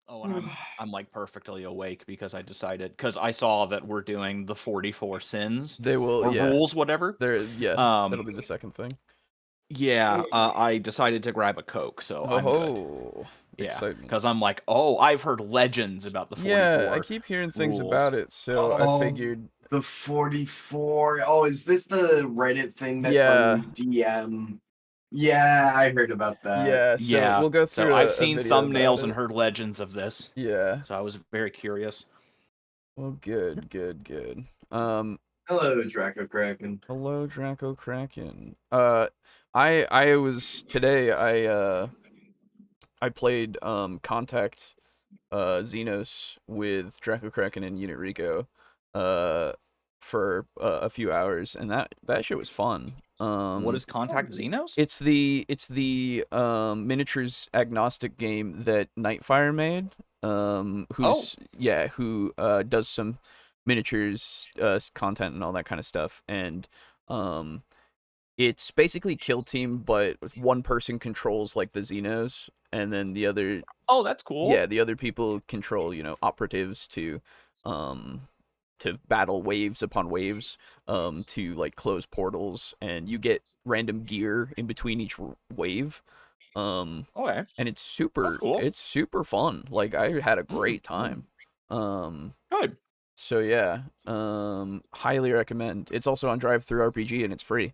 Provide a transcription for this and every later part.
Oh, and I'm like perfectly awake because I decided because I saw that we're doing the 44 sins They will, or yeah. rules, whatever. That'll be the second thing. Yeah, I decided to grab a Coke, so I'm good. Oh, Yeah, excitement. because I'm like, oh, I've heard legends about the Yeah, I 44 keep hearing things rules. about it, so I figured. The 44. Oh, is this the Reddit thing that's Yeah. on DM? Yeah, I heard about that. Yeah, so Yeah, we'll go so through I've a seen video about thumbnails and it. heard legends of this. Yeah. So I was very curious. Well, good. Hello, Draco Kraken. Hello, Draco Kraken. I was today. I played Contact Xenos with Draco Kraken and Unit Rico for a few hours, and that shit was fun. What is Contact Xenos? It's the miniatures agnostic game that Nightfire made. Who does some miniatures content and all that kind of stuff, and it's basically kill team, but one person controls like the Xenos, and then the other. Oh, that's cool. Yeah, the other people control, operatives to battle waves upon waves, to like close portals, and you get random gear in between each wave. Okay. And it's super cool. it's super fun. Like I had a great time. Good. So yeah, highly recommend. It's also on Drive Through RPG and it's free.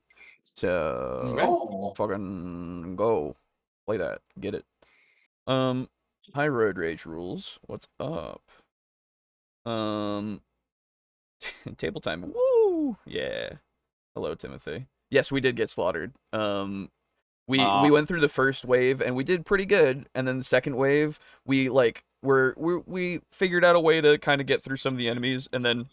So fucking go play that. Get it. Hi Road Rage Rules. What's up? Table time. Woo! Yeah. Hello, Timothy. Yes, we did get slaughtered. We went through the first wave and we did pretty good, and then the second wave we figured out a way to kind of get through some of the enemies, and then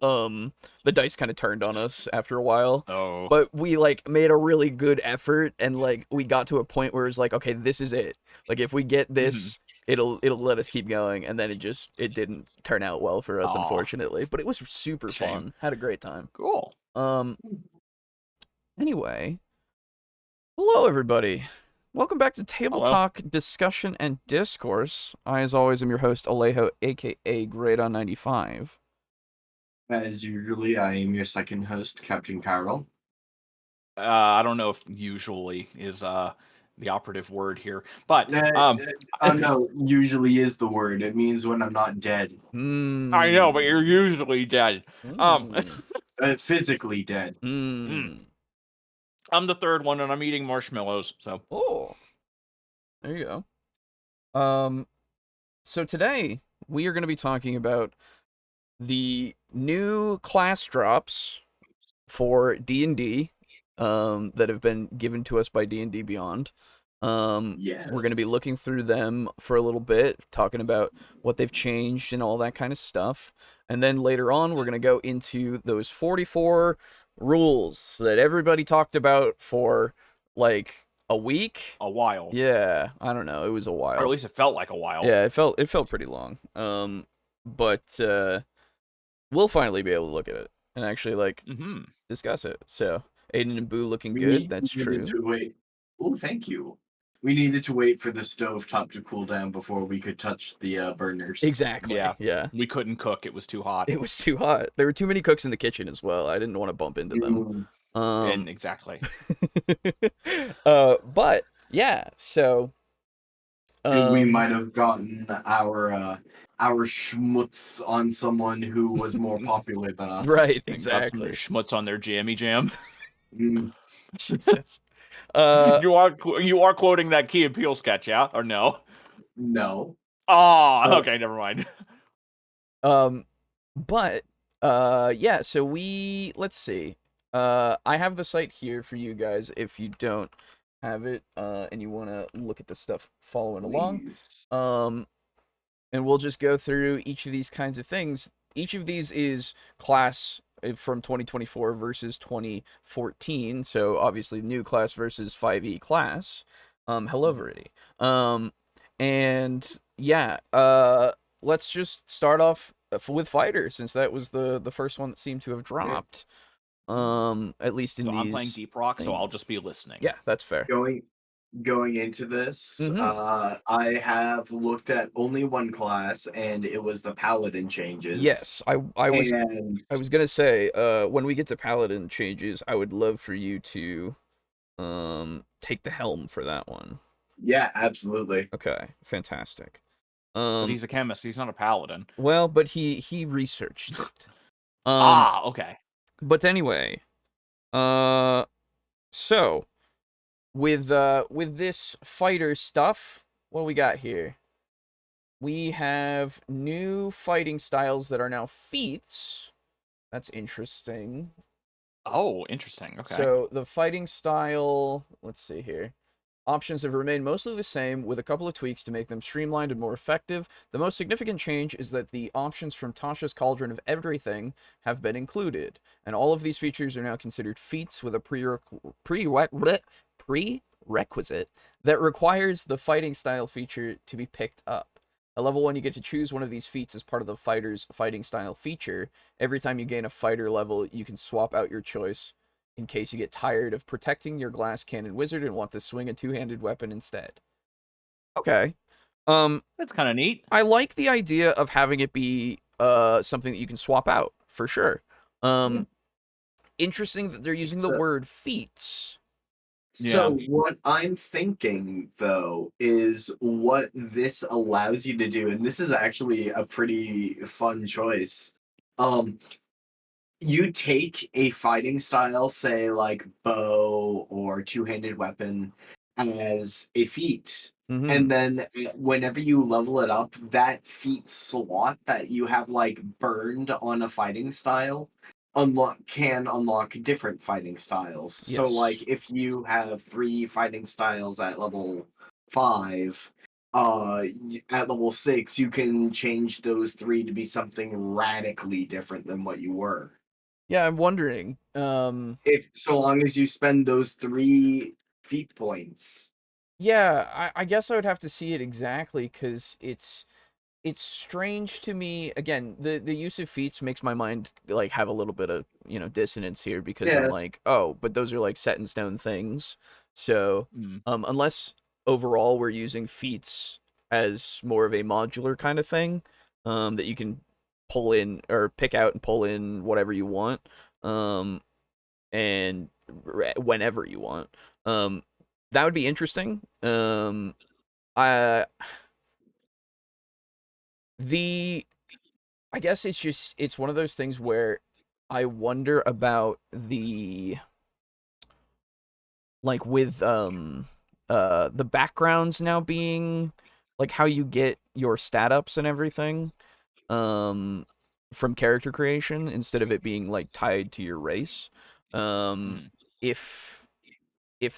the dice kind of turned on us after a while. Oh. But we like made a really good effort, and like we got to a point where it's like, okay, this is it. Like if we get this, it'll let us keep going, and then it didn't turn out well for us, unfortunately. But it was super fun. Had a great time. Cool. Anyway, hello everybody. Welcome back to TableTalk Discussion and Discourse. I, as always, am your host, Alejo, aka Great95. As usually, I am your second host, Captain Chiral. I don't know if usually is the operative word here, but no, usually is the word. It means when I'm not dead. I know, but you're usually dead. Physically dead. I'm the third one, and I'm eating marshmallows. So there you go. So today we are going to be talking about the new class drops for D&D that have been given to us by D&D Beyond. Yes. We're going to be looking through them for a little bit, talking about what they've changed and all that kind of stuff. And then later on, we're going to go into those 44 rules that everybody talked about for like a week. A while. Yeah, I don't know. It was a while. Or at least it felt like a while. Yeah, it felt pretty long. But we'll finally be able to look at it and actually like discuss it. So Aiden and Boo looking good. That's true. Oh, thank you. We needed to wait for the stovetop to cool down before we could touch the burners. Exactly. Yeah. We couldn't cook. It was too hot. It was too hot. There were too many cooks in the kitchen as well. I didn't want to bump into them. And exactly. But yeah, so we might have gotten our schmutz on someone who was more popular than us. Right, exactly. Schmutz on their jammy jam. Jesus. You are quoting that Key and Peele sketch, yeah? Or no? No. Oh, okay, never mind. But yeah, so let's see. I have the site here for you guys if you don't have it and you want to look at the stuff following along. And we'll just go through each of these kinds of things. Each of these is class from 2024 versus 2014. So obviously new class versus 5e class. Hello, Verity. And yeah, let's just start off with fighter, since that was the first one that seemed to have dropped. At least in these. I'm playing Deep Rock, so I'll just be listening. Yeah, that's fair. going into this, Mhm. I have looked at only one class, and it was the Paladin changes. Yes, I was gonna say, when we get to Paladin changes, I would love for you to take the helm for that one. Yeah, absolutely. Okay, fantastic. But he's a chemist. He's not a paladin. Well, but he researched it. Okay. But anyway, so with this fighter stuff, what do we got here? We have new fighting styles that are now feats. That's interesting. Oh, interesting. Okay. So the fighting style, let's see here. Options have remained mostly the same, with a couple of tweaks to make them streamlined and more effective. The most significant change is that the options from Tasha's Cauldron of Everything have been included, and all of these features are now considered feats with a prerequisite that requires the fighting style feature to be picked up. At level 1, you get to choose one of these feats as part of the fighter's fighting style feature. Every time you gain a fighter level, you can swap out your choice in case you get tired of protecting your glass cannon wizard and want to swing a two-handed weapon instead. Okay. That's kind of neat. I like the idea of having it be something that you can swap out, for sure. Interesting that they're using the word feats. So what I'm thinking, though, is what this allows you to do, and this is actually a pretty fun choice. You take a fighting style, say like bow or two-handed weapon, as a feat, and then whenever you level it up, that feat slot that you have like burned on a fighting style can unlock different fighting styles. So like if you have 3 fighting styles at level 5, at level 6 you can change those 3 to be something radically different than what you were. Yeah, I'm wondering. If so long as you spend those 3 feat points. Yeah, I guess I would have to see it exactly, because it's strange to me. Again, the use of feats makes my mind like have a little bit of, dissonance here, because I'm like, oh, but those are like set in stone things. So unless overall we're using feats as more of a modular kind of thing, that you can pull in or pick out and pull in whatever you want, and whenever you want, that would be interesting. I guess it's one of those things where I wonder about the, like, with the backgrounds now being like how you get your stat ups and everything from character creation, instead of it being like tied to your race. If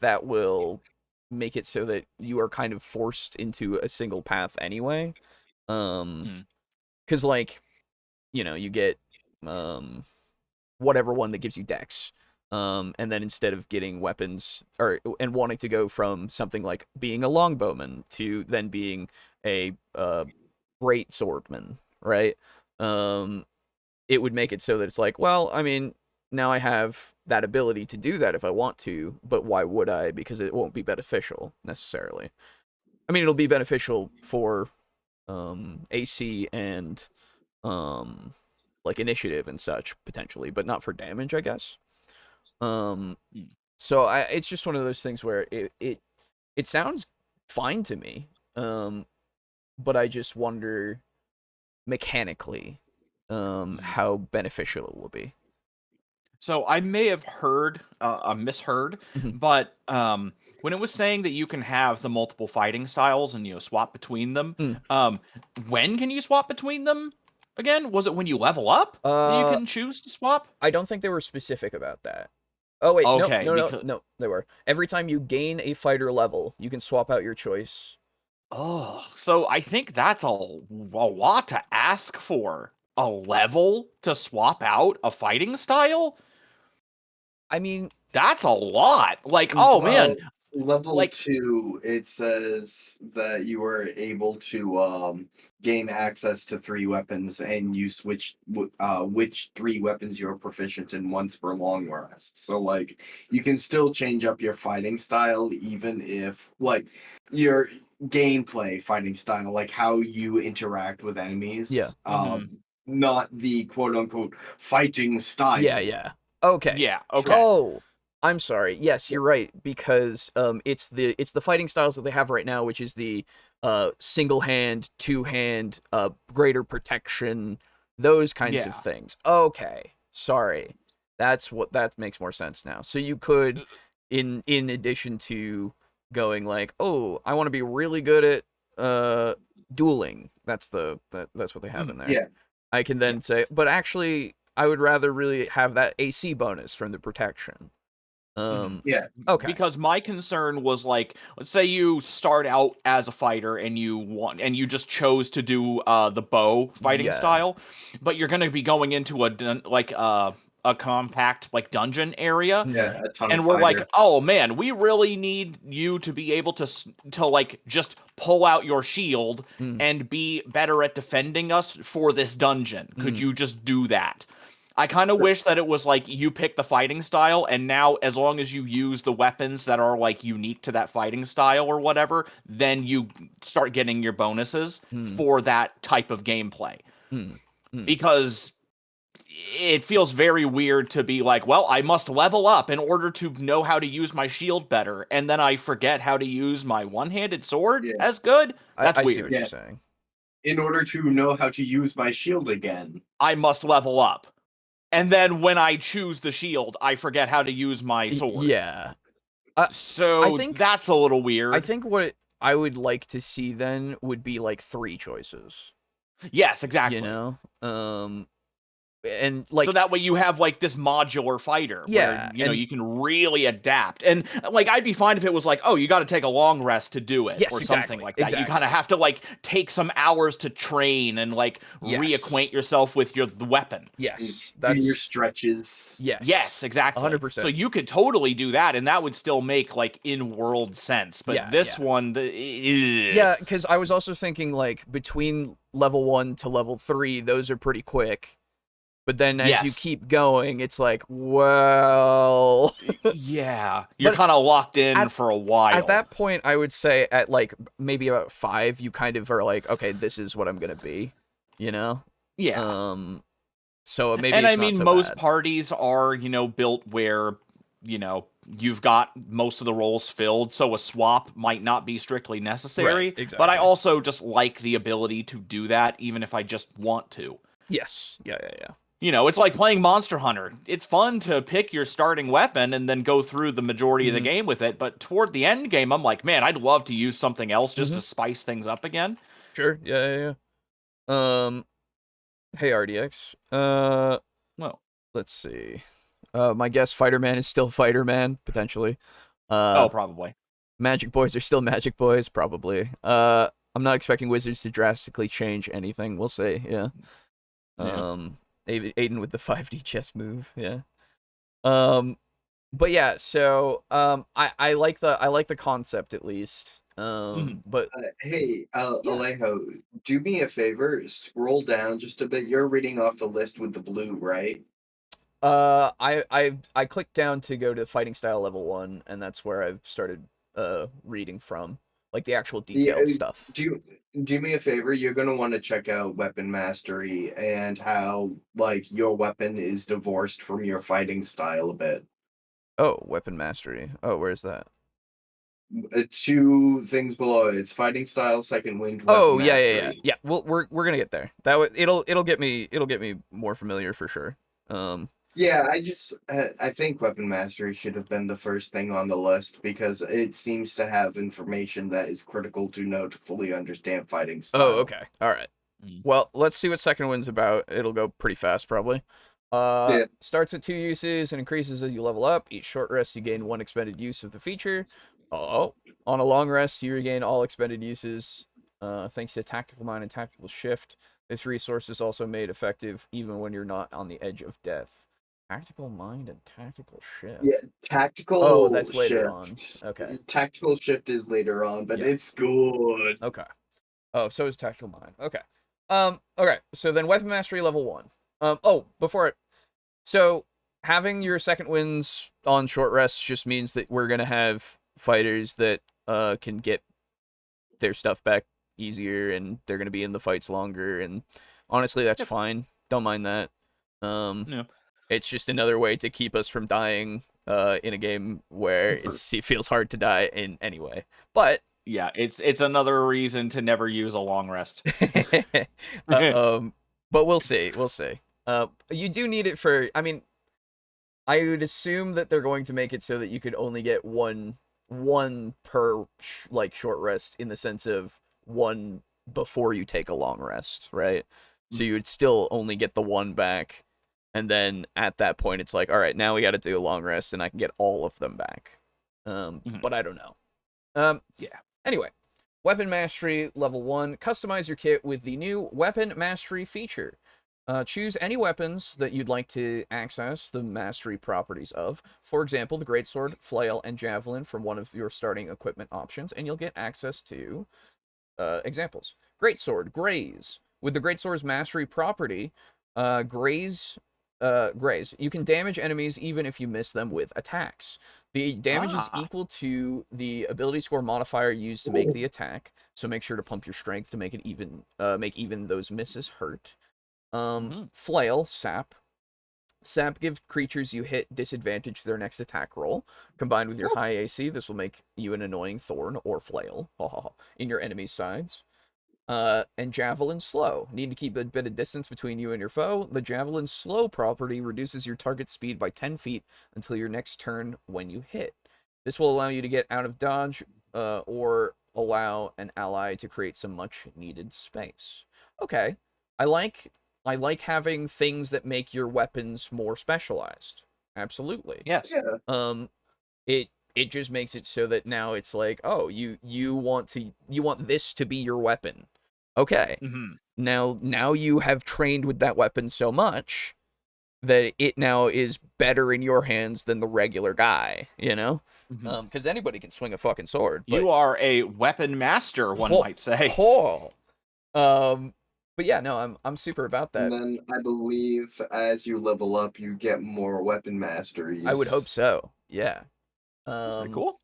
that will make it so that you are kind of forced into a single path anyway. Because like, you get whatever one that gives you dex, and then instead of getting weapons and wanting to go from something like being a longbowman to then being a great swordman, right? It would make it so that it's like, well, I mean, now I have that ability to do that if I want to, but why would I? Because it won't be beneficial necessarily. I mean, it'll be beneficial for AC and like initiative and such potentially, but not for damage, I guess. So it's just one of those things where it sounds fine to me, but I just wonder mechanically how beneficial it will be. So I may have heard, misheard, but when it was saying that you can have the multiple fighting styles and swap between them, when can you swap between them again? Was it when you level up that you can choose to swap? I don't think they were specific about that. Oh wait, okay, no, they were. Every time you gain a fighter level, you can swap out your choice. Oh, so I think that's a lot to ask for. A level to swap out a fighting style? I mean, that's a lot. Like, oh man, Level Like, 2, it says that you are able to gain access to 3 weapons, and you switch which 3 weapons you're proficient in once per long rest. So like you can still change up your fighting style, even if like your gameplay fighting style, like how you interact with enemies. Yeah. Not the quote unquote fighting style. Yeah. Okay. yeah, okay. Oh, I'm sorry. Yes, you're right, because it's the fighting styles that they have right now, which is the single hand, two hand, greater protection, those kinds of Yeah. things. Okay. Sorry. That makes more sense now. So you could in addition to going like, "Oh, I want to be really good at dueling." That's what they have in there. Yeah. I can then say, but actually, I would rather really have that AC bonus from the protection. Yeah. Okay. Because my concern was like, let's say you start out as a fighter and you just chose to do the bow fighting style, but you're going to be going into a compact like dungeon area. Yeah, a ton And of we're fighter. like, oh man, we really need you to be able to like just pull out your shield and be better at defending us for this dungeon. Could you just do that? I kind of wish that it was like you pick the fighting style, and now as long as you use the weapons that are like unique to that fighting style or whatever, then you start getting your bonuses for that type of gameplay. Because it feels very weird to be like, well, I must level up in order to know how to use my shield better, and then I forget how to use my one-handed sword as good. That's I weird. see what you're saying. In order to know how to use my shield again, I must level up. And then when I choose the shield, I forget how to use my sword. Yeah. So I think that's a little weird. I think what I would like to see then would be like 3 choices. Yes, exactly. You know? And like, so that way you have like this modular fighter where you can really adapt. And like I'd be fine if it was like, oh, you got to take a long rest to do it or something like that. Exactly. You kind of have to like take some hours to train and like reacquaint yourself with the weapon. Yes, that's your stretches. Yes, exactly. 100%. So you could totally do that, and that would still make like in-world sense. But this one, yeah, because I was also thinking like between level 1 to level 3, those are pretty quick. But then as you keep going, it's like, well... yeah, you're kind of locked in for a while. At that point, I would say at like maybe about 5, you kind of are like, okay, this is what I'm going to be, you know? Yeah. So maybe and it's I mean, not so most bad. parties are, built where, you've got most of the roles filled, so a swap might not be strictly necessary. Right, exactly. But I also just like the ability to do that, even if I just want to. Yes. Yeah. It's like playing Monster Hunter. It's fun to pick your starting weapon and then go through the majority of the game with it, but toward the end game, I'm like, man, I'd love to use something else just to spice things up again. Sure. Yeah. Hey, RDX. Well, let's see. My guess, Fighter-Man is still Fighter-Man, potentially. Probably. Magic Boys are still Magic Boys, probably. I'm not expecting Wizards to drastically change anything, we'll say, yeah. Aiden with the 5D chess move, yeah. But yeah, so I like the concept at least. But hey, Alejo, do me a favor, scroll down just a bit. You're reading off the list with the blue, right? I clicked down to go to fighting style level 1, and that's where I've started reading from, like the actual detailed stuff. Do me a favor, you're gonna want to check out weapon mastery and how like your weapon is divorced from your fighting style a bit. Oh, weapon mastery. Oh, where's that? 2 things below it. It's fighting style, second wind. Oh, yeah. Well, we're gonna get there. It'll get me more familiar for sure. Yeah, I think weapon mastery should have been the first thing on the list because it seems to have information that is critical to know to fully understand fighting style. Oh, okay. All right. Well, let's see what second wind's about. It'll go pretty fast, probably. Starts with 2 uses and increases as you level up. Each short rest, you gain 1 expended use of the feature. On a long rest, you regain all expended uses. Thanks to Tactical Mind and Tactical Shift, this resource is also made effective even when you're not on the edge of death. Tactical mind and tactical shift. Yeah, tactical. Oh, that's later shift. on. Okay. Tactical shift is later on, but Yeah. it's good. Okay. Oh, so is tactical mind. Okay. Okay. So then weapon mastery level 1. So having your second wins on short rests just means that we're gonna have fighters that can get their stuff back easier, and they're gonna be in the fights longer. And honestly, that's fine. Don't mind that. No. It's just another way to keep us from dying in a game where it feels hard to die in anyway. But yeah, it's another reason to never use a long rest. But we'll see. You do need it for. I mean, I would assume that they're going to make it so that you could only get one per short rest, in the sense of one before you take a long rest, right? So you would still only get the one back, and then at that point it's like, all right, now we got to do a long rest, and I can get all of them back. But I don't know. Yeah. Anyway, weapon mastery level 1. Customize your kit with the new weapon mastery feature. Choose any weapons that you'd like to access the mastery properties of. For example, the greatsword, flail, and javelin from one of your starting equipment options, and you'll get access to examples. Greatsword, graze. With the greatsword's mastery property, graze. You can damage enemies even if you miss them with attacks. The damage is equal to the ability score modifier used to make the attack, so make sure to pump your strength to make it even, make even those misses hurt. Flail, sap. Sap gives creatures you hit disadvantage to their next attack roll. Combined with your high AC, this will make you an annoying thorn or flail in your enemy's sides. And javelin slow. Need to keep a bit of distance between you and your foe. The javelin slow property reduces your target speed by 10 feet until your next turn when you hit. This will allow you to get out of dodge, or allow an ally to create some much needed space. Okay. I like having things that make your weapons more specialized. Absolutely. Yes. Yeah. It just makes it so that now it's like, oh, you want this to be your weapon. Okay. Now you have trained with that weapon so much that it now is better in your hands than the regular guy, you know? Because anybody can swing a fucking sword. But you are a weapon master, one might say. But yeah, no, I'm super about that. And then I believe as you level up, you get more weapon masteries. I would hope so. Yeah. That's pretty cool.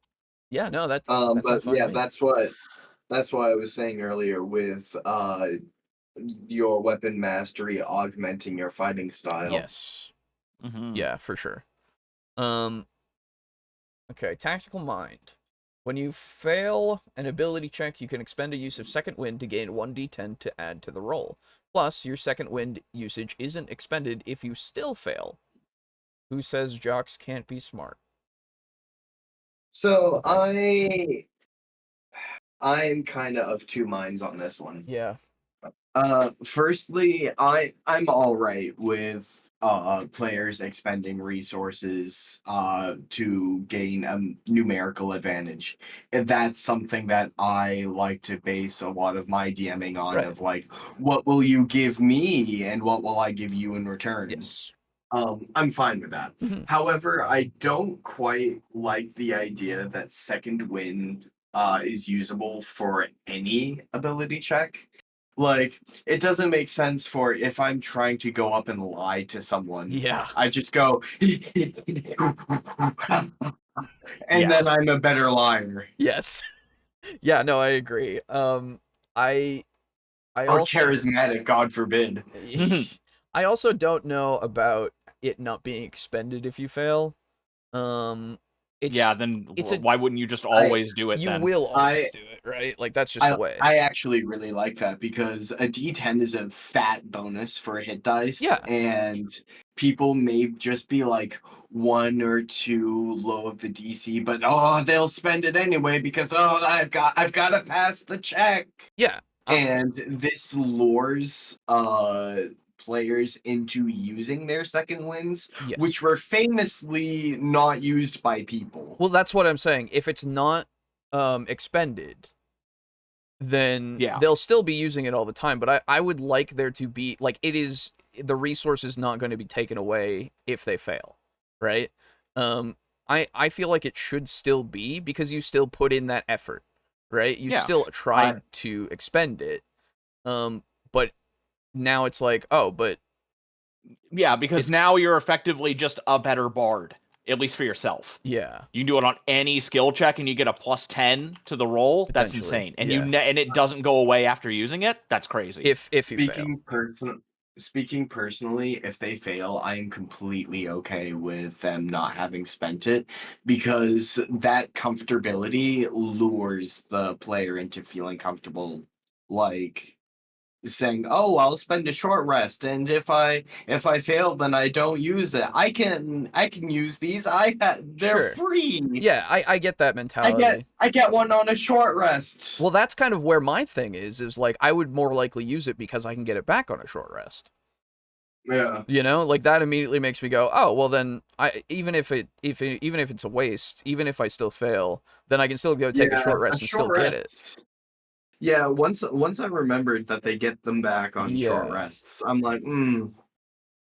Yeah, no, that. But yeah, that's why I was saying earlier with your weapon mastery augmenting your fighting style. Yes. Yeah, for sure. Okay, tactical mind. When you fail an ability check, you can expend a use of second wind to gain 1d10 to add to the roll. Plus, your second wind usage isn't expended if you still fail. Who says jocks can't be smart? So I'm kind of two minds on this one. Yeah. Firstly, I'm all right with players expending resources to gain a numerical advantage. And that's something that I like to base a lot of my DMing on, Right. of like, what will you give me and what will I give you in return? Yes. I'm fine with that. However, I don't quite like the idea that second wind is usable for any ability check. Like, it doesn't make sense for if I'm trying to go up and lie to someone. Yeah. I just go, and then I'm a better liar. Yes. Yeah, no, I agree. I Or also, charismatic, God forbid. I also don't know about it not being expended if you fail. Then why wouldn't you just always do it you then? will always do it, right? Like, that's just the way. I actually really like that because a D10 is a fat bonus for a hit dice. Yeah. And people may just be like 1 or 2 low of the DC, but they'll spend it anyway because I've got to pass the check. Yeah. And this lures players into using their second wins, Yes. which were famously not used by people. Well, that's what I'm saying. If it's not expended, then they'll still be using it all the time. But I would like there to be, like, it is the resource is not going to be taken away if they fail, right? I feel like it should still be, because you still put in that effort, right? You still tried to expend it. But now it's like, oh, but yeah, because now you're effectively just a better bard, at least for yourself. Yeah. You can do it on any skill check and you get a plus 10 to the roll. That's insane. And and it doesn't go away after using it. That's crazy. If you fail. Speaking personally, if they fail, I am completely okay with them not having spent it, because that comfortability lures the player into feeling comfortable, like saying, "Oh, I'll spend a short rest, and if I fail, then I don't use it. I can use these. They're free." Yeah, I get that mentality. I get one on a short rest. Well, that's kind of where my thing is like, I would more likely use it because I can get it back on a short rest. Yeah. You know, like that immediately makes me go, oh, well then even if it's a waste, even if I still fail, then I can still go take a short rest and still get it. Yeah, once I remembered that they get them back on short rests, I'm like,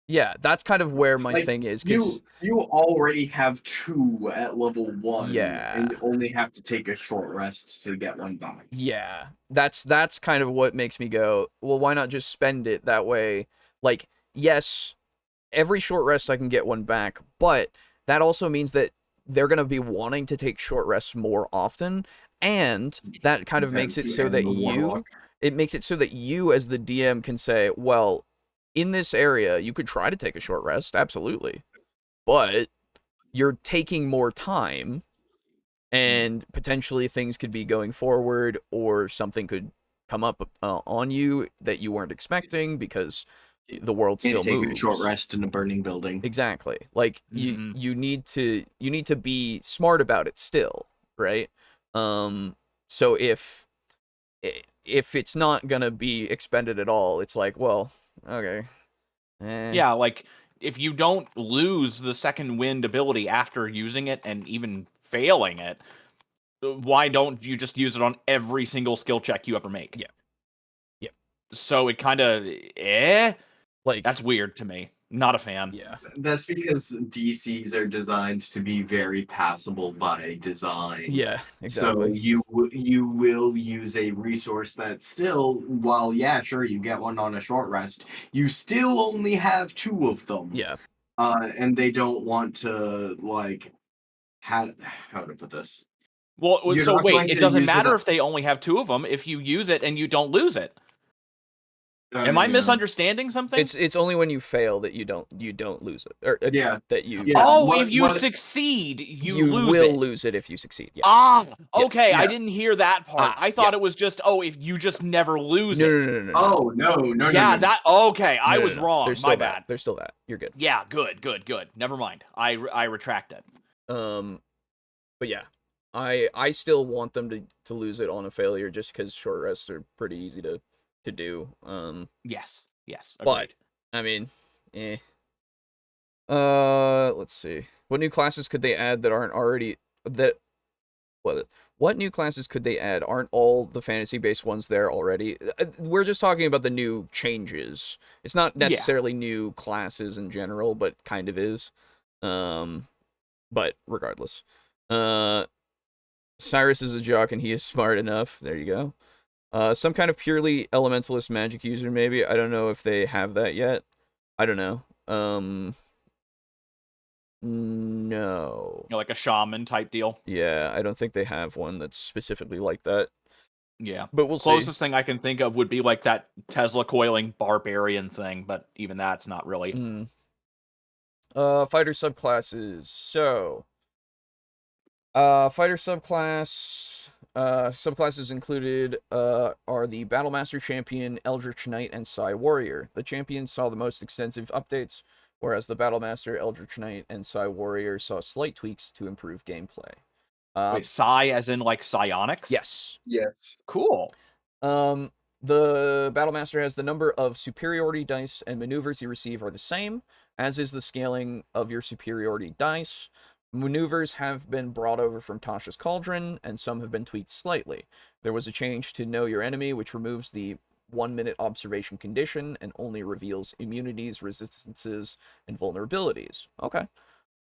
Yeah, that's kind of where my thing is. You already have 2 at level 1, yeah, and you only have to take a short rest to get one back. Yeah, that's kind of what makes me go, well, why not just spend it that way? Like, yes, every short rest I can get one back, but that also means that they're going to be wanting to take short rests more often, and that kind of makes it so that you as the DM can say, well, in this area, you could try to take a short rest, absolutely, but you're taking more time, and potentially things could be going forward, or something could come up on you that you weren't expecting, because the world still moves. Take a short rest in a burning building. Exactly. Like, you need to be smart about it still, right? So if it's not gonna be expended at all, it's like, well, okay. Yeah, like, if you don't lose the second wind ability after using it and even failing it, why don't you just use it on every single skill check you ever make? Yeah. So it kind of, like, that's weird to me. Not a fan. Yeah. That's because DCs are designed to be very passable by design. Yeah, exactly. So you will use a resource that still, while sure, you get one on a short rest, you still only have 2 of them. Yeah. And they don't want to, like, how to put this? Well, so wait, it doesn't matter if they only have 2 of them if you use it and you don't lose it. Am I misunderstanding something? It's only when you fail that you don't lose it, or that you. If you succeed, you lose will it. lose it if you succeed. Yes. Okay. Yes. I didn't hear that part. I thought it was just if you just never lose it. No. Oh no. Yeah, that okay. I was wrong. My bad. There's still that. You're good. Yeah, good. Never mind. I retract it. But yeah, I still want them to lose it on a failure, just because short rests are pretty easy to do. Yes. Agreed. But I mean, let's see. What new classes could they add that aren't already what new classes could they add? Aren't all the fantasy-based ones there already? We're just talking about the new changes. It's not necessarily new classes in general, but kind of is. But regardless. Cyrus is a jock and he is smart enough. There you go. Some kind of purely elementalist magic user, maybe. I don't know if they have that yet. I don't know. No. Like a shaman type deal? Yeah, I don't think they have one that's specifically like that. Yeah. But we'll see. Closest thing I can think of would be like that Tesla coiling barbarian thing, but even that's not really. Fighter subclasses. So, fighter subclasses included are the Battlemaster Champion, Eldritch Knight, and Psy Warrior. The Champion saw the most extensive updates, whereas the Battlemaster, Eldritch Knight, and Psy Warrior saw slight tweaks to improve gameplay. Wait, Psy as in like psionics? Yes. Cool. The Battlemaster has the number of superiority dice and maneuvers you receive are the same, as is the scaling of your superiority dice. Maneuvers have been brought over from Tasha's Cauldron, and some have been tweaked slightly. There was a change to Know Your Enemy, which removes the 1-minute observation condition and only reveals immunities, resistances, and vulnerabilities. Okay.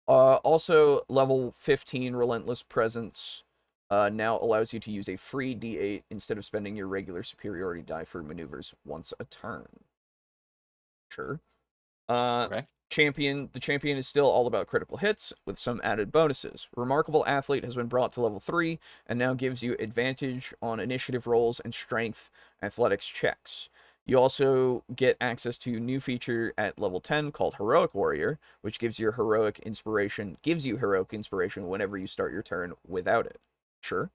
Also, level 15 Relentless Presence now allows you to use a free D8 instead of spending your regular superiority die for maneuvers once a turn. Sure. Okay. The champion is still all about critical hits with some added bonuses. Remarkable Athlete has been brought to level 3 and now gives you advantage on initiative rolls and strength athletics checks. You also get access to a new feature at level 10 called Heroic Warrior, which gives you heroic inspiration whenever you start your turn without it. Sure.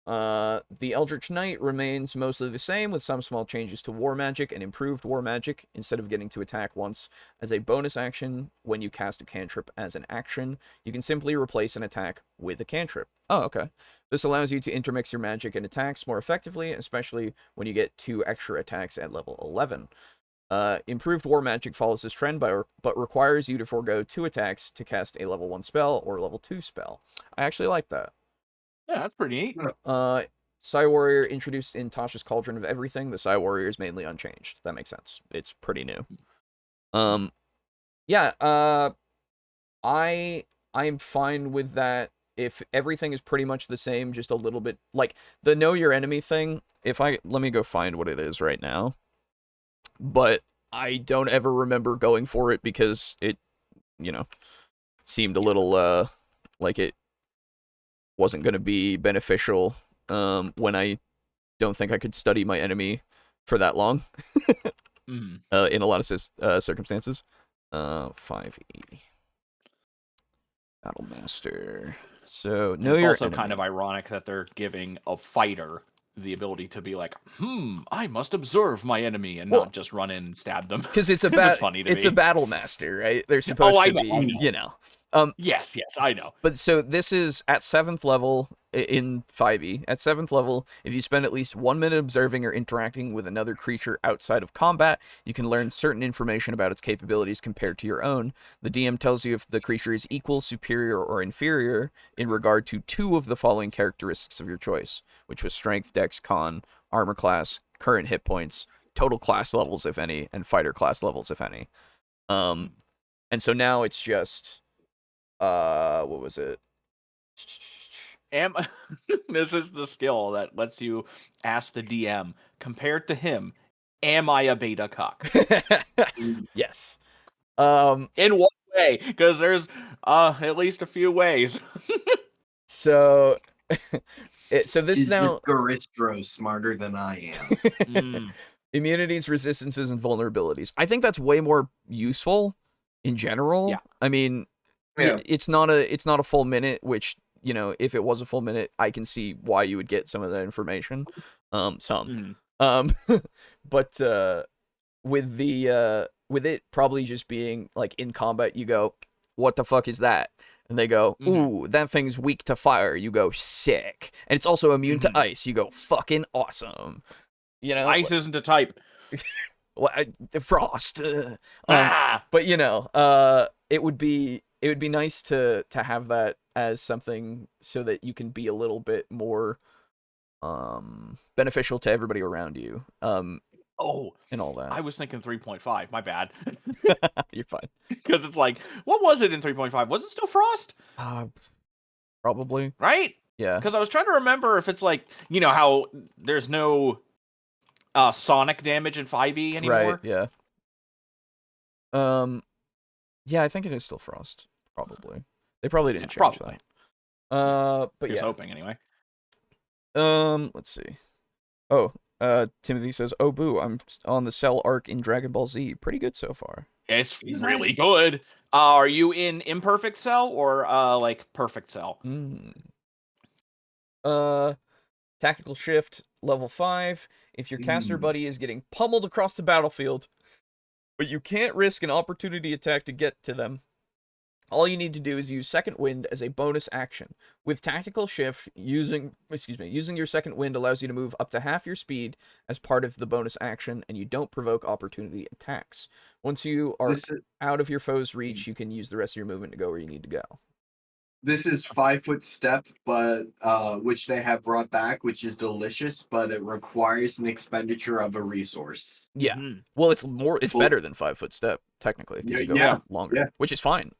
The Eldritch Knight remains mostly the same, with some small changes to War Magic and improved War Magic. Instead of getting to attack once as a bonus action when you cast a cantrip as an action, you can simply replace an attack with a cantrip. Oh, okay. This allows you to intermix your magic and attacks more effectively, especially when you get 2 extra attacks at level 11. Improved War Magic follows this trend, but requires you to forego 2 attacks to cast a level 1 spell or level 2 spell. I actually like that. Yeah, that's pretty neat. Psy Warrior introduced in Tasha's Cauldron of Everything. The Psy Warrior is mainly unchanged. That makes sense. It's pretty new. Yeah, I'm fine with that. If everything is pretty much the same, just a little bit like the know your enemy thing. Let me go find what it is right now. But I don't ever remember going for it because it, seemed a little like it wasn't going to be beneficial when I don't think I could study my enemy for that long in a lot of circumstances. 5e Battlemaster. So it's also kind of ironic that they're giving a fighter the ability to be like, I must observe my enemy and not just run in and stab them. Because it's a funny to it's me. a Battlemaster, right? They're supposed to be, Yes, I know. But so this is at 7th level in 5e. At 7th level, if you spend at least 1 minute observing or interacting with another creature outside of combat, you can learn certain information about its capabilities compared to your own. The DM tells you if the creature is equal, superior, or inferior in regard to 2 of the following characteristics of your choice, which was strength, dex, con, armor class, current hit points, total class levels, if any, and fighter class levels, if any. And so now it's just... what was it? This is the skill that lets you ask the DM, compared to him, am I a beta cock? Yes. In what way? Because there's at least a few ways. So this is now this Garistro smarter than I am? Immunities, resistances, and vulnerabilities. I think that's way more useful in general. Yeah. I mean, it's not a full minute, which, if it was a full minute, I can see why you would get some of that information. But with it probably just being like in combat, you go, what the fuck is that? And they go, ooh, that thing's weak to fire. You go, sick. And it's also immune to ice. You go, fucking awesome. Ice isn't a type. Frost. But it would be nice to have that as something so that you can be a little bit more beneficial to everybody around you. And all that. I was thinking 3.5. My bad. You're fine. Because it's like, what was it in 3.5? Was it still Frost? Probably. Right? Yeah. Because I was trying to remember if it's like, how there's no sonic damage in 5e anymore. Right, yeah. Yeah, I think it is still Frost. Probably. They probably didn't change that. But Here's hoping anyway. Let's see. Timothy says, "Oh boo, I'm on the Cell arc in Dragon Ball Z. Pretty good so far." It's really good. Are you in Imperfect Cell or like Perfect Cell? Tactical Shift, level 5. If your caster buddy is getting pummeled across the battlefield, but you can't risk an opportunity attack to get to them, all you need to do is use Second Wind as a bonus action. With Tactical Shift, using your Second Wind allows you to move up to half your speed as part of the bonus action, and you don't provoke opportunity attacks. Once you are out of your foe's reach, you can use the rest of your movement to go where you need to go. This is 5-foot step, but which they have brought back, which is delicious, but it requires an expenditure of a resource. Yeah. Mhm. Well, it's Full- better than 5-foot step technically because you go Yeah, longer, yeah. which is fine.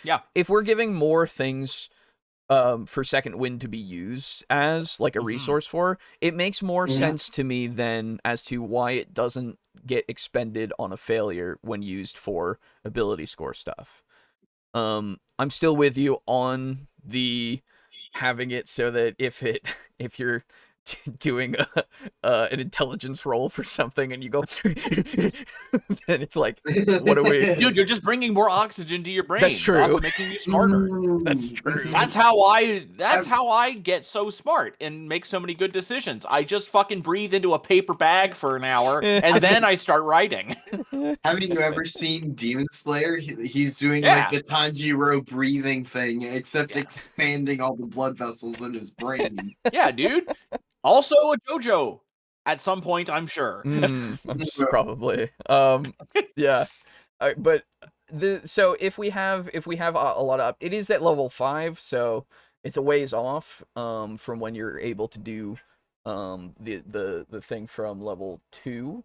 Yeah. If we're giving more things for second wind to be used as like a Mhm. resource for, it makes more Yeah. sense to me than as to why it doesn't get expended on a failure when used for ability score stuff. I'm still with you on the having it so that if you're doing an intelligence roll for something and you go then it's like, what do we Dude, you're just bringing more oxygen to your brain. That's true. Thus making you smarter. That's true. That's how I get so smart and make so many good decisions. I just fucking breathe into a paper bag for an hour and then I start writing. Haven't you ever seen Demon Slayer? He's doing Yeah. like the Tanjiro breathing thing, except Yeah. expanding all the blood vessels in his brain. Yeah, dude. Also a JoJo at some point, I'm sure. Probably. Yeah. But so if we have a lot of it is at level 5, so it's a ways off from when you're able to do the thing from level 2.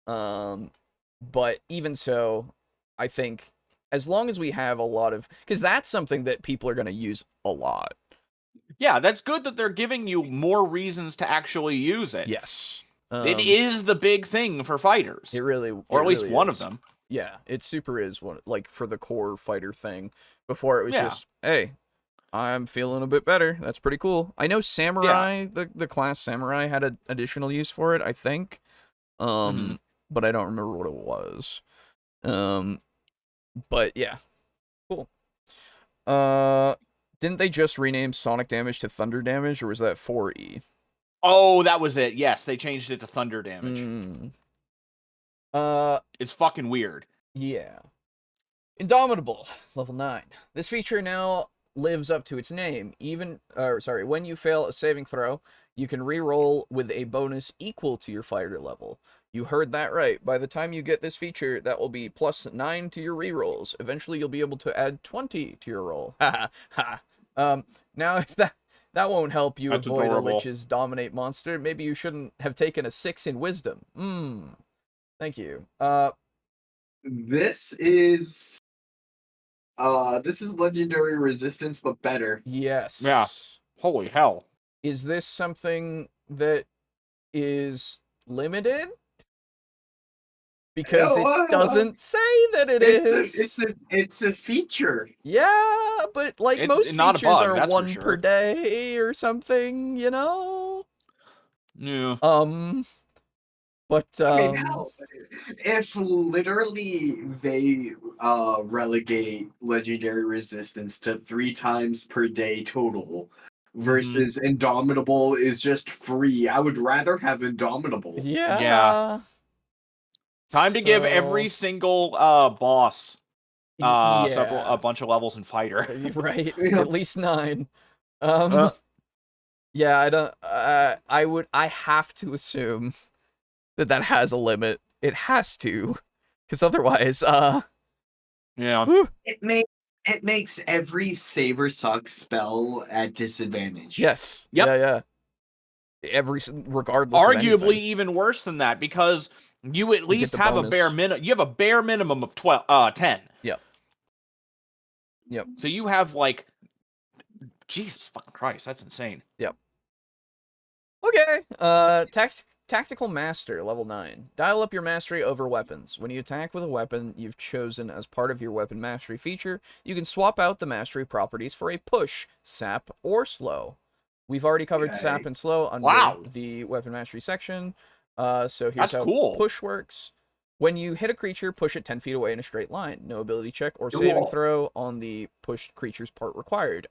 But even so, I think as long as we have a lot of, because that's something that people are going to use a lot. Yeah, that's good that they're giving you more reasons to actually use it. Yes. It is the big thing for fighters. It really, or at least really one is. of them. Yeah, it super is one, like for the core fighter thing. Before it was Yeah. just, hey, I'm feeling a bit better. That's pretty cool. I know Samurai, the class Samurai had an additional use for it, I think. But I don't remember what it was. But yeah. Cool. Didn't they just rename sonic damage to thunder damage, or was that 4E? Oh, that was it. Yes, they changed it to thunder damage. It's fucking weird. Yeah. Indomitable, level 9. This feature now lives up to its name. When you fail a saving throw, you can re-roll with a bonus equal to your fighter level. You heard that right. By the time you get this feature, that will be plus 9 to your re-rolls. Eventually, you'll be able to add 20 to your roll. Ha ha. Now, if that won't help you That's avoid adorable. a Lich's dominate monster, maybe you shouldn't have taken a 6 in wisdom. Thank you. This is legendary resistance, but better. Yes. Yeah. Holy hell. Is this something that is limited? Because it doesn't say that It's a feature. Yeah, but like It's most not a features bug, are that's for 1 sure. per day or something, you know? Yeah. But I mean, hell, if literally they relegate legendary resistance to 3 times per day total versus Indomitable is just free, I would rather have Indomitable. yeah. Time to give every single boss a bunch of levels in fighter. Right. Yeah. At least 9. Yeah, I don't I have to assume that has a limit. It has to, because otherwise Yeah. It makes every Saver Suck spell at disadvantage. Yes. Yep. Yeah. Regardless of Arguably anything. even worse than that, because you at least the have bonus. a bare minimum. You have a bare minimum of 10. Yep. So you have like, Jesus fucking Christ, that's insane. Yep. Okay. Tactical Master, level 9. Dial up your mastery over weapons. When you attack with a weapon you've chosen as part of your weapon mastery feature, you can swap out the mastery properties for a push, sap, or slow. We've already covered sap and slow under the weapon mastery section. So here's how push works. When you hit a creature, push it 10 feet away in a straight line. No ability check or saving throw on the pushed creature's part required.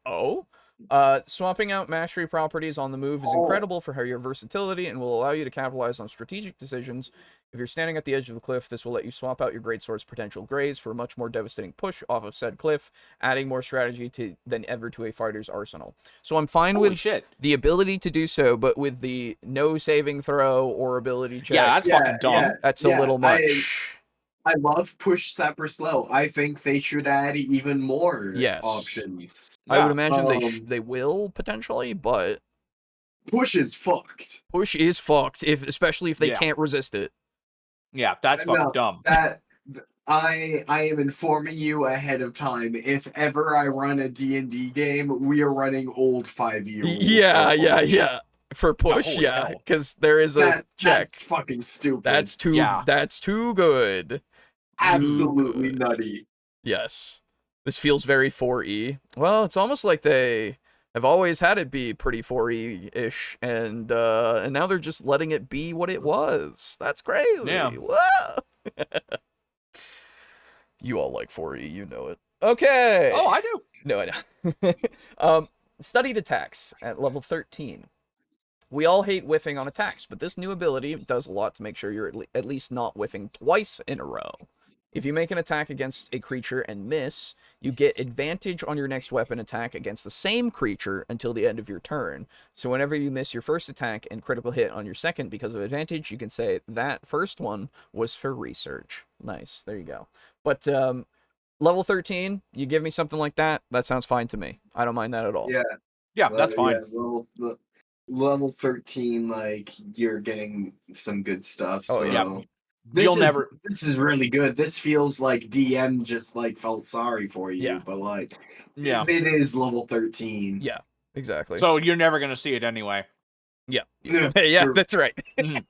Swapping out mastery properties on the move is incredible for your versatility and will allow you to capitalize on strategic decisions. If you're standing at the edge of the cliff, this will let you swap out your greatsword's potential graze for a much more devastating push off of said cliff, adding more strategy than ever to a fighter's arsenal. So I'm fine with the ability to do so, but with the no saving throw or ability check. Yeah, that's fucking dumb. That's a little much. I love push, sap, or slow. I think they should add even more Yes. options. I would Yeah. imagine they will potentially, but Push is fucked. push is fucked, especially if they Yeah. can't resist it. Yeah, that's fucking No, dumb. I am informing you ahead of time. If ever I run a D&D game, we are running old 5e rules. Yeah. For push, holy yeah, hell. because there is a check. That's fucking stupid. That's too. Yeah. That's too good. absolutely good. nutty. Yes, this feels very 4E. Well, it's almost like they have always had it be pretty 4E-ish, and now they're just letting it be what it was. That's crazy. Yeah. Whoa. You all like 4E, you know it. Okay. Oh, I do. No, I know. Studied attacks at level 13. We all hate whiffing on attacks, but this new ability does a lot to make sure you're at least not whiffing twice in a row. If you make an attack against a creature and miss, you get advantage on your next weapon attack against the same creature until the end of your turn. So whenever you miss your first attack and critical hit on your second because of advantage, you can say that first one was for research. Nice, there you go. But level 13, you give me something like that, that sounds fine to me. I don't mind that at all. Yeah, that's fine. Yeah, level 13, like, you're getting some good stuff. Oh, so yeah. This is really good. This feels like DM just, like, felt sorry for you. Yeah. But, like, Yeah. it is level 13. Yeah, exactly. So you're never gonna see it anyway. Yeah. Yeah, Yeah, true. that's right. Mhm.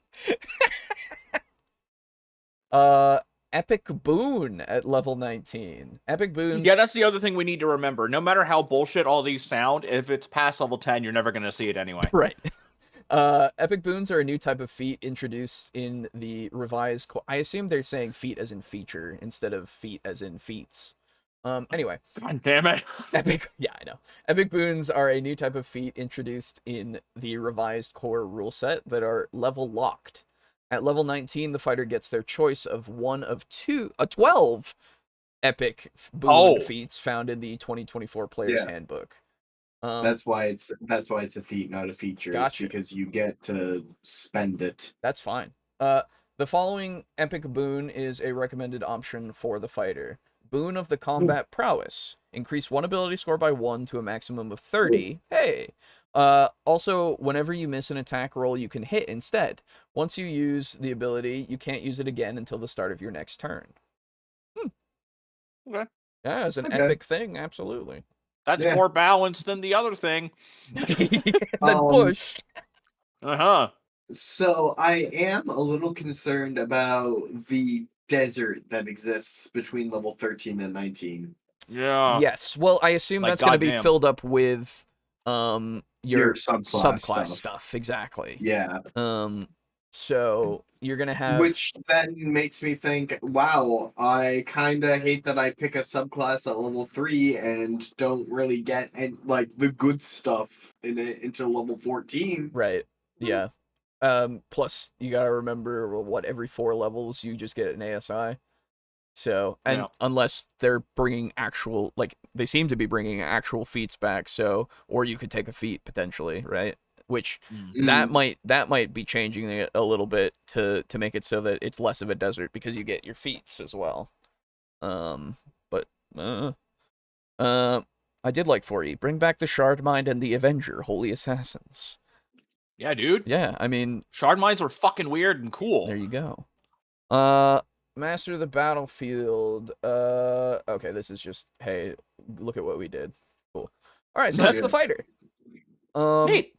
Epic Boon at level 19. Epic Boons. Yeah, that's the other thing we need to remember. No matter how bullshit all these sound, if it's past level 10, you're never gonna see it anyway. Right. Epic Boons are a new type of feat introduced in the revised... I assume they're saying feat as in feature instead of feat as in feats. Anyway. God damn it. Yeah, I know. Epic Boons are a new type of feat introduced in the revised core rule set that are level locked. At level 19, the fighter gets their choice of 12 epic boon feats found in the 2024 Player's Handbook. That's why it's a feat, not a feature. Gotcha. It's because you get to spend it. That's fine. The following epic boon is a recommended option for the fighter. Boon of the Combat Prowess. Increase one ability score by 1 to a maximum of 30. Hey! Also, whenever you miss an attack roll, you can hit instead. Once you use the ability, you can't use it again until the start of your next turn. Okay. Yeah, it's an epic thing, absolutely. That's more balanced than the other thing. Than push. Uh-huh. So I am a little concerned about the desert that exists between level 13 and 19. Yeah. Yes. Well, I assume Like, that's going to be goddamn. filled up with your subclass stuff. Exactly. Yeah. So you're going to have... Which then makes me think, wow, I kind of hate that I pick a subclass at level 3 and don't really get like the good stuff in it until level 14. Right. Yeah. Plus, you got to remember what every 4 levels you just get an ASI. So, and unless they're bringing actual, like, they seem to be bringing actual feats back, so, or you could take a feat potentially, right? Which that might be changing it a little bit to make it so that it's less of a desert because you get your feats as well. But I did like 4E. Bring back the Shard Mind and the Avenger, Holy Assassins. Yeah, dude. Yeah, I mean, Shard Mines are fucking weird and cool. There you go. Master the Battlefield. Okay, this is just, hey, look at what we did. Cool. All right, so that's the fighter. Neat.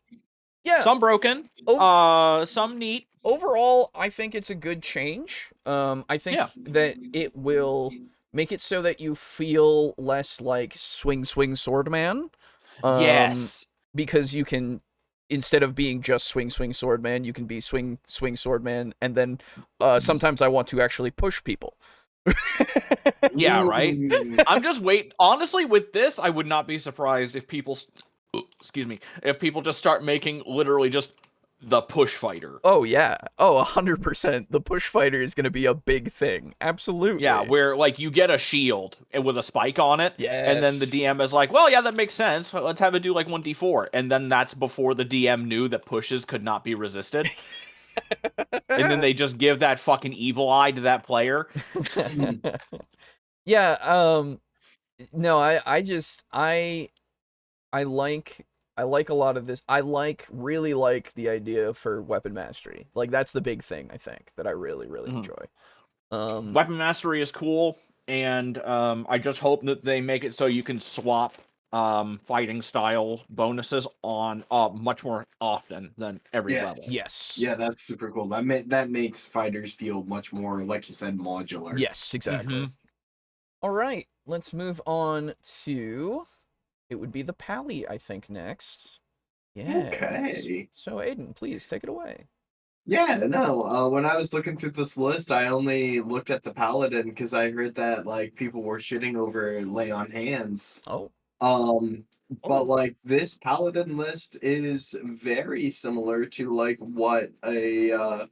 Yeah. Some broken. Some neat. Overall, I think it's a good change. I think that it will make it so that you feel less like swing swordman. Yes. Because you can, instead of being just swing swordman, you can be swing swordman, and then sometimes I want to actually push people. Yeah, right? I'm just honestly, with this, I would not be surprised if people if people just start making literally just the push fighter. Oh yeah. Oh, 100%. The push fighter is going to be a big thing. Absolutely. Yeah, where like you get a shield and with a spike on it, and then the DM is like, well, yeah, that makes sense. Let's have it do like 1d4, and then that's before the DM knew that pushes could not be resisted. And then they just give that fucking evil eye to that player. Yeah, no, I like a lot of this. I really like the idea for weapon mastery. Like that's the big thing I think that I really enjoy. Weapon mastery is cool, and I just hope that they make it so you can swap fighting style bonuses on much more often than every level. Yes. Yeah, that's super cool. That makes fighters feel much more, like you said, modular. Yes, exactly. All right, let's move on to. It would be the Pally, I think, next. Yeah. Okay. So, Aiden, please take it away. Yeah, no. When I was looking through this list, I only looked at the paladin because I heard that like people were shitting over lay on hands. Oh. But like this paladin list is very similar to like what a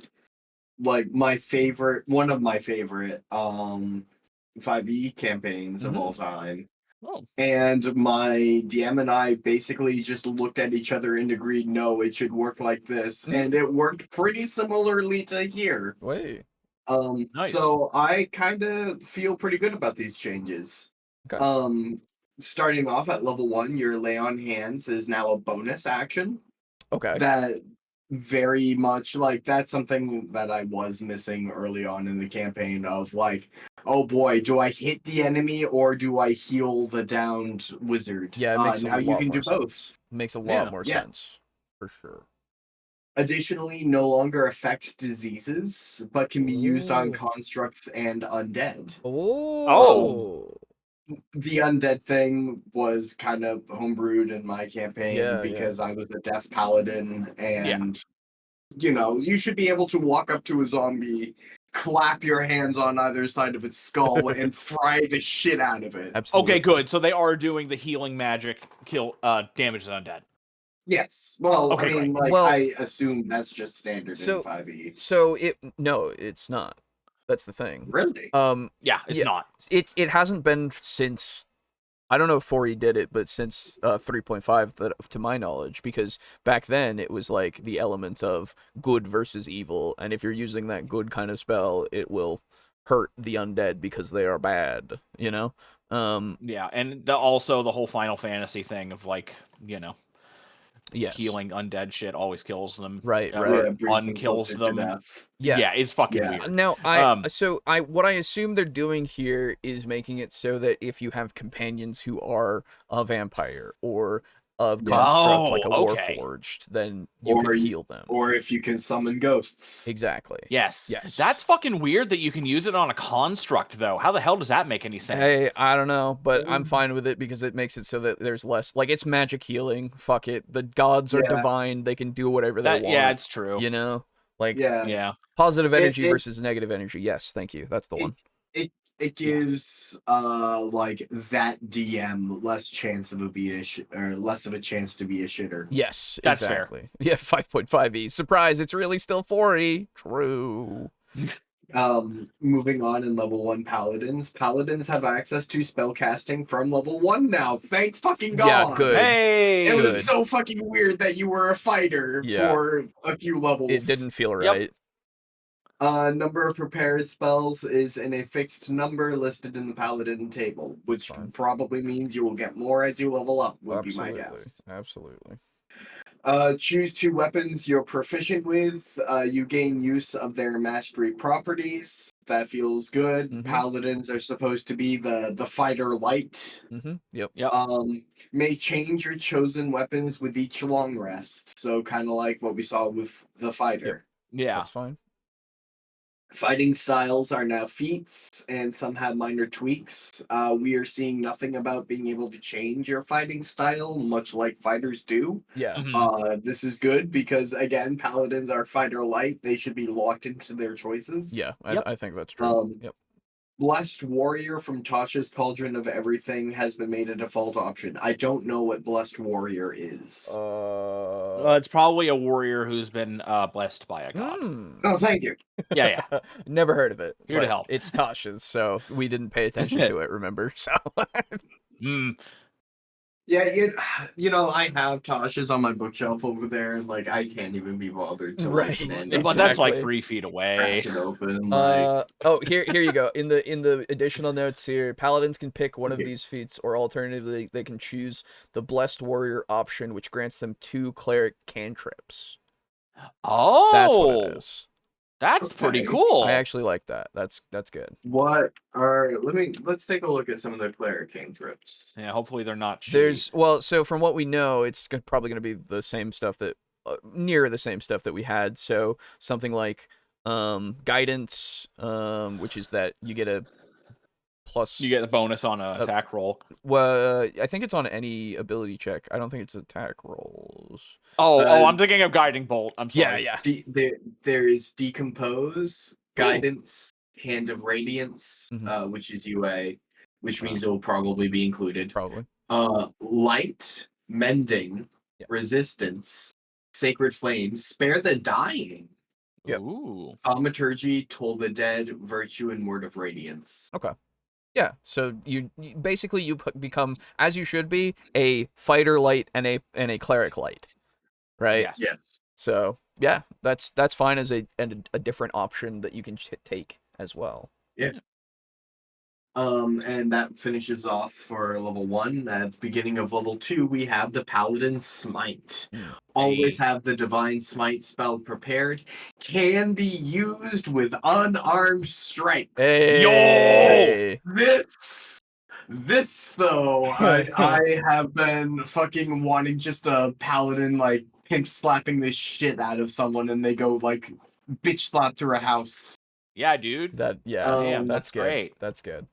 like one of my favorite 5e campaigns of all time. Oh. And my DM and I basically just looked at each other and agreed, no, it should work like this. And it worked pretty similarly to here. Wait. Nice. So I kind of feel pretty good about these changes. Okay. Starting off at level 1, your lay on hands is now a bonus action. Okay. That very much like that's something that I was missing early on in the campaign of like, oh boy, do I hit the enemy or do I heal the downed wizard? Yeah, it makes now a you lot can more do both. sense. Makes a lot more Yes. sense. For sure. Additionally, no longer affects diseases, but can be used on Ooh. constructs and undead. Oh. The undead thing was kind of homebrewed in my campaign because I was a death paladin and you know, you should be able to walk up to a zombie, clap your hands on either side of its skull, and fry the shit out of it. Absolutely. Okay, good. So they are doing the healing magic damage to undead. Yes. Well, Okay, I mean, great. like, I assume that's just standard So- in 5e. So it's not. That's the thing. Really? Yeah, it's not. It hasn't been since, I don't know if 4E did it, but since 3.5 to my knowledge, because back then it was like the elements of good versus evil, and if you're using that good kind of spell, it will hurt the undead because they are bad, you know? Yeah, and also the whole Final Fantasy thing of like, you know, yes. healing undead shit always kills them. Right. Unkills them. Yeah, it's fucking weird. Now, what I assume they're doing here is making it so that if you have companions who are a vampire or a construct like a warforged, then you can heal them. Or if you can summon ghosts. Exactly. Yes. That's fucking weird that you can use it on a construct, though. How the hell does that make any sense? Hey, I don't know, but I'm fine with it because it makes it so that there's less, like, it's magic healing. Fuck it. The gods are divine. They can do whatever they want. Yeah, it's true. You know? Like, yeah. Positive energy versus negative energy. Yes, thank you. That's the one. It gives like that DM less chance of less of a chance to be a shitter. Yes, that's exactly. fair. Yeah, 5.5e. Surprise, it's really still 4e. True. Moving on in level 1 paladins. Paladins have access to spell casting from level 1 now. Thank fucking God. Yeah, good. Hey, it was so fucking weird that you were a fighter for a few levels. It didn't feel right. Number of prepared spells is in a fixed number listed in the paladin table, which probably means you will get more as you level up, would be my guess. Absolutely. Choose 2 weapons you're proficient with. You gain use of their mastery properties. That feels good. Paladins are supposed to be the fighter light. Yep. May change your chosen weapons with each long rest. So kind of like what we saw with the fighter. Yeah. That's fine. Fighting styles are now feats, and some have minor tweaks. We are seeing nothing about being able to change your fighting style, much like fighters do. Yeah. This is good because, again, paladins are fighter light. They should be locked into their choices. Yeah, I think that's true. Blessed Warrior from Tasha's Cauldron of Everything has been made a default option. I don't know what Blessed Warrior is. It's probably a warrior who's been blessed by a god. Oh, thank you. Yeah. Never heard of it. Here to help. It's Tasha's, so we didn't pay attention to it, remember? So Yeah, I have Tasha's on my bookshelf over there, and like I can't even be bothered to like Right, stand But up, that's like exactly. 3 feet crack away. it open. Like, Here you go. In the additional notes here, paladins can pick one of okay. these feats, or alternatively, they can choose the blessed warrior option, which grants them 2 cleric cantrips. That's what it Oh, is. that's pretty Okay. cool. I actually like that. That's good. Let's take a look at some of the cleric cantrips. Yeah, hopefully they're not shitty. So from what we know, it's probably going to be the same stuff that near the same stuff that we had. So something like guidance, which is that you get a plus. You get the bonus on an attack roll. Well, I think it's on any ability check. I don't think it's attack rolls. Oh, I'm thinking of guiding bolt. I'm sorry. Yeah. There is decompose, guidance, hand of radiance, which is UA, which means it will probably be included. Probably. Light, mending, resistance, sacred flames, spare the dying. Yep. Ooh. Thaumaturgy, toll the dead, virtue, and word of radiance. Okay. Yeah, so you basically become, as you should be, a fighter light and a cleric light, right? Yes. So yeah, that's fine as a different option that you can take as well. Yeah. And that finishes off for level 1. At the beginning of level 2, we have the Paladin's Smite. Always have the Divine Smite spell prepared. Can be used with unarmed strikes. Hey! Yo! This though, I have been fucking wanting just a Paladin like pimp slapping the shit out of someone, and they go like bitch slap through a house. Yeah, dude. Damn, that's good. great. That's good.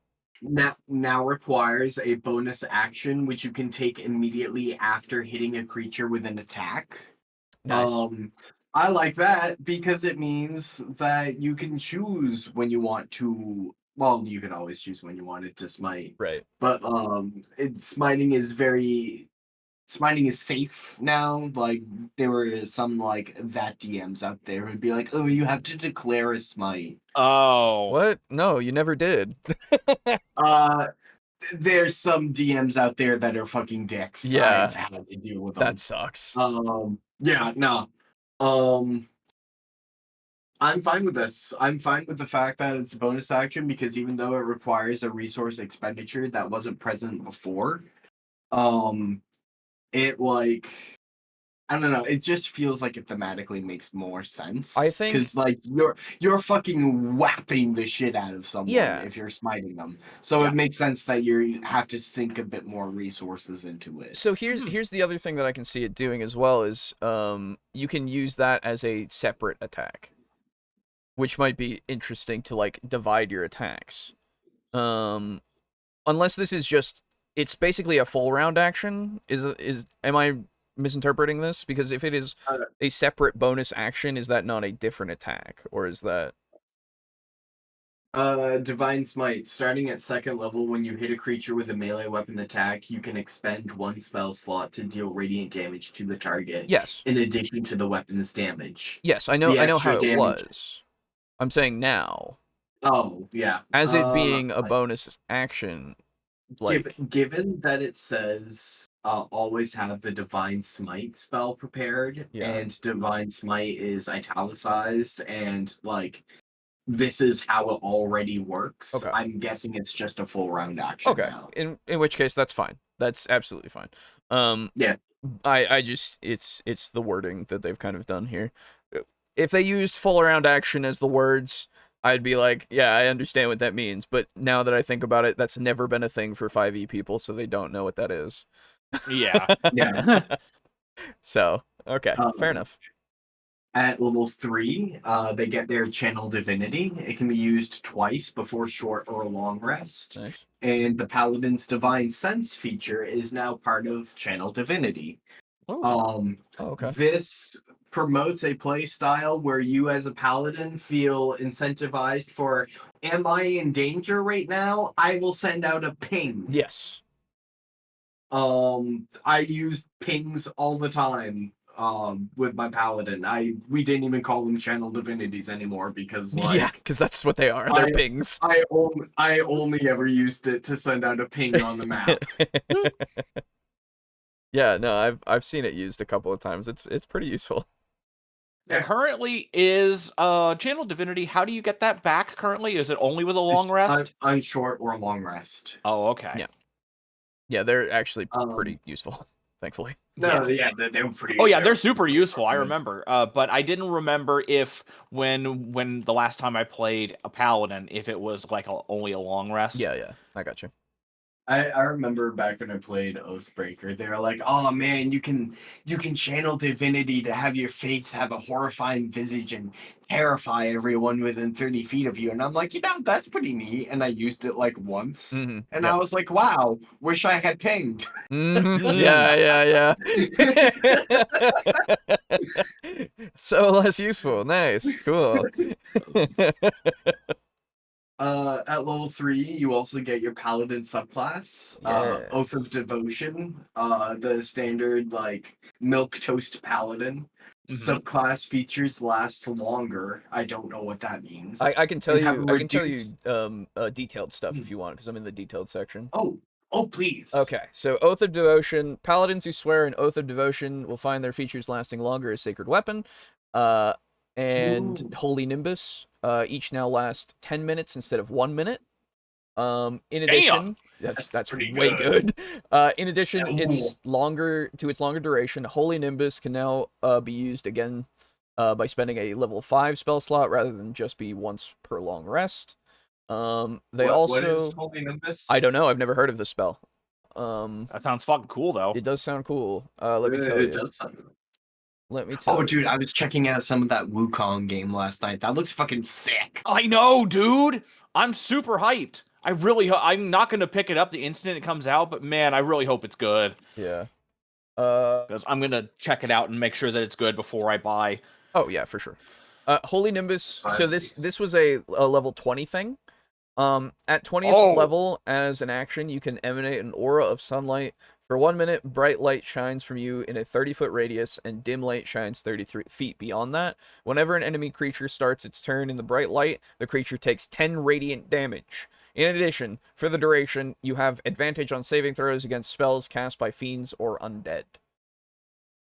Now requires a bonus action which you can take immediately after hitting a creature with an attack. Nice. I like that because it means that you can choose when you want to. Well, you can always choose when you wanted to smite. Right. But smiting is safe now. Like there were some like that DMs out there who'd be like, "Oh, you have to declare a smite." Oh. What? No, you never did. There's some DMs out there that are fucking dicks. Yeah. I've had to deal with them. That sucks. Yeah, no. I'm fine with this. I'm fine with the fact that it's a bonus action because even though it requires a resource expenditure that wasn't present before, it like I don't know. It just feels like it thematically makes more sense. I think because like you're fucking whapping the shit out of someone if you're smiting them. So it makes sense that you have to sink a bit more resources into it. So here's the other thing that I can see it doing as well is you can use that as a separate attack, which might be interesting to like divide your attacks. Unless this is just it's basically a full round action. Am I misinterpreting this? Because if it is a separate bonus action, is that not a different attack, or is that Divine Smite. Starting at 2nd level, when you hit a creature with a melee weapon attack, you can expend 1 spell slot to deal radiant damage to the target. Yes. In addition to the weapon's damage. Yes, I know how it was. I'm saying now. Oh, yeah. As it being a bonus action, like given that it says always have the Divine Smite spell prepared, and Divine Smite is italicized, and like this is how it already works. Okay. I'm guessing it's just a full round action. Okay. Now. In which case that's fine. That's absolutely fine. Yeah. I just it's the wording that they've kind of done here. If they used full round action as the words, I'd be like, yeah, I understand what that means. But now that I think about it, that's never been a thing for 5e people, so they don't know what that is. Yeah. Yeah. So, okay, fair enough. At level 3, they get their Channel Divinity. It can be used twice before short or long rest. Nice. And the Paladin's Divine Sense feature is now part of Channel Divinity. Okay. This promotes a play style where you as a paladin feel incentivized for, am I in danger right now? I will send out a ping. Yes. I use pings all the time with my paladin. We didn't even call them channel divinities anymore because because that's what they are. They're pings. I only ever used it to send out a ping on the map. Yeah, no, I've seen it used a couple of times. It's pretty useful. Yeah. Currently is Channel Divinity. How do you get that back currently? Is it only with a long rest? On short or long rest. Oh, okay. Yeah. Yeah, they're actually pretty useful, thankfully. No, yeah, they were pretty. Oh yeah, they're super useful. I remember, but I didn't remember if when the last time I played a paladin, if it was like only a long rest. Yeah, I got you. I remember back when I played Oathbreaker, they were like, "Oh man, you can channel divinity to have your face have a horrifying visage and terrify everyone within 30 feet of you." And I'm like, that's pretty neat. And I used it like once, and I was like, "Wow, wish I had pinged." Yeah. So less useful. Nice, cool. At level 3, you also get your paladin subclass, Oath of Devotion, the standard like milk toast paladin. Subclass features last longer. I don't know what that means. I can tell you. I can tell you detailed stuff if you want, because I'm in the detailed section. Oh, please. Okay, so Oath of Devotion. Paladins who swear an Oath of Devotion will find their features lasting longer as Sacred Weapon. And Holy Nimbus each now last 10 minutes instead of 1 minute. In addition, that's way good. In addition, its longer duration. Holy Nimbus can now be used again by spending a level 5 spell slot rather than just be once per long rest. What is Holy Nimbus? I don't know. I've never heard of this spell. That sounds fucking cool though. It does sound cool. Let me tell you. It does sound cool. Let me tell you. Oh, dude, I was checking out some of that Wukong game last night. That looks fucking sick. I know, dude. I'm super hyped. I'm not going to pick it up the instant it comes out, but man, I really hope it's good. Yeah. Because I'm going to check it out and make sure that it's good before I buy. Oh, yeah, for sure. Holy Nimbus. So this was a level 20 thing. At 20th level, as an action, you can emanate an aura of sunlight. For 1 minute, bright light shines from you in a 30-foot radius, and dim light shines 33 feet beyond that. Whenever an enemy creature starts its turn in the bright light, the creature takes 10 radiant damage. In addition, for the duration, you have advantage on saving throws against spells cast by fiends or undead.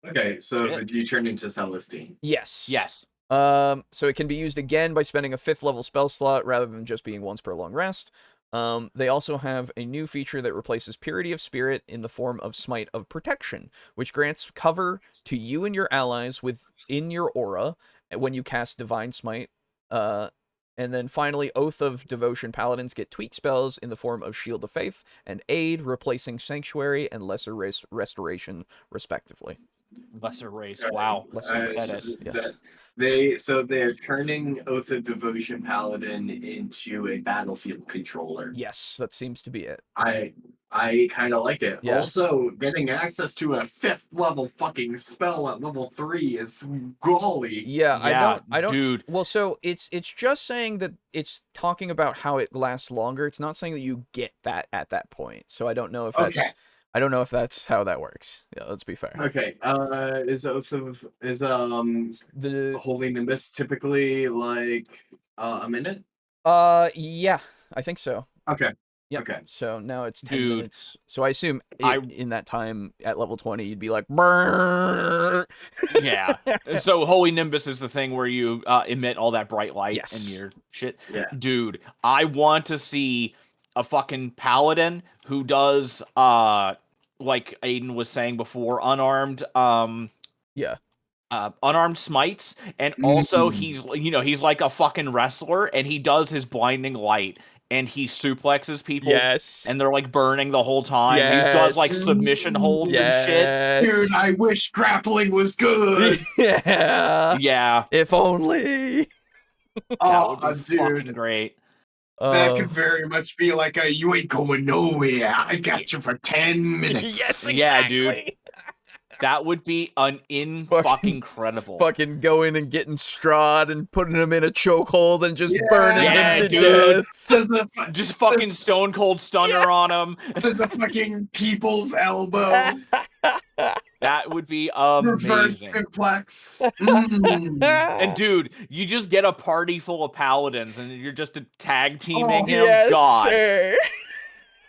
Okay, so do you turn into Celestine? Yes. Yes. So it can be used again by spending a 5th level spell slot rather than just being once per long rest. They also have a new feature that replaces Purity of Spirit in the form of Smite of Protection, which grants cover to you and your allies within your aura when you cast Divine Smite. And then finally, Oath of Devotion Paladins get tweak spells in the form of Shield of Faith and Aid, replacing Sanctuary and Lesser Race Restoration, respectively. Lesser Race, wow. Lesser said it. Yes. They're turning Oath of Devotion Paladin into a battlefield controller. Yes, that seems to be it. I kind of like it. Yeah. Also, getting access to a 5th level fucking spell at level 3 is golly. Yeah, I don't. Dude. Well, so it's just saying that it's talking about how it lasts longer. It's not saying that you get that at that point. So I don't know if that's. I don't know if that's how that works. Yeah, let's be fair. Okay. Is the Holy Nimbus typically like a minute? Yeah, I think so. Okay. Yeah. Okay. So now it's 10 Dude. minutes. So I assume in that time at level 20, you'd be like, brrr. Yeah. So Holy Nimbus is the thing where you emit all that bright light Yes. and your shit. Yeah. Dude, I want to see a fucking paladin who does like Aiden was saying before, unarmed unarmed smites, and also he's like a fucking wrestler, and he does his blinding light, and he suplexes people. Yes. And they're like burning the whole time. Yes. He does like submission holds and shit. Dude, I wish grappling was good. Yeah. Yeah. If only. That would be fucking great. That could very much be like a you ain't going nowhere. I got you for 10 minutes. Yes, exactly. Yeah, dude. That would be fucking incredible. Fucking going and getting Strahd and putting him in a chokehold and just burning him to dude. death. Just fucking stone cold stunner on him. There's a fucking people's elbow. That would be amazing. Reverse suplex. And dude, you just get a party full of paladins and you're just tag teaming him. Yes, God. sir.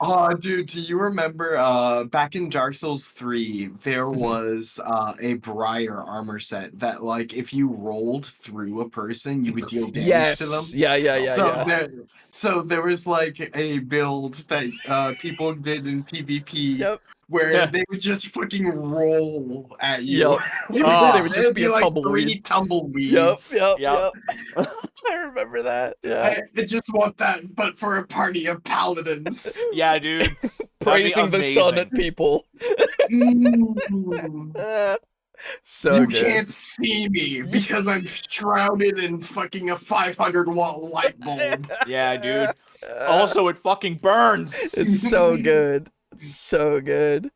Oh, dude, do you remember back in Dark Souls 3, there was a Briar armor set that, like, if you rolled through a person, you would deal damage to Yes. them? Yeah. So there was like a build that people did in PvP Yep. where Yeah. they would just fucking roll at you. Yep. Oh. They would just It'd be be a like tumbleweed. 3 tumbleweeds. Yep. I remember that. Yeah. I just want that, but for a party of paladins. Yeah, dude. Praising the sun at people. Mm. So You good. can't see me because I'm shrouded in fucking a 500-watt light bulb. Yeah, dude. Also, it fucking burns. It's so good. So good.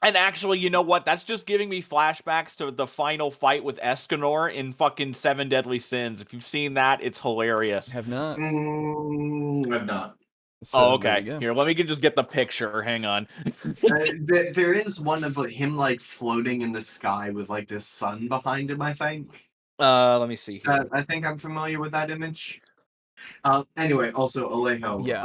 And actually, you know what? That's just giving me flashbacks to the final fight with Escanor in fucking Seven Deadly Sins. If you've seen that, it's hilarious. Have not. I'm not. So, okay. Here, let me just get the picture. Hang on. There is one of him like floating in the sky with like this sun behind him, I think. Let me see here. I think I'm familiar with that image. Anyway, also Alejo. Yeah.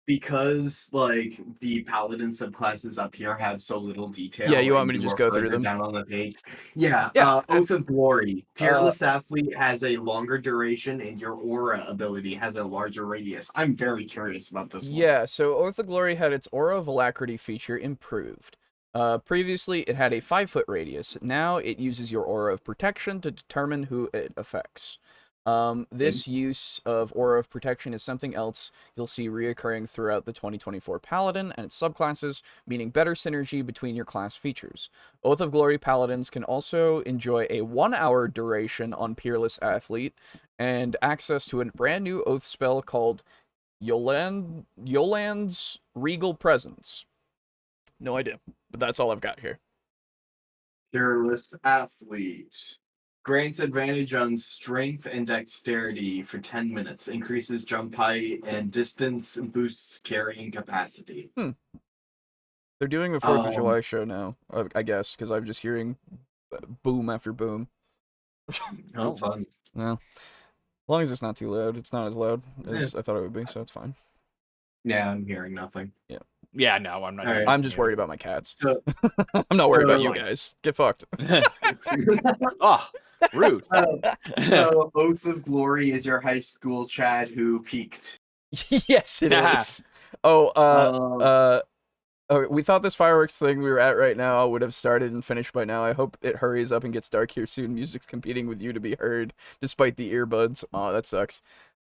Because like the paladin subclasses up here have so little detail. Yeah, you want and me to just are go through further them? down on the page? Yeah. Yeah. Oath of Glory. Peerless Athlete has a longer duration, and your aura ability has a larger radius. I'm very curious about this one. Yeah, so Oath of Glory had its Aura of Alacrity feature improved. Previously, it had a 5-foot radius. Now it uses your Aura of Protection to determine who it affects. This use of Aura of Protection is something else you'll see reoccurring throughout the 2024 Paladin and its subclasses, meaning better synergy between your class features. Oath of Glory Paladins can also enjoy a 1-hour duration on Peerless Athlete, and access to a brand new Oath spell called Yoland's Regal Presence. No idea, but that's all I've got here. Peerless Athlete. Grants advantage on strength and dexterity for 10 minutes. Increases jump height and distance. Boosts carrying capacity. They're doing the 4th of July show now, I guess, because I'm just hearing boom after boom. Oh, fun. Yeah. As long as it's not too loud. It's not as loud as I thought it would be, so it's fine. Yeah, I'm hearing nothing. Yeah, no, I'm not. All right. I'm just worried about my cats. So, I'm not worried about you like- guys. Get fucked. Oh, rude. so Oath of Glory is your high school Chad who peaked. Yes, it is. We thought this fireworks thing we were at right now would have started and finished by now. I hope it hurries up and gets dark here soon. Music's competing with you to be heard, despite the earbuds. Oh, that sucks.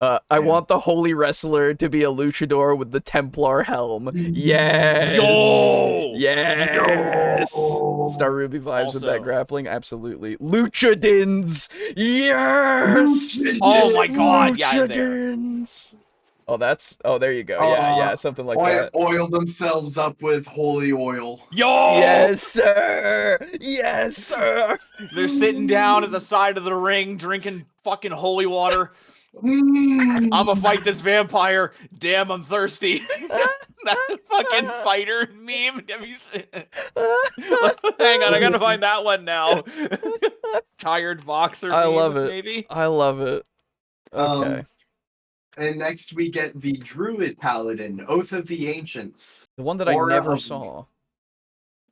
I want the Holy Wrestler to be a luchador with the Templar helm. Yes! Yo! Yes! Yo! Star Ruby vibes with that Also- grappling? Absolutely. Luchadins! Yes! Oh my god, yeah, there. Luchadins! Oh, there you go. Yeah, something like that. Oil themselves up with holy oil. Yo! Yes, sir! Yes, sir! They're sitting down at the side of the ring, drinking fucking holy water. Mm. I'm gonna fight this vampire. Damn, I'm thirsty. That fucking fighter meme. Have you seen it? Hang on, I gotta find that one now. Tired boxer. I meme, love it. Maybe. I love it. Okay. And next we get the Druid Paladin, Oath of the Ancients. The one that I Aura never of- saw.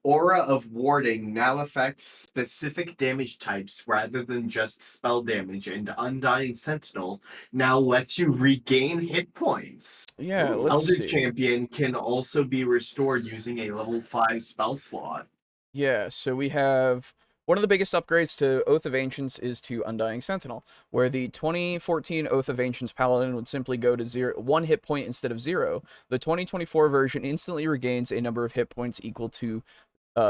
Aura of Warding now affects specific damage types rather than just spell damage, and Undying Sentinel now lets you regain hit points. Yeah, let's Elder see. Champion can also be restored using a level 5 spell slot. Yeah, so we have one of the biggest upgrades to Oath of Ancients is to Undying Sentinel, where the 2014 Oath of Ancients Paladin would simply go to 1 hit point instead of 0. The 2024 version instantly regains a number of hit points equal to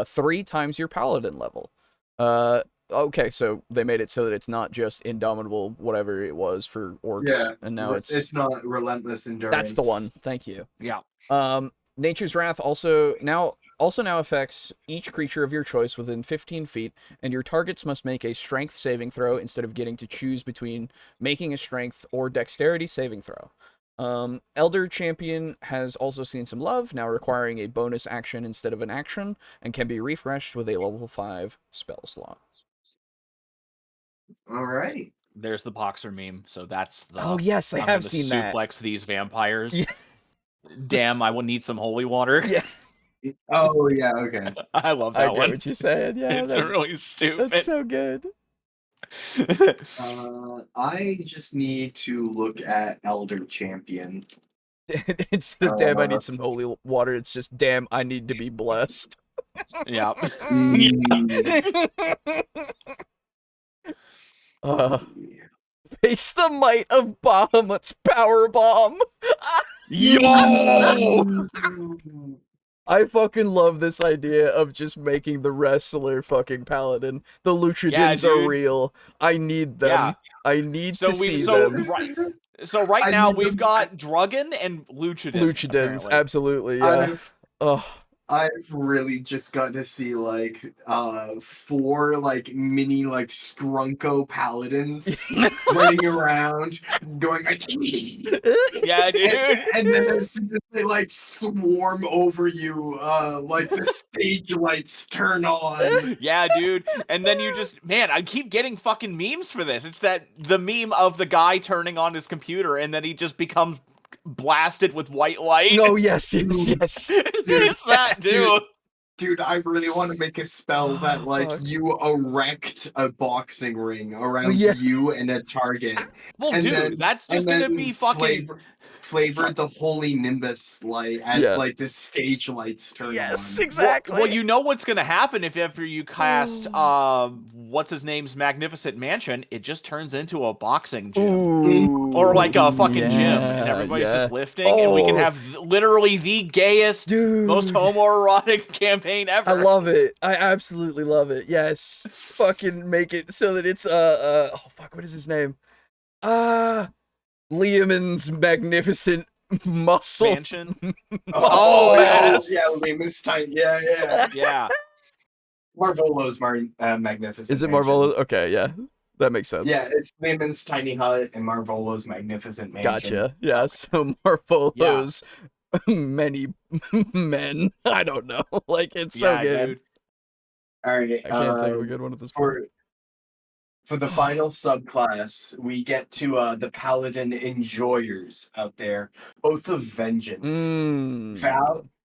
3 times your Paladin level. Okay, so they made it so that it's not just Indomitable, whatever it was for orcs, and now it's not Relentless Endurance. That's the one. Thank you. Yeah. Nature's Wrath also now affects each creature of your choice within 15 feet, and your targets must make a strength saving throw instead of getting to choose between making a strength or dexterity saving throw. Elder Champion has also seen some love, now requiring a bonus action instead of an action, and can be refreshed with a level 5 spell slot. All right. There's the boxer meme. So that's the. Oh yes, I I'm have gonna seen that. suplex these vampires. Yeah. Damn, I will need some holy water. Yeah. Oh yeah, okay. I love I that get one. what you're saying. Yeah, It's really stupid. that's so good. I just need to look at Elder Champion. Instead of damn, I need some holy water, it's just damn, I need to be blessed. Yeah. Face the might of Bahamut's power bomb. Yo! I fucking love this idea of just making the wrestler fucking paladin. The Luchadins are dude. real. I need them. Yeah. I need to see them. Right now we've got Druggan and Luchadins. Luchadins, apparently. absolutely, yeah. I've really just got to see like 4 like mini like Scrunko paladins running around going like Yeah, dude. and then as soon as they like swarm over you, like the stage lights turn on. Yeah, dude. And then you just, man, I keep getting fucking memes for this. It's the meme of the guy turning on his computer and then he just becomes blasted with white light. No, yes. It's that, dude. Dude, I really want to make a spell that like you erect a boxing ring around you and a target. Well, and dude, then, that's just gonna be fucking flavored the holy nimbus light as like the stage lights turn on. Yes, exactly. Well, you know what's gonna happen if after you cast what's his name's Magnificent Mansion, it just turns into a boxing gym. Ooh, or like a fucking gym, and everybody's just lifting, and we can have literally the gayest, most homoerotic campaign ever. I love it. I absolutely love it. Yes. Fucking make it so that it's oh fuck, what is his name? Liamon's magnificent muscle Mansion. mass. Yeah, Liamon's tiny. Yeah. Marvolo's magnificent. Is it mansion. Marvolo? Okay, yeah. That makes sense. Yeah, it's Liamon's tiny hut and Marvolo's magnificent mansion. Gotcha. Yeah, so Marvolo's many men. I don't know. Like, it's so good. Dude. All right. I can't think of a good one at this point. For the final subclass, we get to the Paladin Enjoyers out there. Oath of Vengeance.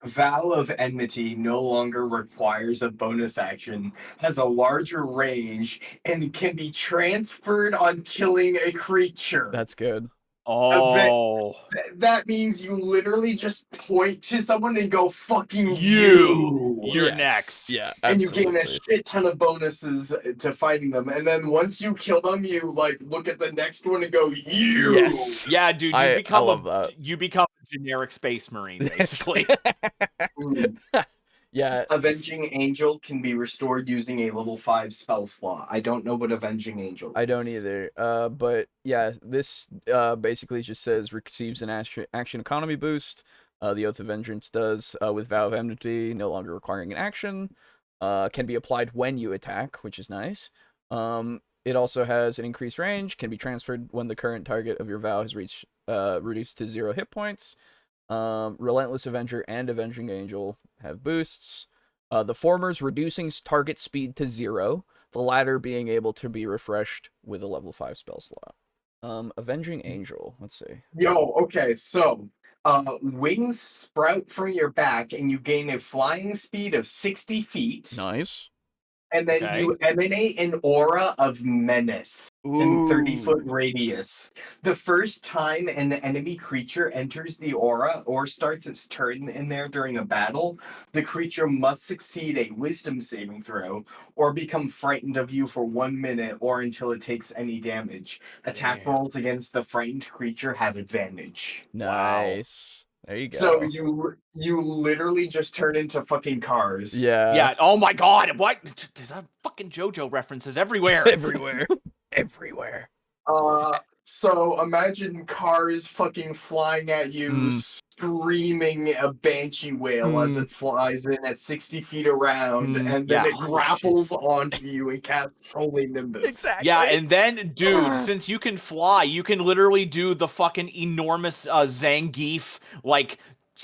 Vow of Enmity no longer requires a bonus action, has a larger range, and can be transferred on killing a creature. That's good. Oh. That means you literally just point to someone and go, fucking You're next. Yeah, and absolutely. you gain a shit ton of bonuses to fighting them. And then once you kill them, you like look at the next one and go, you. Yes. Yeah, dude, I love that. You become a generic space marine, basically. Yeah. Avenging Angel can be restored using a level 5 spell slot. I don't know what Avenging Angel is. I don't either. But yeah, this basically just says receives an action economy boost. The Oath of Vengeance does with Vow of Enmity, no longer requiring an action. Can be applied when you attack, which is nice. It also has an increased range, can be transferred when the current target of your vow has reached reduced to 0 hit points. Relentless Avenger and Avenging Angel have boosts. The former's reducing target speed to 0, the latter being able to be refreshed with a level 5 spell slot. Avenging Angel, let's see. Okay, so wings sprout from your back and you gain a flying speed of 60 feet. Nice. And then you emanate an aura of menace in 30-foot radius. The first time an enemy creature enters the aura or starts its turn in there during a battle, the creature must succeed a wisdom saving throw or become frightened of you for 1 minute or until it takes any damage. Attack rolls against the frightened creature have advantage. Nice. Wow. There you go. So you literally just turn into fucking cars. Yeah. Yeah. Oh my god. What? There's a fucking JoJo references everywhere. Everywhere. So imagine cars fucking flying at you, screaming a banshee wail as it flies in at 60 feet around, and then it grapples onto you and casts Holy Nimbus. Exactly. Yeah, and then, dude, since you can fly, you can literally do the fucking enormous Zangief, like,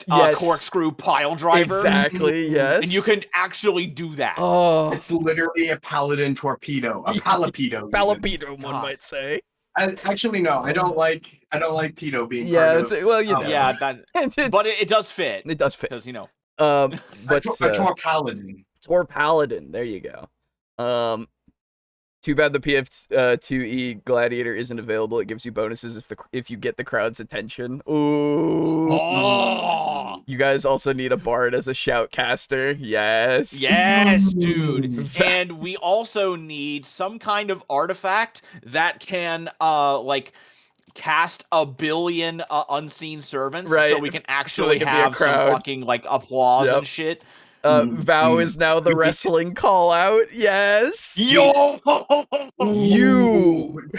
corkscrew pile driver. Exactly, yes. And you can actually do that. Oh. It's literally a paladin torpedo. A palapedo. Palapedo, one might say. Actually, no. I don't like pedo being Yeah, part it's, of. well, you know. Yeah, that. But it does fit. It does fit. Because But a Tor Paladin. Tor Paladin. There you go. Too bad the PF2E Gladiator isn't available. It gives you bonuses if you get the crowd's attention. Ooh. Oh. You guys also need a bard as a shoutcaster. Yes. Yes, dude. And we also need some kind of artifact that can like cast a billion unseen servants, Right. so we can actually can be a have some crowd. fucking like applause Yep. and shit. Vow is now the wrestling call out. Yes. Yo. You.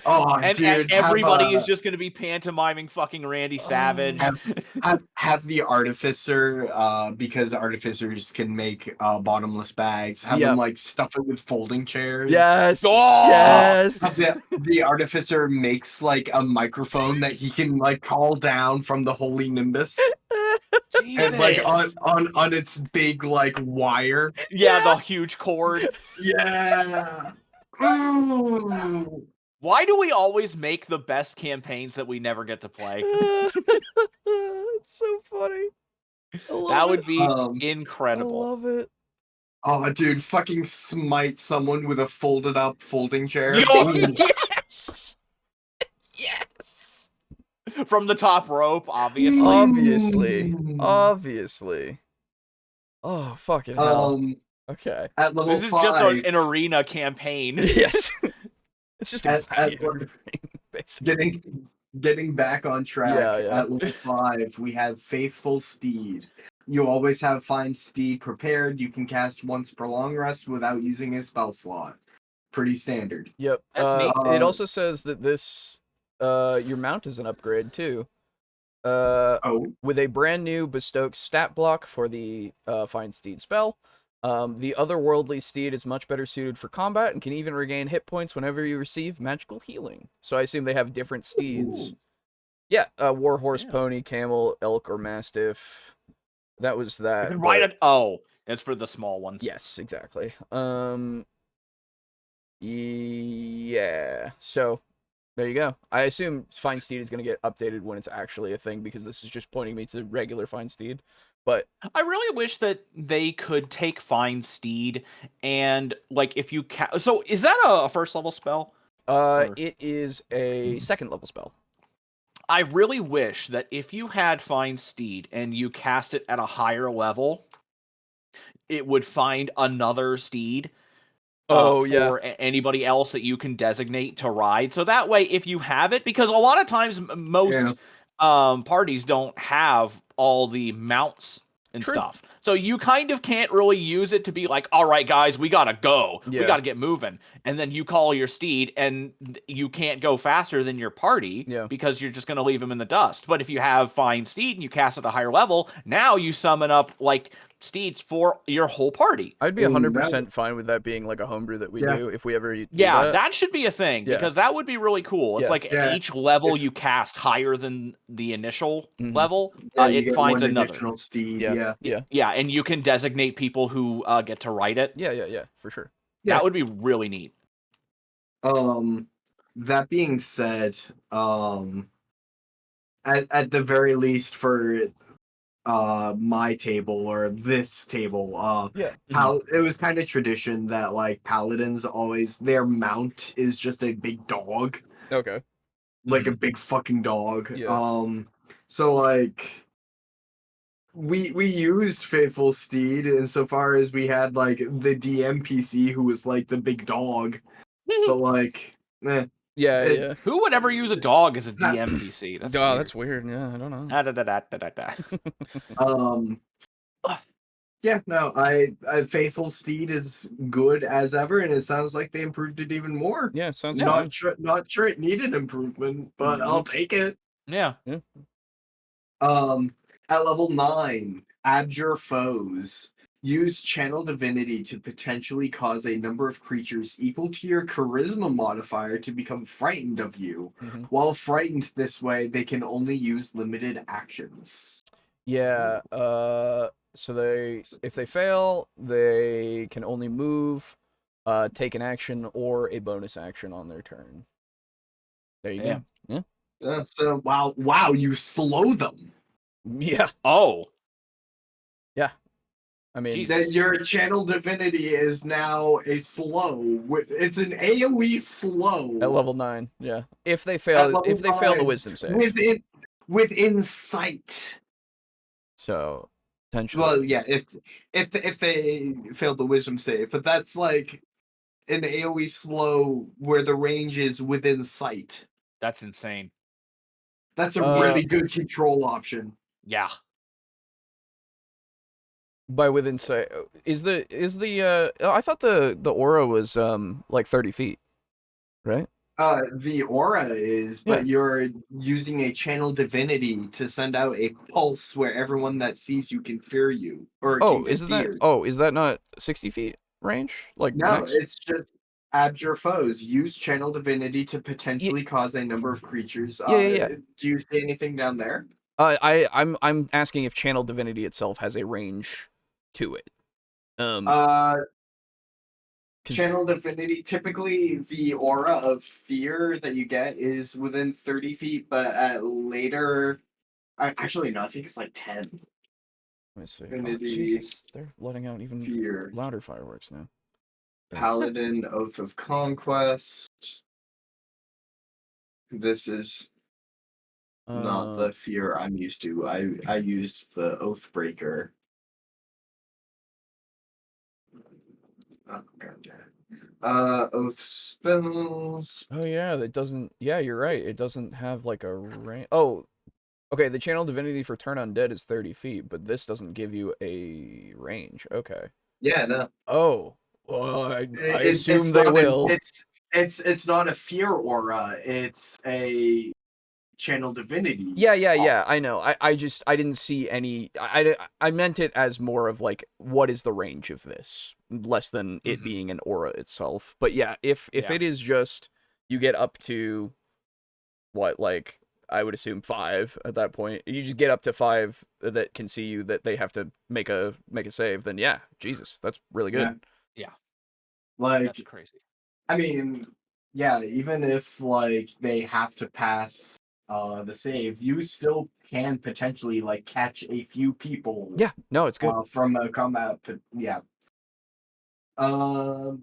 Oh, and dude, everybody is just going to be pantomiming fucking Randy Savage. Have the artificer, because artificers can make bottomless bags. Have Yep. them like stuff it with folding chairs. Yes. Oh! Yes. The artificer makes like a microphone that he can like call down from the holy nimbus. Jesus. And like on its big like wire. Yeah, the huge cord. Yeah. Ooh. Why do we always make the best campaigns that we never get to play? It's so funny. That would be I incredible. love it. Oh, dude, fucking smite someone with a folded up folding chair. Yes. Yes. From the top rope, obviously. Obviously. Oh, fucking hell. Okay. At level This is 5, just an arena campaign. Yes. It's just basically. Getting back on track. Yeah. At level 5, we have Faithful Steed. You always have Find Steed prepared. You can cast once per long rest without using a spell slot. Pretty standard. Yep. That's neat. It also says that this your mount is an upgrade too. With a brand new bestowed stat block for the Find Steed spell. The otherworldly steed is much better suited for combat and can even regain hit points whenever you receive magical healing. So I assume they have different steeds. Ooh. Yeah, warhorse, pony, camel, elk, or mastiff. That was that. It's for the small ones. Yes, exactly. Yeah. So there you go. I assume Find Steed is going to get updated when it's actually a thing, because this is just pointing me to regular Find Steed. But I really wish that they could take Find Steed and like if you so is that a first level spell? It is a second level spell. I really wish that if you had Find Steed and you cast it at a higher level, it would find another steed. For anybody else that you can designate to ride. So that way, if you have it, because a lot of times most parties don't have all the mounts and stuff. So you kind of can't really use it to be like, all right, guys, we gotta go. We gotta get moving. And then you call your steed and you can't go faster than your party because you're just gonna leave them in the dust. But if you have Find Steed and you cast at a higher level, now you summon up like steeds for your whole party. I'd be 100% fine with that being like a homebrew that we do if we ever do that should be a thing because that would be really cool. It's like each level you cast higher than the initial level, it finds another steed. Yeah, and you can designate people who get to ride it. Yeah, for sure. That would be really neat. That being said, at the very least for my table or this table, it was kind of tradition that like paladins always their mount is just a big dog. Okay. Like a big fucking dog. So like we used Faithful Steed insofar as we had like the DMPC who was like the big dog. But like Who would ever use a dog as a DMPC? That's weird. Yeah, I don't know. Faithful Steed is good as ever, and it sounds like they improved it even more. Yeah, it sounds not sure it needed improvement, but I'll take it. Yeah. At level 9, Abjure Foes. Use Channel Divinity to potentially cause a number of creatures equal to your Charisma modifier to become frightened of you. While frightened this way, they can only use limited actions. Yeah, so if they fail, they can only move take an action or a bonus action on their turn. There you Damn. go. So wow, you slow them. Yeah. Oh, Yeah. I mean, Jesus. Then your channel divinity is now a slow. It's an AoE slow at level 9, yeah. If they at fail, level if they fail the 9 wisdom save. within sight. So potentially. Well, yeah, if they failed the wisdom save, but that's like an AoE slow where the range is within sight. That's insane. That's a really good control option. Yeah. By within sight, is the I thought the aura was like 30 feet, right? The aura is, but you're using a channel divinity to send out a pulse where everyone that sees you can fear you, or can get feared. Is that not 60 feet range? Like No, max? it's just abjure foes. Use channel divinity to potentially cause a number of creatures. Yeah. Do you see anything down there? I'm asking if channel divinity itself has a range to it. Channel divinity, typically the aura of fear that you get is within 30 feet, but at later, actually no, I think it's like 10. Let me see. Divinity, Jesus, they're letting out even fear. louder fireworks now. Paladin, Oath of Conquest. This is not the fear I'm used to. I use the Oathbreaker. Oh god. Oath spells. Oh yeah, that doesn't. Yeah, you're right. It doesn't have like a range. Oh, okay. The channel divinity for turn undead is 30 feet, but this doesn't give you a range. Okay. Yeah, no. Oh, well, I It's assume they will. It's not a fear aura. It's a channel divinity. Yeah. I know. I didn't see any. I meant it as more of like, what is the range of this, less than it being an aura itself. But yeah, if it is just you get up to what, like, I would assume 5 at that point. You just get up to 5 that can see you, that they have to make a save. Then yeah, Jesus, that's really good. Yeah. Like, that's crazy. I mean, yeah, even if like they have to pass the save, you still can potentially like catch a few people. Yeah, no, it's good. From a combat. Yeah. What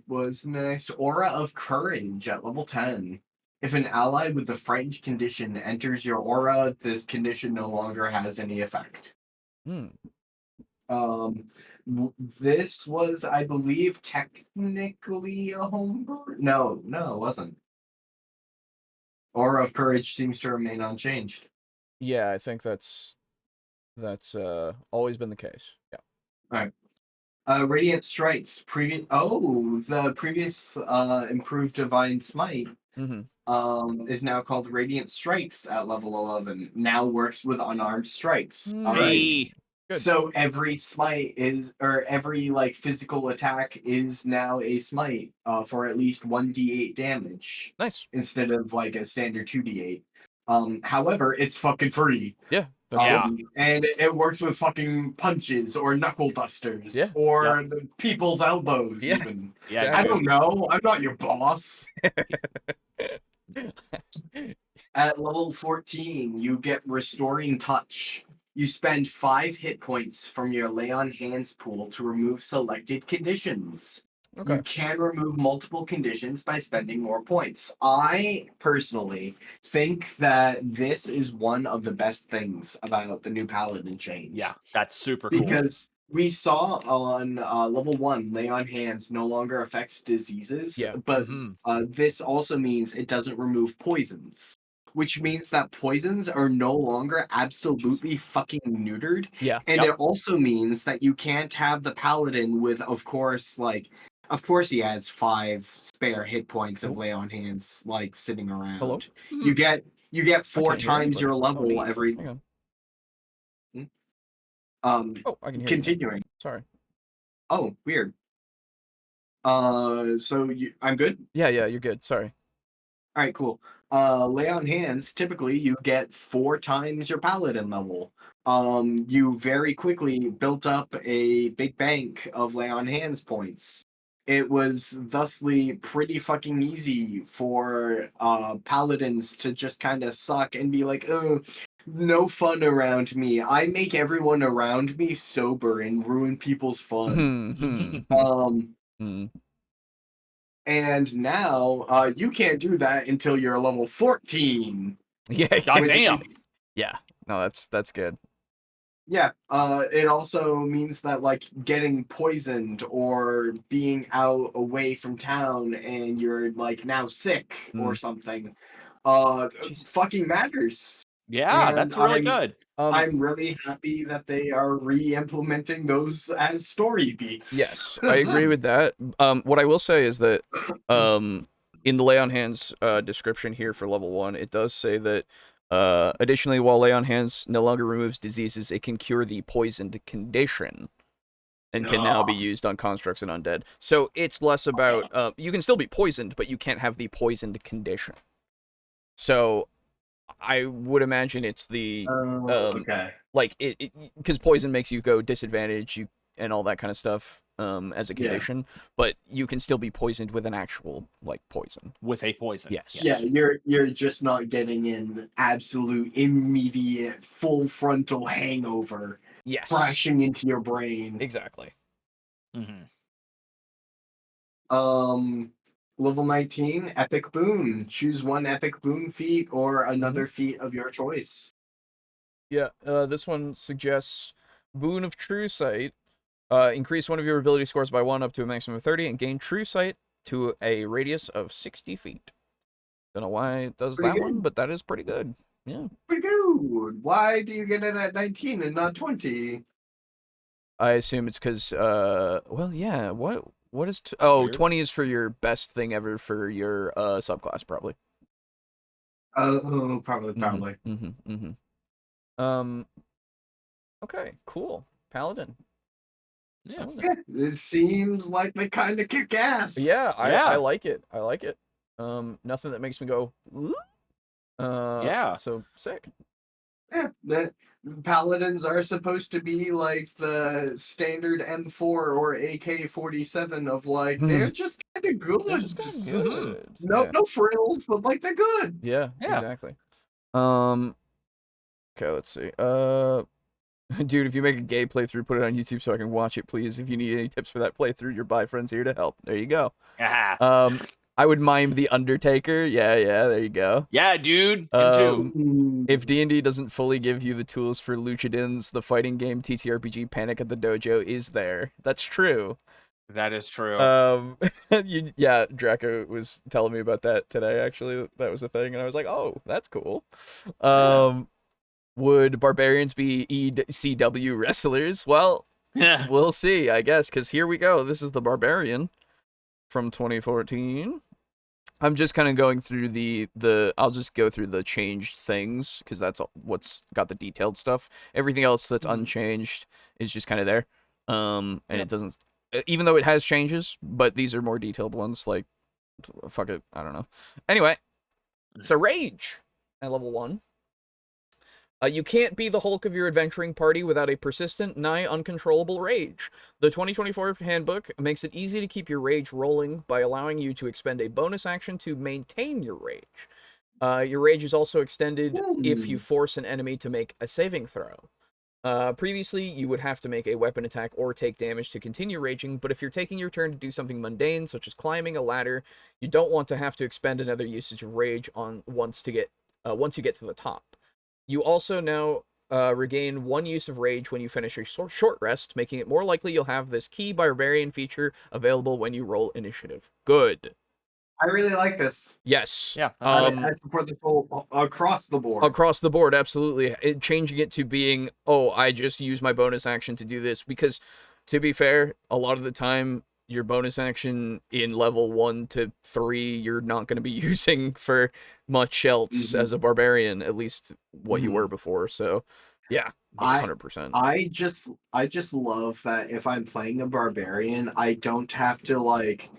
was next? Aura of Courage at level 10. If an ally with the frightened condition enters your aura, this condition no longer has any effect. This was, I believe, technically a homebrew. No, it wasn't. Aura of Courage seems to remain unchanged. Yeah, I think that's always been the case. Yeah. All right. Radiant Strikes. The previous improved Divine Smite is now called Radiant Strikes at level 11. Now works with unarmed strikes. All right. Good. So every smite every like physical attack is now a smite for at least 1d8 damage. Nice. Instead of like a standard 2d8. However, it's fucking free. Yeah. And it works with fucking punches or knuckle dusters or the people's elbows even. Yeah, I don't know. I'm not your boss. At level 14, you get Restoring Touch. You spend 5 hit points from your Lay on Hands pool to remove selected conditions. Okay. You can remove multiple conditions by spending more points. I personally think that this is one of the best things about the new Paladin change. Yeah, that's super cool. Because we saw on level 1, Lay on Hands no longer affects diseases. Yeah. But this also means it doesn't remove poisons. Which means that poisons are no longer absolutely fucking neutered. Yeah. And it also means that you can't have the Paladin with, of course, he has 5 spare hit points of Lay on Hands, like, sitting around. Hello? You get 4 times your level every... Hang on. I can hear continuing. You. Sorry. Oh, weird. I'm good? Yeah, you're good. Sorry. All right, cool. Lay on Hands, typically you get 4 times your Paladin level. You very quickly built up a big bank of Lay on Hands points. it was thusly pretty fucking easy for paladins to just kind of suck and be like, oh, no fun around me. I make everyone around me sober and ruin people's fun. And now you can't do that until you're level 14. Yeah. God damn. Yeah. No, that's good. Yeah, it also means that like getting poisoned or being out away from town and you're like now sick or something, fucking matters. Yeah, And that's really good. I'm really happy that they are re-implementing those as story beats. Yes, I agree with that. What I will say is that in the Lay on Hands description here for level 1, it does say that additionally, while Lay on Hands no longer removes diseases, it can cure the poisoned condition and can now be used on constructs and undead. So it's less about you can still be poisoned, but you can't have the poisoned condition. So I would imagine it's the okay. like it because poison makes you go disadvantage and all that kind of stuff as a condition, but you can still be poisoned with an actual like poison. With a poison. Yes. Yeah, you're just not getting an absolute immediate full frontal hangover. Yes. Crashing into your brain. Exactly. Level 19, Epic Boon. Choose one Epic Boon feat or another feat of your choice. Yeah, this one suggests Boon of True Sight. Increase one of your ability scores by 1 up to a maximum of 30 and gain True Sight to a radius of 60 feet. Don't know why it does that one, but that is pretty good. Yeah. Pretty good. Why do you get it at 19 and not 20? I assume it's because, well, yeah, what is... 20 is for your best thing ever for your subclass, probably. Oh, probably. Okay, cool. Paladin. Yeah. It seems like they kind of kick ass. Yeah, I like it. I like it. Nothing that makes me go, ooh? Yeah. So sick. Yeah, the paladins are supposed to be like the standard M4 or AK-47 of like they're just kind of good. They're just kind of good. No frills, but like they're good. Yeah, exactly. Okay, let's see. Dude, if you make a gay playthrough, put it on YouTube so I can watch it, please. If you need any tips for that playthrough, your bi friend's here to help. There you go. I would mime the Undertaker. Yeah, there you go. Yeah, dude. Him too. If D&D doesn't fully give you the tools for Luchadins, the fighting game TTRPG Panic at the Dojo is there. That's true. That is true. Yeah, Draco was telling me about that today, actually. That was the thing, and I was like, oh, that's cool. Would barbarians be ECW wrestlers? Well, we'll see, I guess, because here we go. This is the Barbarian from 2014. I'm just kind of going through I'll just go through the changed things, because that's what's got the detailed stuff. Everything else that's unchanged is just kind of there. And it doesn't, even though it has changes, but these are more detailed ones, like, fuck it, I don't know. Anyway, so Rage at level 1. You can't be the Hulk of your adventuring party without a persistent, nigh uncontrollable rage. The 2024 handbook makes it easy to keep your rage rolling by allowing you to expend a bonus action to maintain your rage. Your rage is also extended if you force an enemy to make a saving throw. Previously, you would have to make a weapon attack or take damage to continue raging, but if you're taking your turn to do something mundane, such as climbing a ladder, you don't want to have to expend another usage of rage once you get to the top. You also now regain 1 use of rage when you finish a short rest, making it more likely you'll have this key barbarian feature available when you roll initiative. Good. I really like this. Yes. Yeah. I support this whole across the board. Across the board, absolutely. Changing it to being, I just use my bonus action to do this, because, to be fair, a lot of the time, your bonus action in level 1 to 3, you're not going to be using for much else as a barbarian, at least what you were before. So, yeah, 100%. I just love that if I'm playing a barbarian, I don't have to like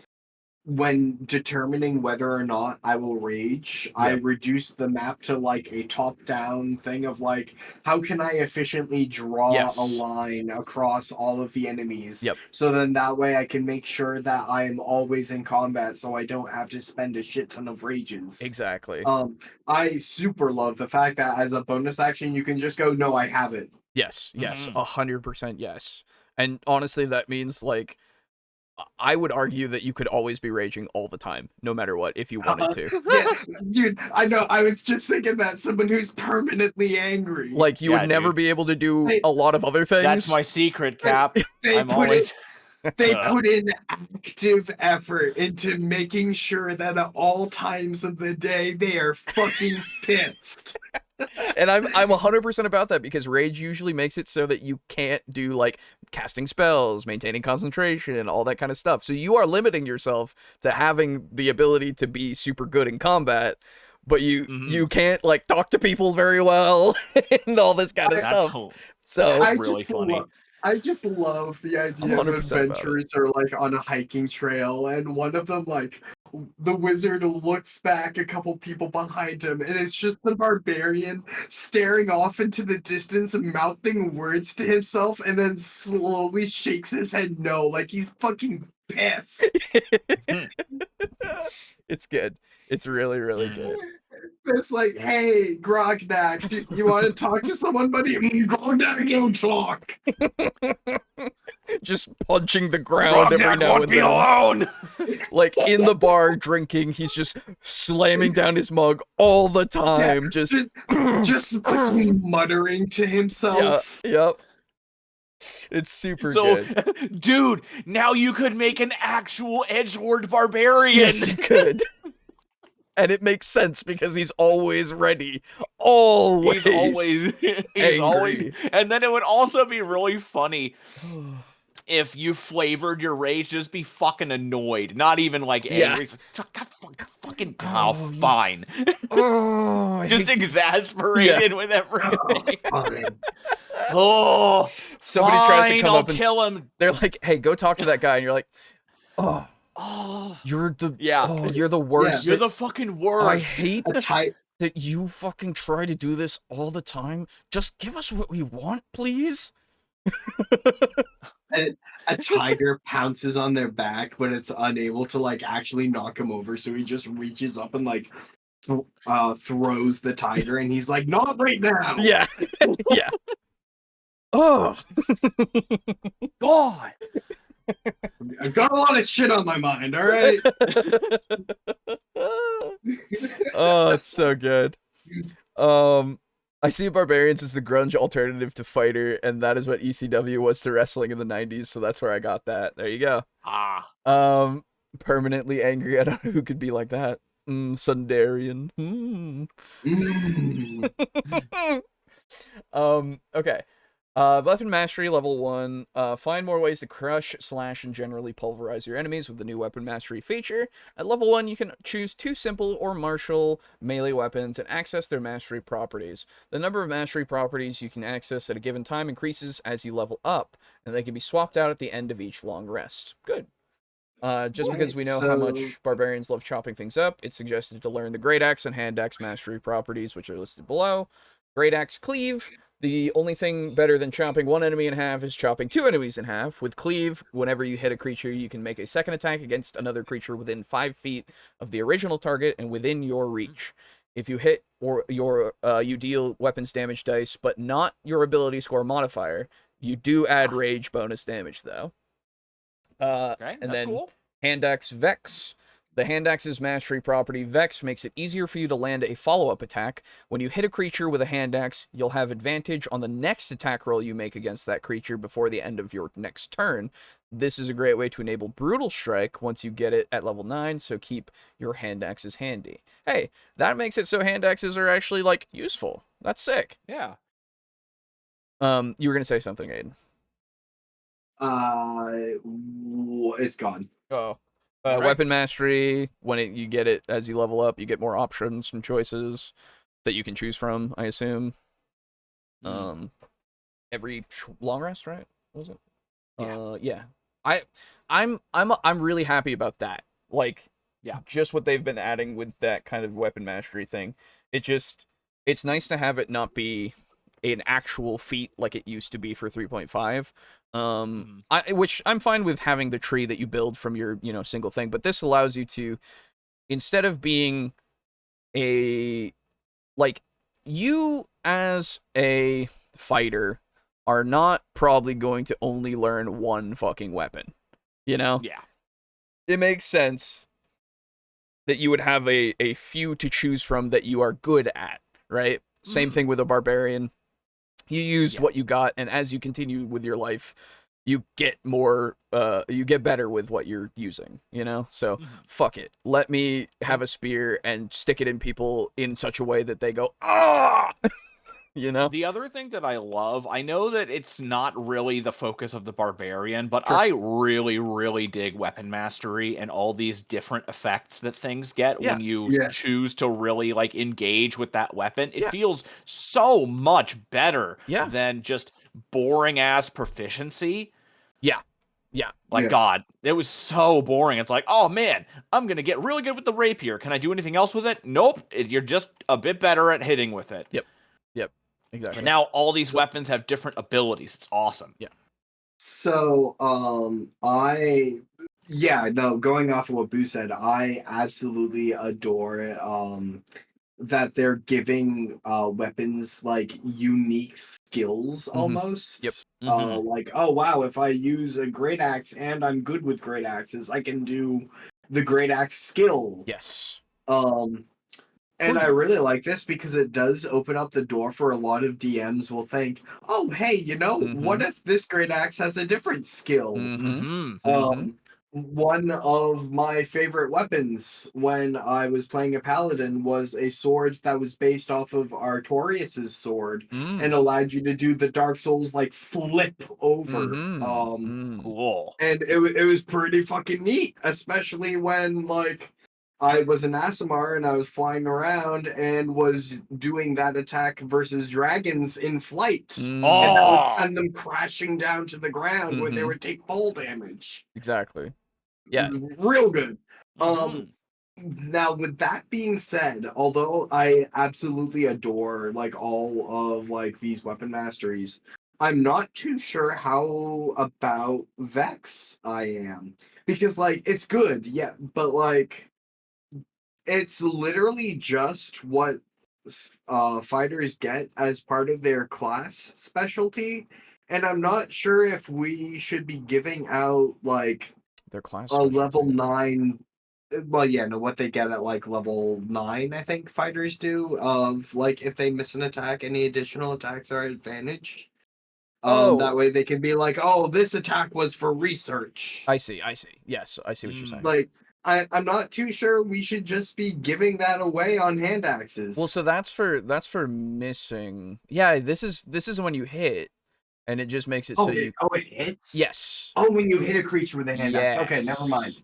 when determining whether or not I will rage, I reduce the map to like a top-down thing of like, how can I efficiently draw a line across all of the enemies? Yep. So then that way I can make sure that I'm always in combat, so I don't have to spend a shit ton of rages. Exactly. I super love the fact that as a bonus action, you can just go, no, I have it. Yes, 100% yes. And honestly, that means like, I would argue that you could always be raging all the time, no matter what, if you wanted to. Yeah, dude, I know. I was just thinking that someone who's permanently angry. Like, you would never be able to do a lot of other things. That's my secret, Cap. They put in active effort into making sure that at all times of the day they are fucking pissed. And I'm 100% about that, because rage usually makes it so that you can't do like casting spells, maintaining concentration, all that kind of stuff. So you are limiting yourself to having the ability to be super good in combat, but you can't like talk to people very well and all this kind of stuff. So that's really funny. I just love the idea of adventurers are like on a hiking trail, and one of them, like, the wizard looks back a couple people behind him, and it's just the barbarian staring off into the distance and mouthing words to himself, and then slowly shakes his head no, like he's fucking pissed. It's good. It's really, really good. It's like, hey, Grognak, do you want to talk to someone, buddy? Grognak, you talk. Just punching the ground every now and then. Alone. Like, in the bar drinking, he's just slamming down his mug all the time. Yeah, just fucking muttering to himself. Yep. It's super good. Dude, now you could make an actual edgelord barbarian. Yes, you could. And it makes sense because he's always ready. Always. He's always. And then it would also be really funny if you flavored your rage, just be fucking annoyed, not even like angry. Fucking fine. Just exasperated with everything. Somebody tries to come up and kill him. They're like, "Hey, go talk to that guy," and you're like, "Oh, you're the you're the worst. You're the fucking worst. I hate that you fucking try to do this all the time. Just give us what we want, please." A tiger pounces on their back, but it's unable to like actually knock him over, so he just reaches up and like throws the tiger, and he's like, "Not right now." Yeah. Yeah. Oh. God. I've got a lot of shit on my mind, all right? Oh, it's so good. I see barbarians as the grunge alternative to fighter, and that is what ECW was to wrestling in the 90s, so that's where I got that. There you go. Permanently angry. I don't know who could be like that. Sundarian. Okay. Weapon mastery level 1. Find more ways to crush, slash, and generally pulverize your enemies with the new weapon mastery feature. At level 1, you can choose 2 simple or martial melee weapons and access their mastery properties. The number of mastery properties you can access at a given time increases as you level up, and they can be swapped out at the end of each long rest. Good. Just because we know how much barbarians love chopping things up, it's suggested to learn the Great Axe and Hand Axe mastery properties, which are listed below. Great Axe Cleave. The only thing better than chopping one enemy in half is chopping 2 enemies in half. With Cleave, whenever you hit a creature, you can make a second attack against another creature within 5 feet of the original target and within your reach. If you hit or you deal weapons damage dice, but not your ability score modifier, you do add rage bonus damage, though. Okay, and that's then cool. Hand Axe Vex. The Hand Axe's mastery property, Vex, makes it easier for you to land a follow-up attack. When you hit a creature with a Hand Axe, you'll have advantage on the next attack roll you make against that creature before the end of your next turn. This is a great way to enable Brutal Strike once you get it at level 9, so keep your Hand Axes handy. Hey, that makes it so Hand Axes are actually, like, useful. That's sick. Yeah. You were gonna say something, Aiden. It's gone. Oh. Right. Weapon mastery, when you get it as you level up, you get more options and choices that you can choose from, I assume. Every long rest, right? Was it? Yeah. Yeah. I'm really happy about that. Like, Yeah. just what they've been adding with that kind of weapon mastery thing. It's nice to have it not be an actual feat like it used to be for 3.5. Which I'm fine with having the tree that you build from your, single thing, but this allows you to, instead of being you as a fighter are not probably going to only learn one fucking weapon, Yeah. It makes sense that you would have a few to choose from that you are good at, right? Same thing with a barbarian. You used what you got, and as you continue with your life, you get more, you get better with what you're using, So, fuck it. Let me have a spear and stick it in people in such a way that they go, ah! The other thing that I love, I know that it's not really the focus of the barbarian, but I really, really dig weapon mastery and all these different effects that things get when you choose to really engage with that weapon. It feels so much better than just boring ass proficiency. God, it was so boring. It's like, oh man, I'm gonna get really good with the rapier. Can I do anything else with it? Nope. You're just a bit better at hitting with it. Yep. Exactly. But now all these weapons have different abilities. It's awesome. Yeah. So, going off of what Boo said, I absolutely adore it. That they're giving weapons unique skills almost. Yep. Oh wow, if I use a great axe and I'm good with great axes, I can do the great axe skill. Yes. And I really like this because it does open up the door for a lot of DMs will think, oh, hey, what if this great axe has a different skill? One of my favorite weapons when I was playing a paladin was a sword that was based off of Artorias' sword and allowed you to do the Dark Souls flip over. Cool. And it was pretty fucking neat, especially when I was an Aasimar and I was flying around and was doing that attack versus dragons in flight. And that would send them crashing down to the ground where they would take fall damage. Exactly. Yeah. Real good. Now, with that being said, although I absolutely adore all of these weapon masteries, I'm not too sure how about Vex I am. Because it's good, yeah, but it's literally just what fighters get as part of their class specialty, and I'm not sure if we should be giving out their class a level 9. What they get at level 9, I think fighters do, of if they miss an attack, any additional attacks are advantage. That way they can be oh, this attack was for research. I see. Yes, I see what you're saying. I'm not too sure we should just be giving that away on hand axes. Well, so that's for missing. Yeah, this is when you hit, and it just makes it so you. Oh, it hits. Yes. Oh, when you hit a creature with a hand axe. Okay, never mind.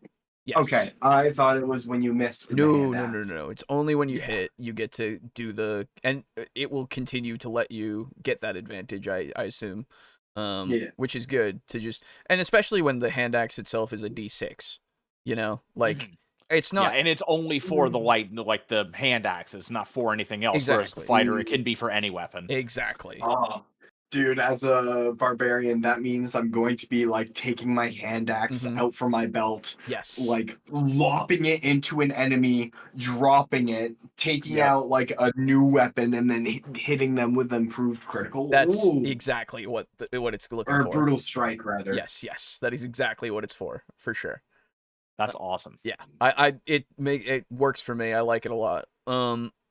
Yes. Okay, I thought it was when you missed. With No. the hand axe. It's only when you hit you get to do and it will continue to let you get that advantage. I assume, which is good to just, and especially when the hand axe itself is a D6. It's not, and it's only for the the hand axes, not for anything else. Exactly. Whereas the fighter, it can be for any weapon. Exactly. Dude, as a barbarian, that means I'm going to be taking my hand axe out from my belt. Yes. Lopping it into an enemy, dropping it, taking out a new weapon, and then hitting them with improved critical. That's exactly what it's looking for. Or brutal strike, rather. Yes. That is exactly what it's for sure. That's awesome. Yeah, it works for me. I like it a lot.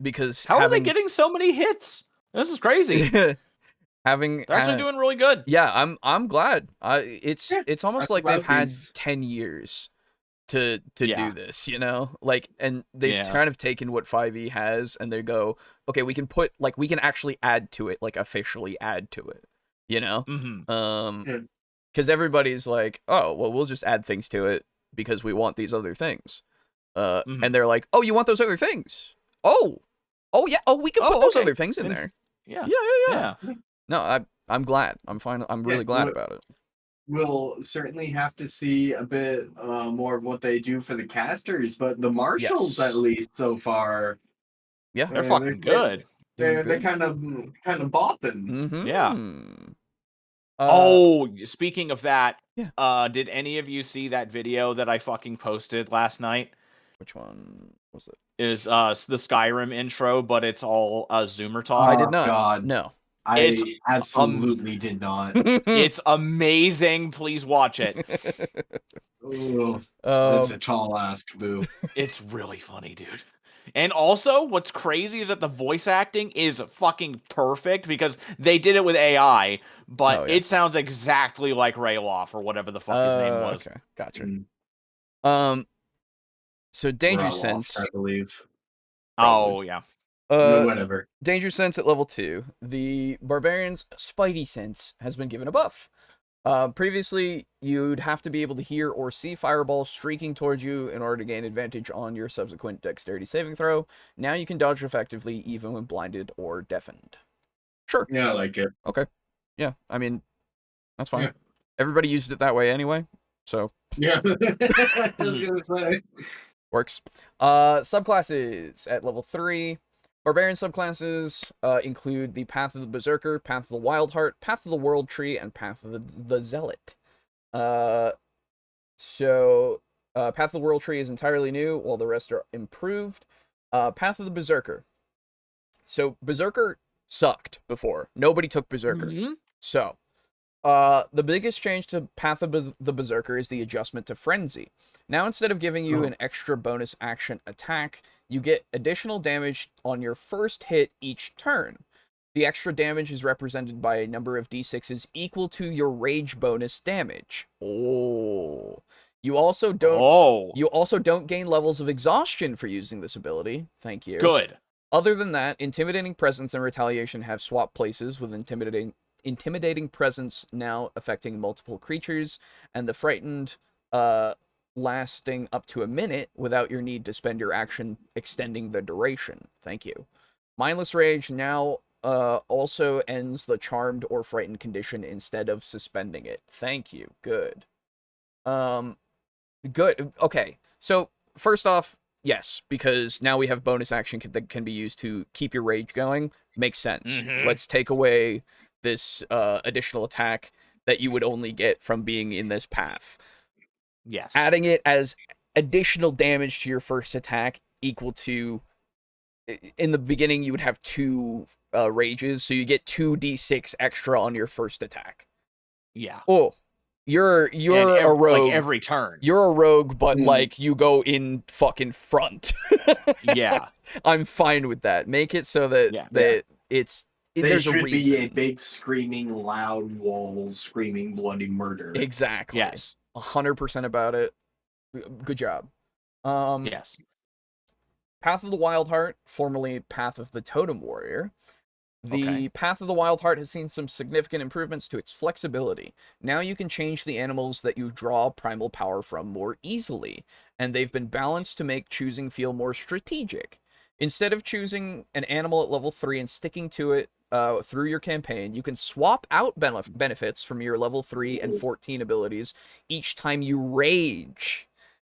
Because how are they getting so many hits? This is crazy. They're actually doing really good. Yeah, I'm glad. It's almost like they've had 10 years to do this, and they've kind of taken what 5e has and they go, okay, we can put we can actually add to it, officially add to it, because everybody's like, oh well, we'll just add things to it because we want these other things, and they're like, oh, you want those other things? Oh yeah, we can put those other things in there. Yeah. No, I'm glad. I'm fine. I'm really glad about it. we'll certainly have to see a bit more of what they do for the casters, but the marshals, Yes. at least so far, Yeah. They're fucking good. Doing they're good. kind of bopping. Mm-hmm. Yeah. Uh, Speaking of that, Yeah. did any of you see that video that I fucking posted last night? Which one was it? Is the Skyrim intro, but it's all Zoomer talk. I did not. God. No. It's I absolutely did not. It's amazing. Please watch it. Ugh, that's a Um, tall ask, boo. It's really funny, dude. And also, what's crazy is that the voice acting is fucking perfect because they did it with AI, but Oh, yeah. it sounds exactly like Rayloff or whatever the fuck his name was. Okay, gotcha. Mm. So Danger Roloff, Sense. I believe. Oh, yeah. Whatever. Danger Sense at level 2. The Barbarian's Spidey Sense has been given a buff. Previously, you'd have to be able to hear or see fireballs streaking towards you in order to gain advantage on your subsequent dexterity saving throw. Now you can dodge effectively even when blinded or deafened. Sure. Yeah, I like it. Okay. Yeah, I mean, that's fine. Yeah. Everybody used it that way anyway, so Yeah. I was gonna say. works. Subclasses at level 3. Barbarian subclasses include the Path of the Berserker, Path of the Wild Heart, Path of the World Tree, and Path of the Zealot. Path of the World Tree is entirely new, while the rest are improved. Path of the Berserker. So Berserker sucked before. Nobody took Berserker. Mm-hmm. So, the biggest change to Path of the Berserker is the adjustment to Frenzy. Now, instead of giving you an extra bonus action attack, you get additional damage on your first hit each turn. The extra damage is represented by a number of d6s equal to your rage bonus damage. Oh. You also don't gain levels of exhaustion for using this ability. Thank you. Good. Other than that, Intimidating Presence and Retaliation have swapped places, with Intimidating Presence now affecting multiple creatures, and the Frightened lasting up to a minute without your need to spend your action extending the duration. Thank you. Mindless Rage now also ends the charmed or frightened condition instead of suspending it. Thank you. Good. Good. Okay. So, first off, yes, because now we have bonus action that can be used to keep your rage going. Makes sense. Mm-hmm. Let's take away this additional attack that you would only get from being in this path. Yes. Adding it as additional damage to your first attack equal to, in the beginning you would have 2 rages, so you get 2d6 extra on your first attack. Yeah. Oh, you're a rogue. Like every turn. You're a rogue, but like you go in fucking front. Yeah. I'm fine with that. Make it so that there's should a reason. be a big screaming, loud wall, screaming bloody murder. Exactly. Yes. 100% about it. Good job. Yes. Path of the Wild Heart, formerly Path of the Totem Warrior. The Path of the Wild Heart has seen some significant improvements to its flexibility. Now you can change the animals that you draw primal power from more easily, and they've been balanced to make choosing feel more strategic. Instead of choosing an animal at level 3 and sticking to it through your campaign, you can swap out benefits from your level 3 and 14 abilities each time you rage.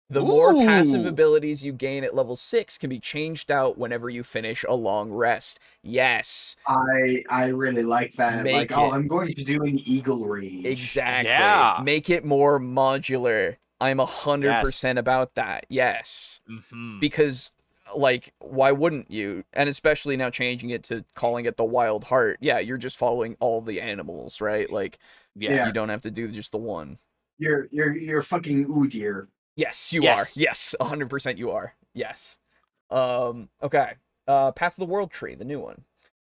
The more passive abilities you gain at level 6 can be changed out whenever you finish a long rest. Yes. I really like that. I'm going to do an eagle rage. Exactly. Yeah. Make it more modular. I'm 100% about that. Yes. Mm-hmm. Because, like, why wouldn't you? And especially now changing it to calling it the Wild Heart. Yeah, you're just following all the animals, right? Like, you don't have to do just the one. You're fucking Udyr. Yes, you are. Yes, 100% you are. Yes. Okay. Path of the World Tree, the new one.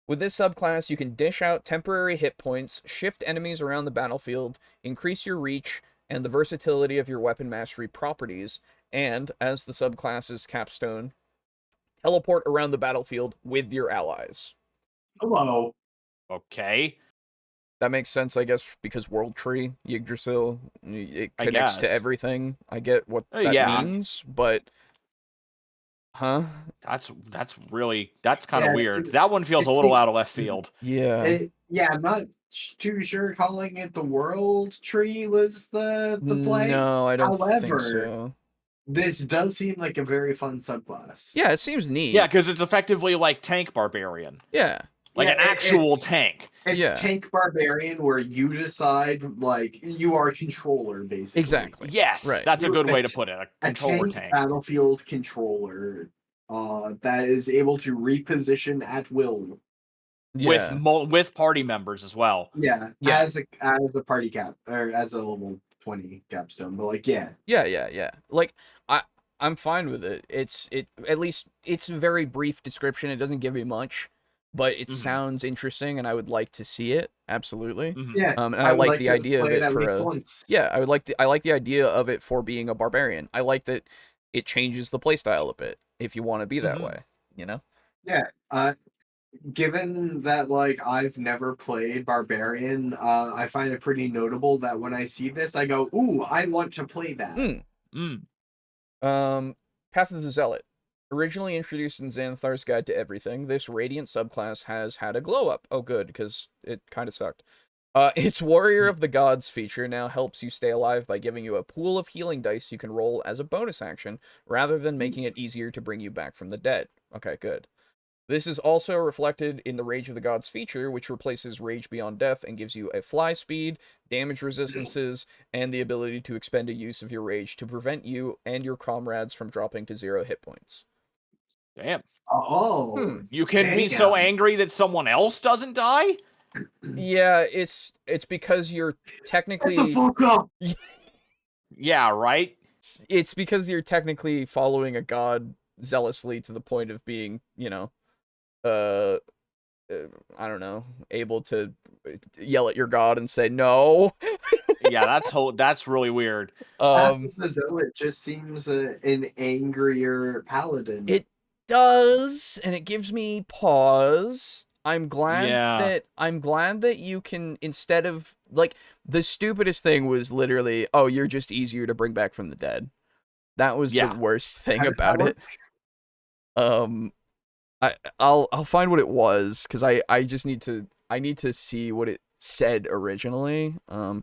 With this subclass, you can dish out temporary hit points, shift enemies around the battlefield, increase your reach, and the versatility of your weapon mastery properties, and, as the subclass's capstone, teleport around the battlefield with your allies. Hello. Okay. That makes sense, I guess, because World Tree, Yggdrasil, it connects to everything. I get what that means, but... Huh? That's kind of weird. That one feels a little out of left field. Yeah. I'm too sure calling it the world tree was the play. No, I don't think However, so. this does seem like a very fun subclass. Yeah, it seems neat. Yeah, because it's effectively like tank barbarian, Yeah. like Yeah, an actual it's- tank. It's Yeah. tank barbarian where you decide, like, you are a controller, basically. Exactly. Yes, Right. that's a You're good way a to t- put it. A A controller tank tank. battlefield controller that is able to reposition at will. Yeah. With party members as well. Yeah, Yeah. as a party cap or as a level 20 capstone, but like yeah. Yeah. Like I'm fine with it. At least it's a very brief description. It doesn't give me much, but it sounds interesting, and I would like to see it. Absolutely. Yeah, And I would like the to idea of play it at for least a. once. Yeah, I like the idea of it for being a barbarian. I like that it changes the playstyle a bit if you want to be that way. You know. Yeah. Given that like I've never played barbarian, I find it pretty notable that when I see this, I go, "Ooh, I want to play that." Path of the Zealot. Originally introduced in Xanathar's Guide to Everything, this Radiant subclass has had a glow up. Oh, good, because it kind of sucked. Its Warrior of the Gods feature now helps you stay alive by giving you a pool of healing dice you can roll as a bonus action, rather than making it easier to bring you back from the dead. Okay, good. This is also reflected in the Rage of the Gods feature, which replaces Rage Beyond Death and gives you a fly speed, damage resistances, and the ability to expend a use of your rage to prevent you and your comrades from dropping to 0 hit points. Damn. Oh, You can be so angry that someone else doesn't die? Yeah, it's because you're technically... Get the fuck up! Yeah, right? It's because you're technically following a god zealously to the point of being, you know, I don't know, able to yell at your god and say no. Yeah, that's really weird. The Zealot just seems an angrier paladin. It does, and it gives me pause. I'm glad that you can, instead of, like, the stupidest thing was literally, oh, you're just easier to bring back from the dead. That was the worst thing about it. I'll find what it was, because I just need to see what it said originally.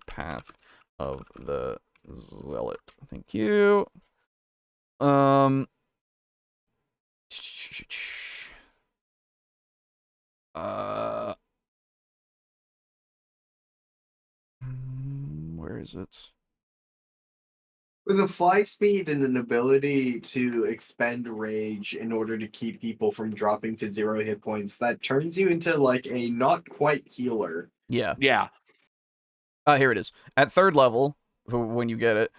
Path of the Zealot. Thank you. Where is it? With a fly speed and an ability to expend rage in order to keep people from dropping to 0 hit points, that turns you into like a not quite healer. Yeah. Yeah. Here it is. At 3rd level, when you get it,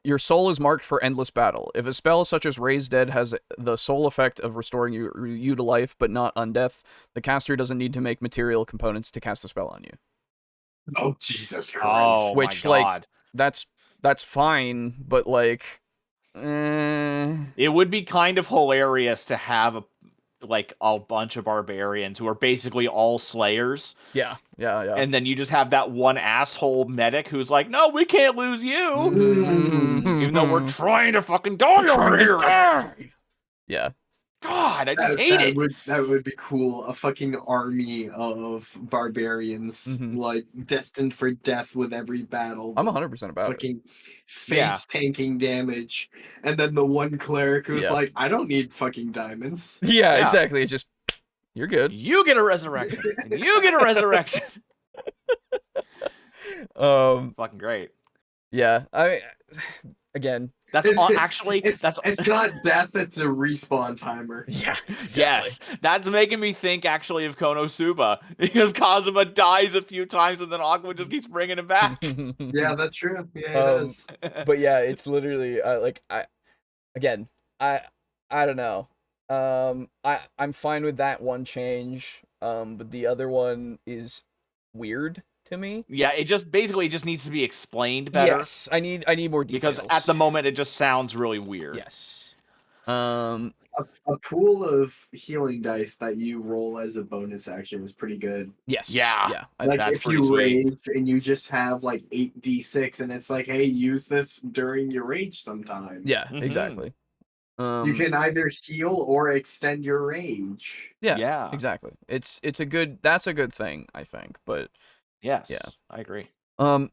your soul is marked for endless battle. If a spell such as Raise Dead has the sole effect of restoring you to life, but not undeath, the caster doesn't need to make material components to cast the spell on you. Oh, Jesus Christ. Oh, which, my God. Like, that's fine, but, like, It would be kind of hilarious to have a bunch of barbarians who are basically all slayers. Yeah. And then you just have that one asshole medic who's like, no, we can't lose you. Even though we're trying to fucking die over here. Yeah. God, I just hate it. That would be cool. A fucking army of barbarians, like, destined for death with every battle. I'm 100% about it. Fucking face tanking damage. And then the one cleric who's like, I don't need fucking diamonds. Yeah, exactly. It's just, you're good. You get a resurrection. And you get a resurrection. Fucking great. Yeah. Again, it's not death, it's a respawn timer. Yeah, exactly. Yes, that's making me think actually of Konosuba, because Kazuma dies a few times and then Aqua just keeps bringing him back. Yeah, that's true. Yeah, it does. But yeah, it's literally I don't know. I'm fine with that one change. But the other one is weird to me. Yeah, it just needs to be explained better. Yes, I need more details. Because at the moment it just sounds really weird. Yes. A pool of healing dice that you roll as a bonus action is pretty good. Yes. Yeah. Like that's if you sweet. rage and you just have like 8d6 and it's like, hey, use this during your rage sometime. Yeah, exactly. You can either heal or extend your rage. Yeah, exactly. That's a good thing, I think, but Yes. Yeah. I agree. I've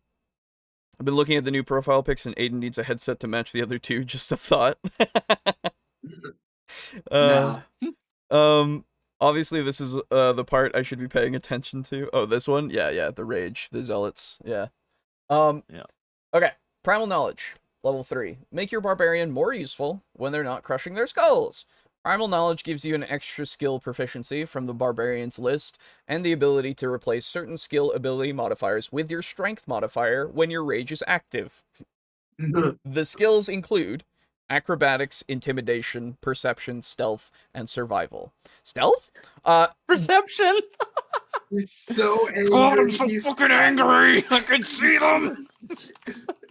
been looking at the new profile pics, and Aiden needs a headset to match the other two. Just a thought. Nah. Obviously, this is the part I should be paying attention to. Oh, this one? Yeah, the rage, the zealots. Yeah. Yeah. Okay, primal knowledge, level 3. Make your barbarian more useful when they're not crushing their skulls. Primal knowledge gives you an extra skill proficiency from the barbarian's list, and the ability to replace certain skill ability modifiers with your strength modifier when your rage is active. The skills include acrobatics, intimidation, perception, stealth, and survival. Stealth? Perception. He's so angry. God, I'm so He's fucking angry. I can see them.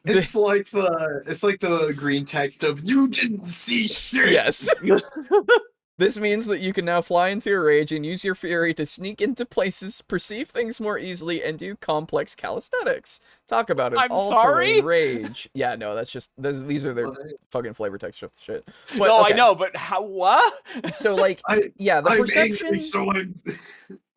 It's like the green text of "You didn't see shit." Yes. This means that you can now fly into your rage and use your fury to sneak into places, perceive things more easily, and do complex calisthenics. Talk about an I'm all-terrain sorry? rage. Yeah, no, that's just these are their fucking flavor text shit. But, No, okay. I know, but how? What? So like, the I'm perception. Angry, so I'm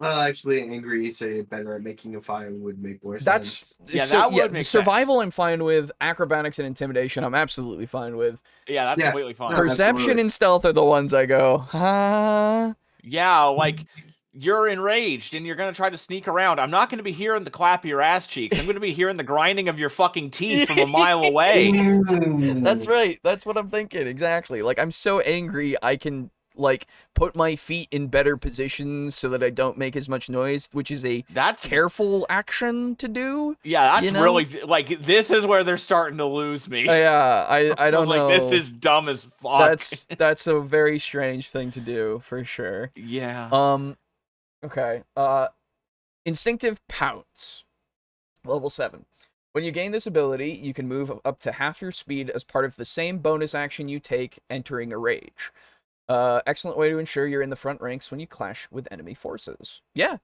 actually angry. Say better at making a fire would make more sense. Yeah, that would make survival sense. I'm fine with. Acrobatics and intimidation I'm absolutely fine with. Yeah, that's completely fine. Perception absolutely. and stealth are the ones I go, huh? Yeah, like you're enraged and you're gonna try to sneak around. I'm not gonna be hearing the clap of your ass cheeks. I'm gonna be hearing the grinding of your fucking teeth from a mile away. That's right. That's what I'm thinking. Exactly. Like, I'm so angry I can, like, put my feet in better positions so that I don't make as much noise, which is a careful action to do. Yeah, that's you know? really, like, this is where they're starting to lose me. Yeah, I don't know. Like, this is dumb as fuck. That's a very strange thing to do, for sure. Yeah. Okay. Instinctive Pounce. Level 7. When you gain this ability, you can move up to half your speed as part of the same bonus action you take entering a rage. Excellent way to ensure you're in the front ranks when you clash with enemy forces. Yeah,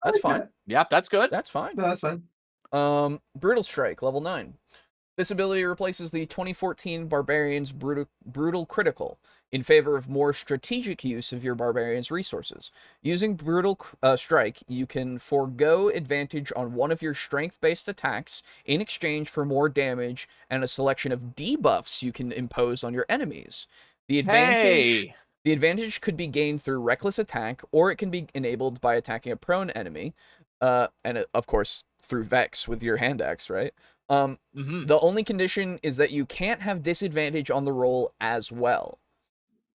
that's fine. Yeah, that's good. That's fine. No, that's fine. Brutal Strike, level 9. This ability replaces the 2014 Barbarian's Brutal Critical in favor of more strategic use of your Barbarian's resources. Using Brutal Strike, you can forego advantage on one of your strength-based attacks in exchange for more damage and a selection of debuffs you can impose on your enemies. The advantage could be gained through reckless attack, or it can be enabled by attacking a prone enemy, and of course through Vex with your hand axe, right? The only condition is that you can't have disadvantage on the roll as well.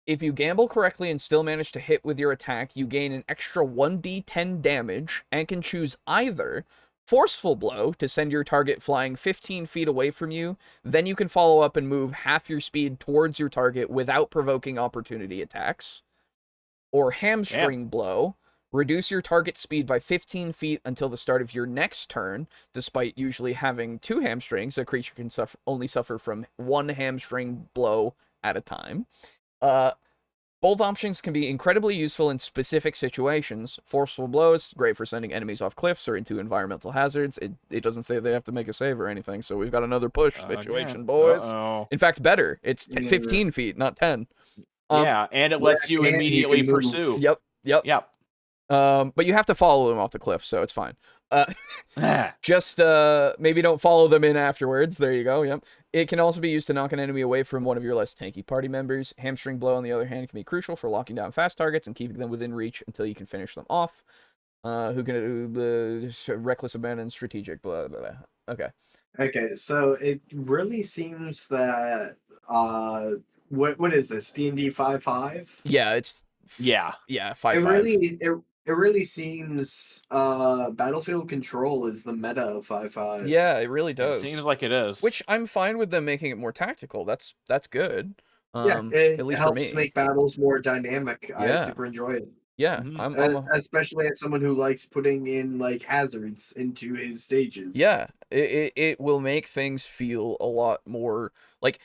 If you gamble correctly and still manage to hit with your attack, you gain an extra 1d10 damage and can choose either Forceful Blow to send your target flying 15 feet away from you, then you can follow up and move half your speed towards your target without provoking opportunity attacks, or Hamstring Blow. Reduce your target speed by 15 feet until the start of your next turn. Despite usually having 2 hamstrings, a creature can only suffer from 1 hamstring blow at a time. Both options can be incredibly useful in specific situations. Forceful Blow is great for sending enemies off cliffs or into environmental hazards. It doesn't say they have to make a save or anything, so we've got another push situation, boys. In fact, better. It's 15 feet, not 10. Yeah, and it lets you immediately pursue. Yep. But you have to follow them off the cliff, so it's fine. Just maybe don't follow them in afterwards. There you go. Yep. It can also be used to knock an enemy away from one of your less tanky party members. Hamstring Blow, on the other hand, can be crucial for locking down fast targets and keeping them within reach until you can finish them off. Who can do reckless abandon, strategic, blah blah blah. Okay, so it really seems that what is this, D&D 5.5? Yeah, it's 5.5. It really seems Battlefield Control is the meta of 5.5. Yeah, it really does. It seems like it is. Which I'm fine with them making it more tactical. That's good. It at least helps for me. make battles more dynamic. I super enjoy it. Yeah, especially as someone who likes putting in like hazards into his stages. Yeah, it will make things feel a lot more like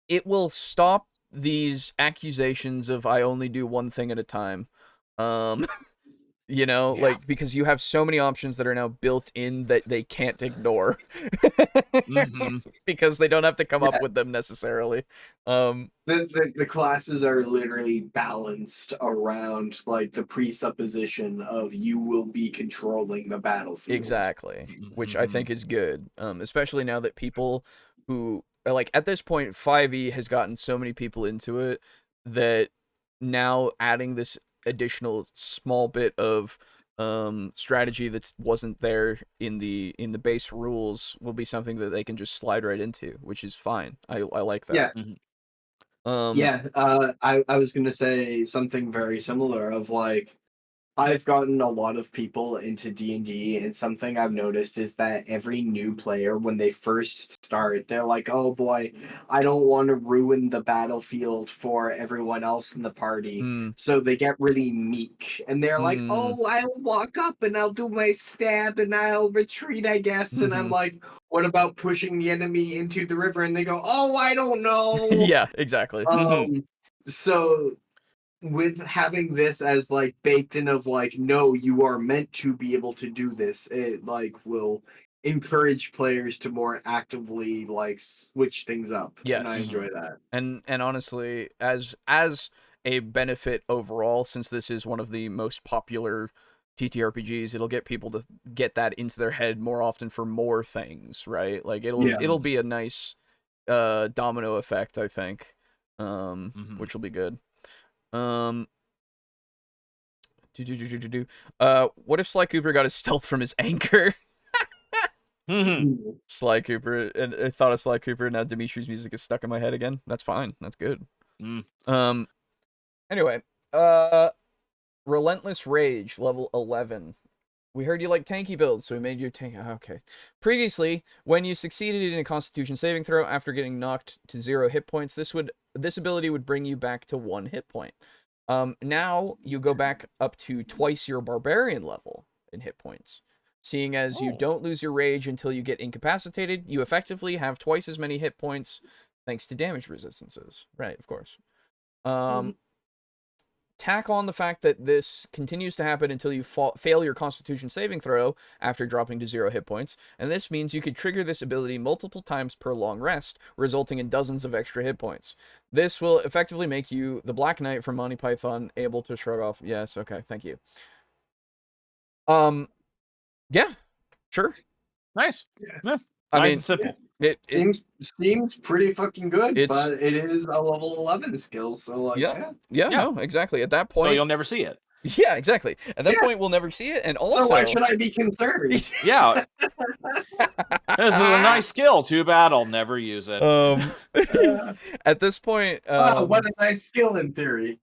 it will stop these accusations of I only do one thing at a time. You know, Yeah. like, because you have so many options that are now built in that they can't ignore. Because they don't have to come up with them necessarily. The classes are literally balanced around like the presupposition of you will be controlling the battlefield. Exactly, which I think is good, especially now that people who like at this point 5e has gotten so many people into it that now adding this additional small bit of strategy that wasn't there in the base rules will be something that they can just slide right into, which is fine. I like that. Yeah. I was gonna say something very similar of like I've gotten a lot of people into D&D, and something I've noticed is that every new player, when they first start, they're like, oh boy, I don't want to ruin the battlefield for everyone else in the party. So they get really meek, and they're like, oh, I'll walk up and I'll do my stab and I'll retreat, I guess. And I'm like, what about pushing the enemy into the river? And they go, oh, I don't know. Yeah, exactly. So with having this as like baked in of like, no, you are meant to be able to do this, it like will encourage players to more actively like switch things up. Yes. And I enjoy that. And honestly, as a benefit overall, since this is one of the most popular TTRPGs, it'll get people to get that into their head more often for more things, right? Like it'll be a nice domino effect, I think. Which will be good. What if Sly Cooper got his stealth from his anchor? Sly Cooper, and I thought of Sly Cooper, and now Dimitri's music is stuck in my head again. That's fine. That's good. Anyway, Relentless Rage, level 11. We heard you like tanky builds, so we made your tank. Okay. Previously, when you succeeded in a Constitution saving throw after getting knocked to 0 hit points, this ability would bring you back to 1 hit point. Now you go back up to twice your Barbarian level in hit points. Seeing as you don't lose your rage until you get incapacitated, you effectively have twice as many hit points thanks to damage resistances. Right, of course. Tack on the fact that this continues to happen until you fail your Constitution saving throw after dropping to 0 hit points, and this means you could trigger this ability multiple times per long rest, resulting in dozens of extra hit points. This will effectively make you the Black Knight from Monty Python, able to shrug off. Yes, okay, thank you. Yeah, sure. Nice. Yeah. I nice mean, and simple. It seems pretty fucking good, It's- but it is a level 11 skill, so like yeah, no, exactly. At that point, So you'll never see it. yeah, exactly. At that point, we'll never see it, and also, so why should I be concerned? Yeah. This is a nice skill. Too bad I'll never use it. At this point, what a nice skill in theory.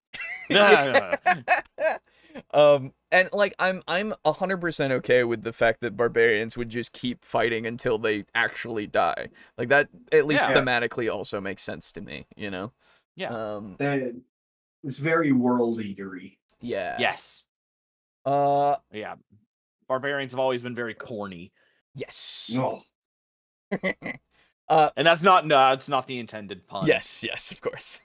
And like I'm 100% okay with the fact that barbarians would just keep fighting until they actually die. Like that, at least thematically, also makes sense to me. You know. Yeah. It's very world eatery. Yeah. Yes. Yeah. Barbarians have always been very corny. Yes. Oh. And that's not it's not the intended pun. Yes, of course.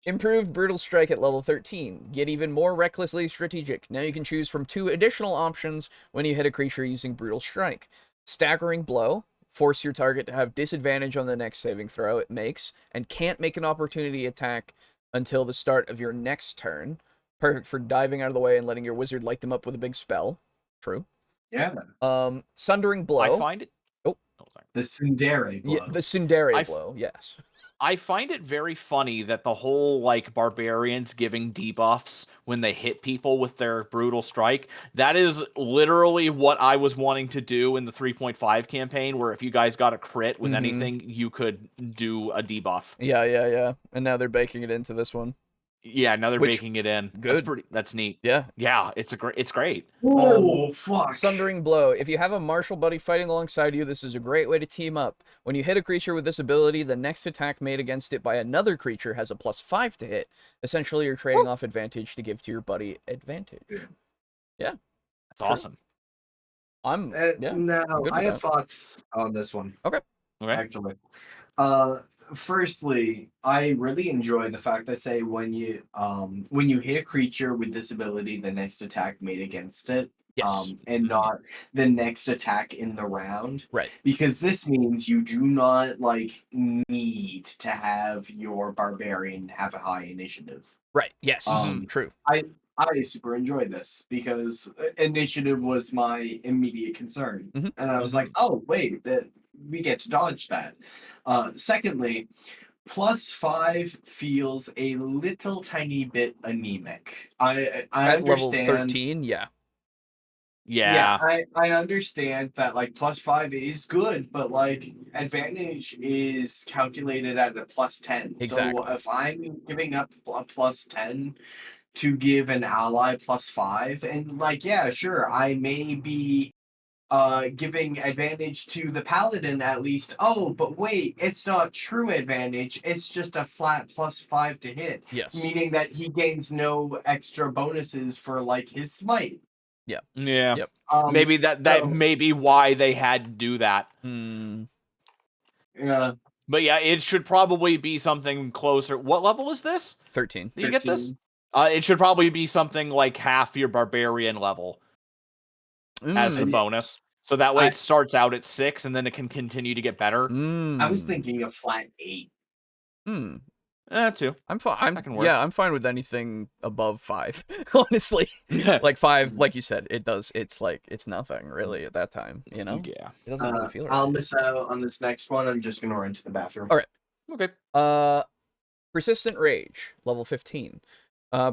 Improved Brutal Strike at level 13. Get even more recklessly strategic. Now you can choose from 2 additional options when you hit a creature using Brutal Strike. Staggering Blow. Force your target to have disadvantage on the next saving throw it makes, and can't make an opportunity attack until the start of your next turn. Perfect for diving out of the way and letting your wizard light them up with a big spell. True. Yeah. Sundering Blow. I find it... sorry. The Tsundere Blow. Yeah, the Tsundere Blow, yes. I find it very funny that the whole, like, barbarians giving debuffs when they hit people with their brutal strike, that is literally what I was wanting to do in the 3.5 campaign, where if you guys got a crit with anything, you could do a debuff. Yeah. And now they're baking it into this one. Yeah, now they're baking it in. Good. That's neat. Yeah, it's great. Oh, fuck. Sundering Blow. If you have a martial buddy fighting alongside you, this is a great way to team up. When you hit a creature with this ability, the next attack made against it by another creature has a +5 to hit. Essentially, you're trading off advantage to give to your buddy advantage. Yeah. That's awesome. Now, I have thoughts on this one. Okay. Actually. firstly, I really enjoy the fact that say when you hit a creature with this ability, the next attack made against it, Yes. and not the next attack in the round, Right. because this means you do not like need to have your barbarian have a high initiative. Right. Yes. True. I super enjoy this because initiative was my immediate concern, Mhm. and I was like, oh wait, that we get to dodge that. Secondly, +5 feels a little tiny bit anemic. I At level understand. 13, yeah. Yeah, Yeah. I understand that like +5 is good, but like advantage is calculated at a +10. So Exactly. if I'm giving up a +10 to give an ally +5, and like yeah, sure, I may be giving advantage to the paladin at least. Oh, but wait, it's not true advantage. It's just a flat +5 to hit, Yes. meaning that he gains no extra bonuses for like his smite. Yeah. Yeah. Yep. Maybe that So, may be why they had to do that. yeah, But yeah, it should probably be something closer. What level is this? 13. Do you get this? 13. It should probably be something like half your barbarian level as the Yeah. bonus. So that way I- it starts out at 6 and then it can continue to get better. I was thinking a flat 8. Too. I'm fine. That can work. Yeah, I'm fine with anything above 5. Honestly, like 5, like you said, it does. It's like it's nothing really at that time. You know, Yeah. it doesn't really feel right. I'll miss out on this next one. I'm just gonna run to the bathroom. All right. Okay. Persistent Rage, level 15.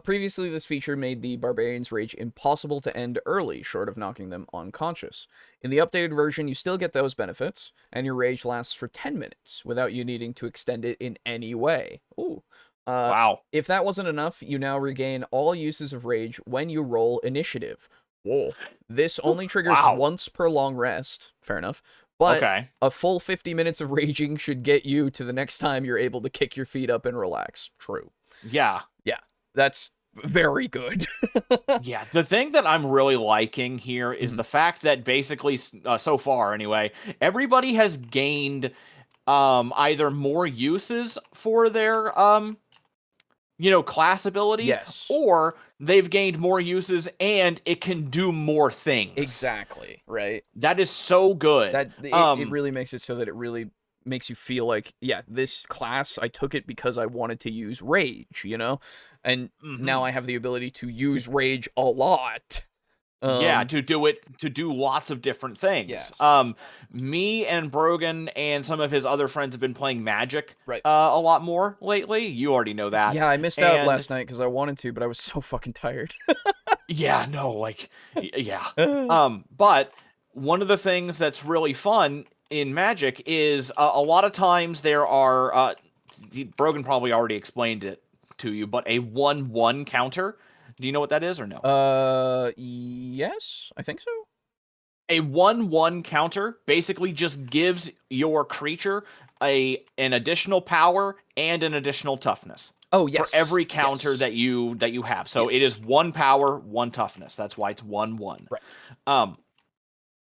Previously, this feature made the Barbarian's Rage impossible to end early, short of knocking them unconscious. In the updated version, you still get those benefits, and your Rage lasts for 10 minutes, without you needing to extend it in any way. Ooh. Wow. If that wasn't enough, you now regain all uses of Rage when you roll Initiative. Whoa. This only triggers once per long rest. Fair enough. But okay. a full 50 minutes of raging should get you to the next time you're able to kick your feet up and relax. True. Yeah. Yeah. That's very good. Yeah, the thing that I'm really liking here is the fact that basically, so far anyway, everybody has gained either more uses for their class ability, Yes. or they've gained more uses and it can do more things. Exactly, right? That is so good. That it really makes it so that it really makes you feel like, yeah, this class, I took it because I wanted to use Rage, you know? And now I have the ability to use Rage a lot. Yeah, to do lots of different things. Yes. Me and Brogan and some of his other friends have been playing Magic Right. a lot more lately. You already know that. Yeah, I missed out last night because I wanted to, but I was so fucking tired. Yeah, no, like, yeah. But one of the things that's really fun in Magic is a lot of times there are, Brogan probably already explained it to you, but a 1/1 counter. Do you know what that is or no? Yes, I think so. A 1/1 counter basically just gives your creature an additional power and an additional toughness. Oh, yes. For every counter that you have. So it is 1 power, 1 toughness. That's why it's 1/1. Right.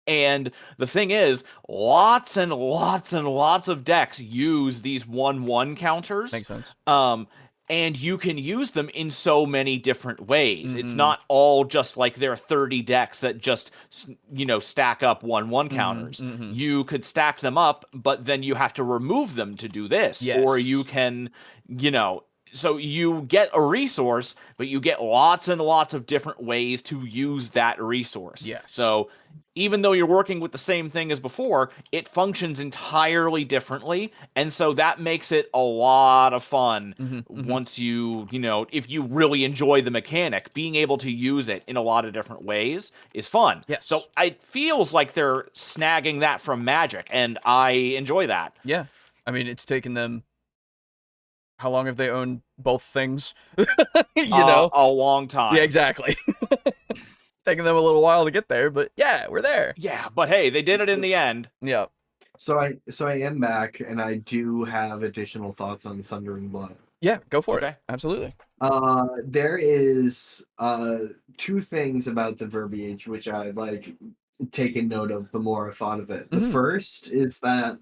And the thing is, lots and lots and lots of decks use these 1/1 counters. Makes sense. And you can use them in so many different ways. It's not all just like there are 30 decks that just, stack up 1/1 counters. You could stack them up, but then you have to remove them to do this. Yes. Or you can, so you get a resource, but you get lots and lots of different ways to use that resource. Yes. So even though you're working with the same thing as before, it functions entirely differently. And so that makes it a lot of fun once if you really enjoy the mechanic, being able to use it in a lot of different ways is fun. Yes. So it feels like they're snagging that from Magic, and I enjoy that. Yeah. I mean, it's taken them... How long have they owned both things? A long time. Yeah, exactly. Taking them a little while to get there, but yeah, we're there. Yeah, but hey, they did it in the end. Yeah. So I am back, and I do have additional thoughts on Thundering Blood. Yeah, go for it. Absolutely. There is 2 things about the verbiage which I've taken note of the more I thought of it. The first is that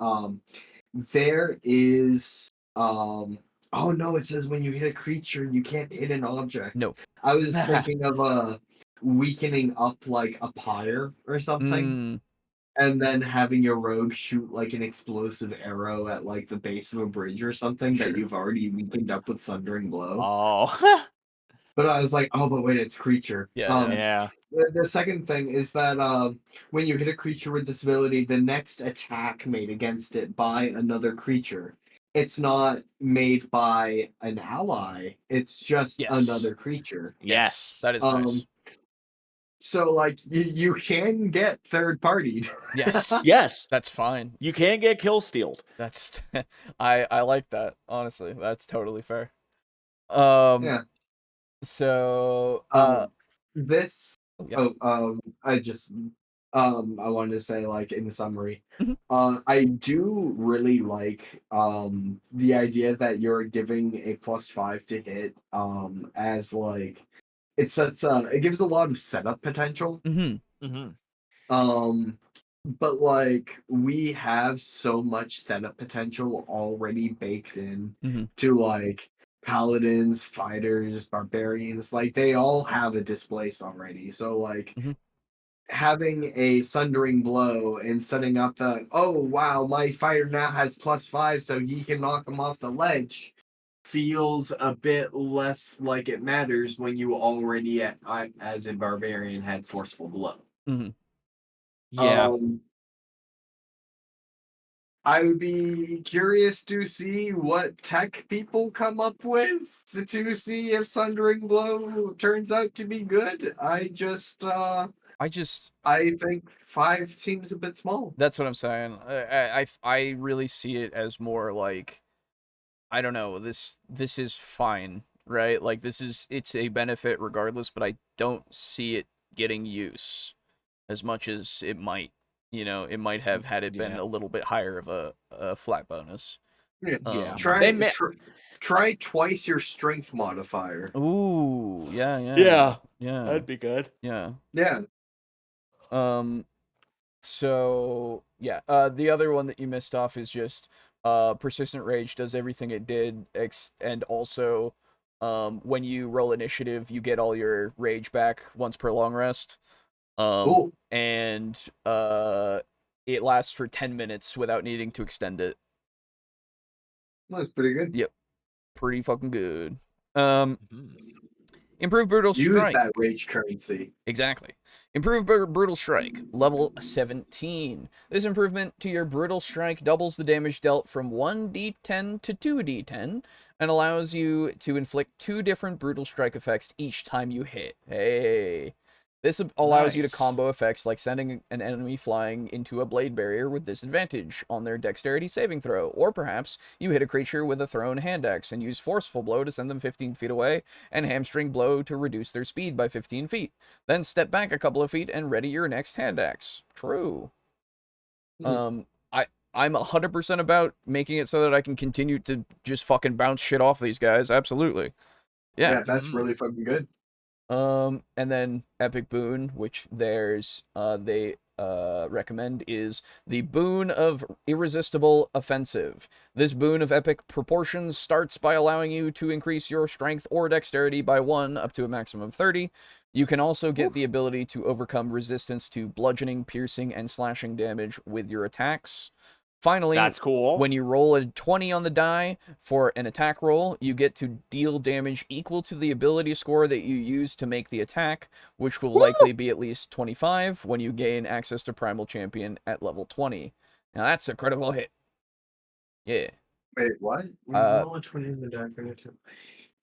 there is oh no, it says when you hit a creature, you can't hit an object. No. I was thinking of weakening up like a pyre or something, and then having your rogue shoot like an explosive arrow at like the base of a bridge or something Sure. that you've already weakened up with Sundering Blow. Oh. But I was like, oh, but wait, it's creature. Yeah. The second thing is that when you hit a creature with this ability, the next attack made against it by another creature, it's not made by an ally. It's just Yes. another creature. Yes. That is nice. So like you can get third partied. Yes. Yes. That's fine. You can get kill stealed. That's I like that, honestly. That's totally fair. Yeah. So this yeah. I just I wanted to say, like, in summary, Mhm. I do really like the idea that you're giving a +5 to hit as like it sets it gives a lot of setup potential. But like we have so much setup potential already baked in to like paladins, fighters, barbarians, like they all have a displace already. So like having a Sundering Blow and setting up the, oh wow, my fighter now has +5 so he can knock him off the ledge, feels a bit less like it matters when you already as a barbarian had Forceful Blow. Yeah. I would be curious to see what tech people come up with to see if Sundering Blow turns out to be good. I think 5 seems a bit small. That's what I'm saying. I really see it as more like, I don't know, this is fine, right? Like it's a benefit regardless, but I don't see it getting use as much as it might. You know, it might have had it been a little bit higher of a flat bonus. Yeah. Try twice your strength modifier. Ooh, yeah. That'd be good. Yeah. Yeah. So yeah, the other one that you missed off is just persistent rage does everything it did, and also when you roll initiative, you get all your rage back once per long rest. Cool. And it lasts for 10 minutes without needing to extend it. That's pretty good. Yep. Pretty fucking good. Improved Brutal Use Strike. that rage currency. Exactly. Improved Brutal Strike, level 17. This improvement to your Brutal Strike doubles the damage dealt from 1d10 to 2d10 and allows you to inflict 2 different Brutal Strike effects each time you hit. Hey. This allows you to combo effects like sending an enemy flying into a blade barrier with disadvantage on their dexterity saving throw, or perhaps you hit a creature with a thrown hand axe and use Forceful Blow to send them 15 feet away, and Hamstring Blow to reduce their speed by 15 feet. Then step back a couple of feet and ready your next hand axe. True. I'm 100% about making it so that I can continue to just fucking bounce shit off these guys. Absolutely. Yeah, that's really fucking good. And then Epic Boon, which they recommend, is the Boon of Irresistible Offensive. This boon of epic proportions starts by allowing you to increase your strength or dexterity by 1 up to a maximum of 30. You can also get the ability to overcome resistance to bludgeoning, piercing, and slashing damage with your attacks. Finally, that's cool. When you roll a 20 on the die for an attack roll, you get to deal damage equal to the ability score that you use to make the attack, which will likely be at least 25 when you gain access to Primal Champion at level 20. Now that's a critical hit. Yeah. Wait, what? Roll a 20 on the die for it. You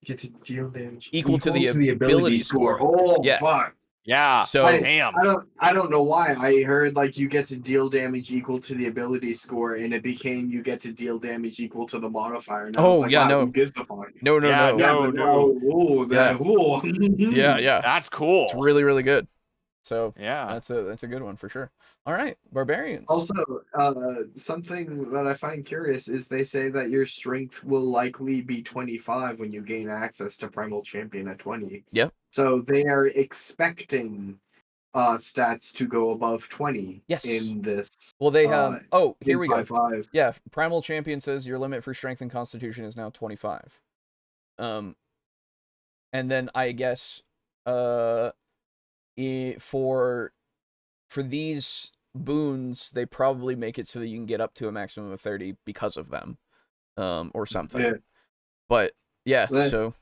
get to deal damage equal to the ability score. Oh, yeah. Fuck. Yeah. So damn. I don't know why. I heard like you get to deal damage equal to the ability score, and it became you get to deal damage equal to the modifier. And I was like, wow, no. Who gives a fuck? No. Yeah. That's cool. It's really, really good. So yeah, that's a good one for sure. All right, barbarians. Also, something that I find curious is they say that your strength will likely be 25 when you gain access to Primal Champion at 20. Yep. So they are expecting stats to go above 20. Yes. In this. Well, they have. Here we go. 5-5. Yeah, Primal Champion says your limit for Strength and Constitution is now 25. And then I guess, for these boons, they probably make it so that you can get up to a maximum of 30 because of them, or something. Yeah. But yeah, so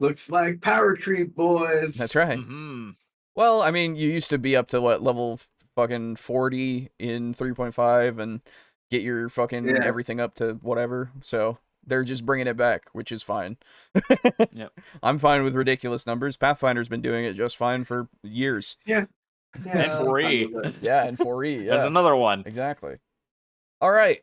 looks like power creep, boys. That's right. Mm-hmm. Well, I mean, you used to be up to what, level fucking 40 in 3.5 and get your fucking everything up to whatever. So they're just bringing it back, which is fine. Yep. I'm fine with ridiculous numbers. Pathfinder's been doing it just fine for years. Yeah. And 4E. Yeah, and 4E. Yeah. There's another one. Exactly. All right.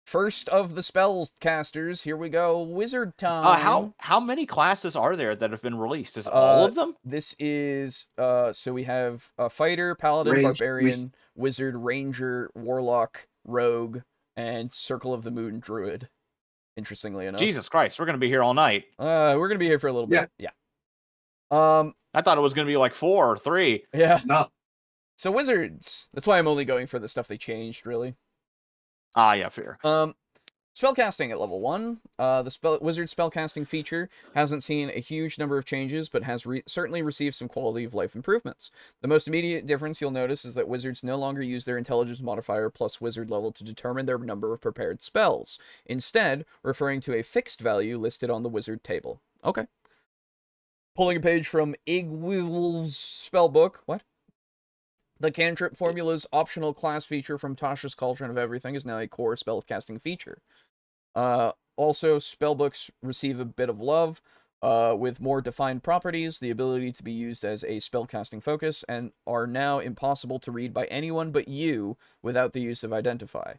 First of the spells casters, here we go. Wizard time. How many classes are there that have been released? Is all of them? This is so we have fighter, paladin, barbarian, wizard, ranger, warlock, rogue, and Circle of the Moon druid. Interestingly enough. Jesus Christ, we're gonna be here all night. We're gonna be here for a little bit. Yeah. I thought it was gonna be like 4 or 3. Yeah. No. So wizards. That's why I'm only going for the stuff they changed, really. Ah, yeah, fair. Spellcasting at level 1. The wizard spellcasting feature hasn't seen a huge number of changes, but has certainly received some quality of life improvements. The most immediate difference you'll notice is that wizards no longer use their intelligence modifier plus wizard level to determine their number of prepared spells, instead referring to a fixed value listed on the wizard table. Okay. Pulling a page from Igwil's spellbook. What? The cantrip formula's optional class feature from Tasha's Cauldron of Everything is now a core spellcasting feature. Also, spellbooks receive a bit of love, with more defined properties, the ability to be used as a spellcasting focus, and are now impossible to read by anyone but you without the use of Identify.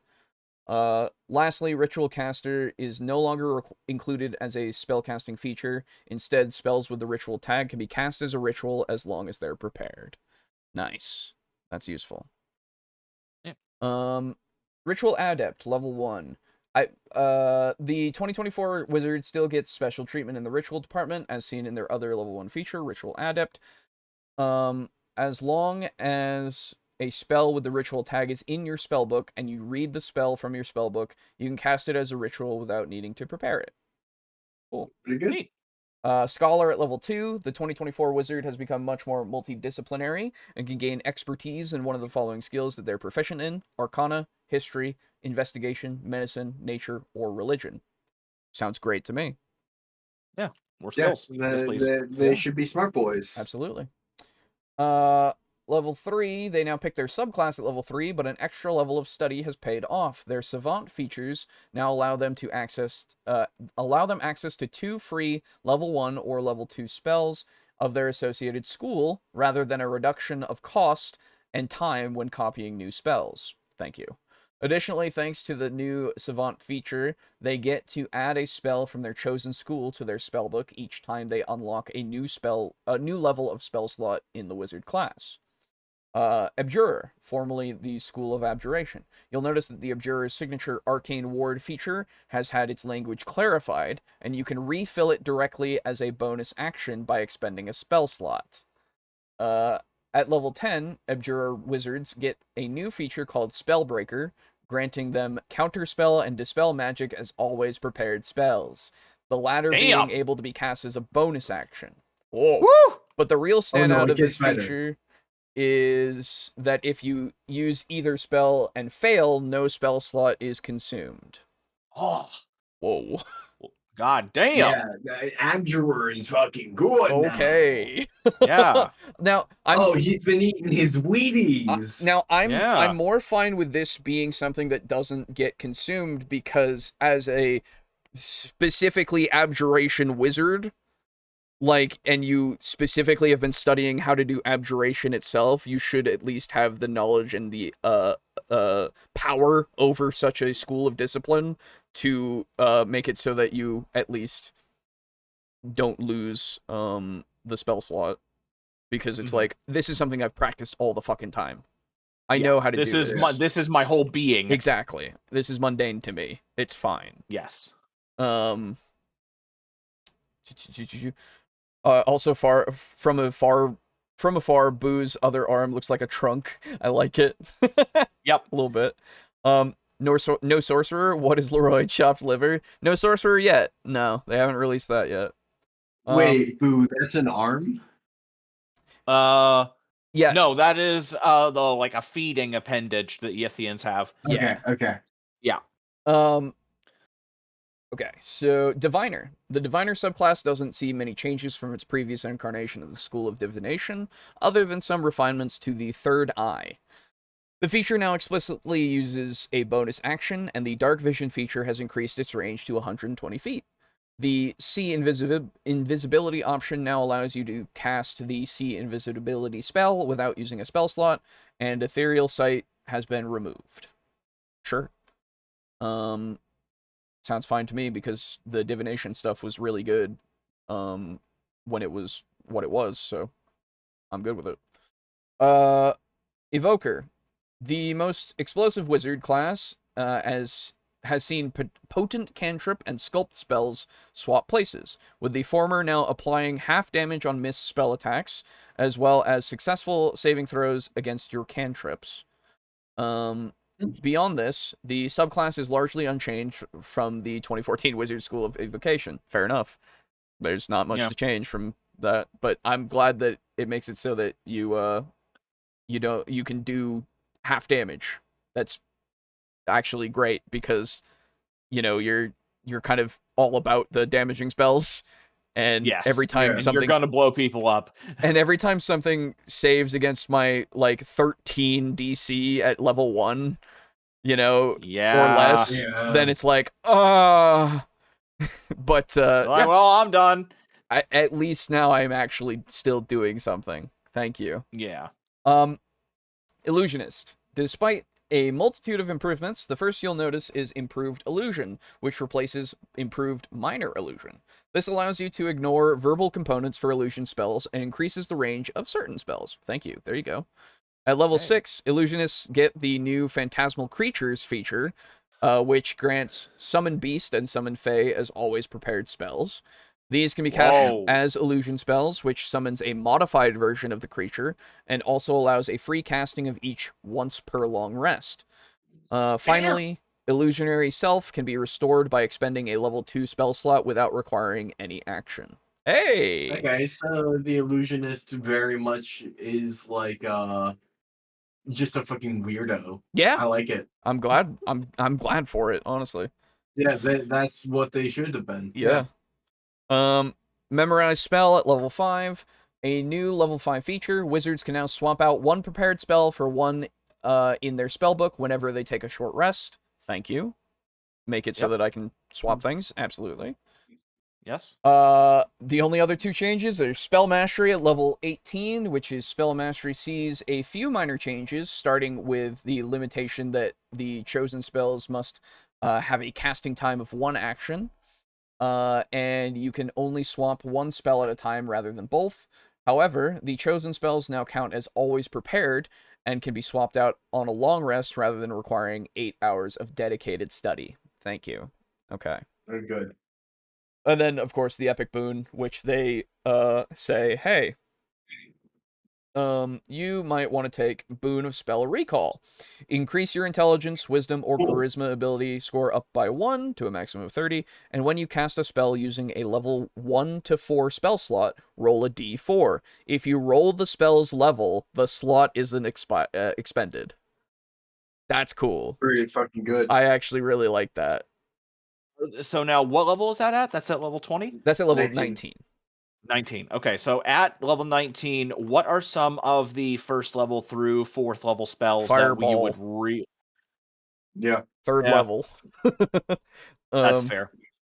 Lastly, Ritual Caster is no longer included as a spellcasting feature. Instead, spells with the ritual tag can be cast as a ritual as long as they're prepared. Nice. That's useful. Yeah. Ritual Adept, level 1. The 2024 wizard still gets special treatment in the ritual department, as seen in their other level 1 feature, Ritual Adept. As long as a spell with the ritual tag is in your spellbook, and you read the spell from your spellbook, you can cast it as a ritual without needing to prepare it. Cool. Pretty good. Neat. Scholar at level 2, the 2024 wizard has become much more multidisciplinary and can gain expertise in one of the following skills that they're proficient in: Arcana, History, Investigation, Medicine, Nature, or Religion. Sounds great to me. Yeah, more skills. Yes, please. They should be smart boys. Absolutely. Level 3, they now pick their subclass at level 3, but an extra level of study has paid off. Their Savant features now allow them access to 2 free level 1 or level 2 spells of their associated school, rather than a reduction of cost and time when copying new spells. Thank you. Additionally, thanks to the new Savant feature, they get to add a spell from their chosen school to their spellbook each time they unlock a new level of spell slot in the wizard class. Abjurer, formerly the School of Abjuration. You'll notice that the Abjurer's signature Arcane Ward feature has had its language clarified, and you can refill it directly as a bonus action by expending a spell slot. At level 10, Abjurer wizards get a new feature called Spellbreaker, granting them counterspell and dispel magic as always prepared spells, the latter being able to be cast as a bonus action. Whoa. Woo! But the real standout of this feature is that if you use either spell and fail, no spell slot is consumed. Oh. Whoa. God damn. Yeah, Abjurer is fucking good. Okay. Yeah. Now, he's been eating his Wheaties. I'm more fine with this being something that doesn't get consumed, because as a specifically abjuration wizard, and you specifically have been studying how to do abjuration itself, you should at least have the knowledge and the power over such a school of discipline to make it so that you at least don't lose the spell slot, because it's like, this is something I've practiced all the fucking time. I know how to do this. This is my whole being. Exactly. This is mundane to me. It's fine. Yes. Also from a far from afar, Boo's other arm looks like a trunk. I like it. Yep. A little bit. No sorcerer. What is Leroy? Chopped liver. No sorcerer yet. No, they haven't released that yet. Wait, Boo, that's an arm? Yeah. No, that is like a feeding appendage that Yithians have. Yeah. Okay. Yeah. Okay, so Diviner. The Diviner subclass doesn't see many changes from its previous incarnation of the School of Divination, other than some refinements to the third eye. The feature now explicitly uses a bonus action, and the Dark Vision feature has increased its range to 120 feet. The See Invisibility option now allows you to cast the See Invisibility spell without using a spell slot, and Ethereal Sight has been removed. Sure. Sounds fine to me because the divination stuff was really good when it was what it was, so I'm good with it. Evoker. The most explosive wizard class has seen potent cantrip and sculpt spells swap places, with the former now applying half damage on missed spell attacks, as well as successful saving throws against your cantrips. Beyond this, the subclass is largely unchanged from the 2014 Wizard School of Evocation. Fair enough. There's not much to change from that, but I'm glad that it makes it so that you can do half damage. That's actually great because you're kind of all about the damaging spells. And every time something, you're gonna blow people up, and every time something saves against my 13 DC at level 1, or less, then it's like, but well, I'm done. At least now I'm actually still doing something. Thank you. Yeah. Illusionist. Despite a multitude of improvements, the first you'll notice is Improved Illusion, which replaces Improved Minor Illusion. This allows you to ignore verbal components for illusion spells and increases the range of certain spells. Thank you. There you go. At level 6, Illusionists get the new Phantasmal Creatures feature, which grants Summon Beast and Summon Fae as always prepared spells. These can be cast as illusion spells, which summons a modified version of the creature, and also allows a free casting of each once per long rest. Finally, Illusionary Self can be restored by expending a level 2 spell slot without requiring any action. Hey! Okay, so the Illusionist very much is like just a fucking weirdo. Yeah, I like it. I'm glad. I'm glad for it, honestly. Yeah, that's what they should have been. Yeah. Memorize Spell at level 5. A new level 5 feature. Wizards can now swap out one prepared spell for one in their spellbook whenever they take a short rest. Thank you. Make it so that I can swap things. Absolutely. Yes. The only other two changes are Spell Mastery at level 18, which is Spell Mastery sees a few minor changes, starting with the limitation that the chosen spells must have a casting time of 1 action. And you can only swap 1 spell at a time rather than both. However, the chosen spells now count as always prepared and can be swapped out on a long rest rather than requiring 8 hours of dedicated study. Thank you. Okay. Very good. And then, of course, the Epic Boon, which they say, hey, you might want to take Boon of Spell Recall. Increase your intelligence, wisdom, or charisma ability score up by 1 to a maximum of 30, and when you cast a spell using a level 1 to 4 spell slot, roll a d4. If you roll the spell's level, the slot isn't expended. That's cool. Pretty fucking good. I actually really like that. So now, what level is that at? That's at level 20? That's at level 19. 19. Okay, so at level 19, what are some of the first level through 4th level spells Fireball. that you would Yeah. Third level. That's fair.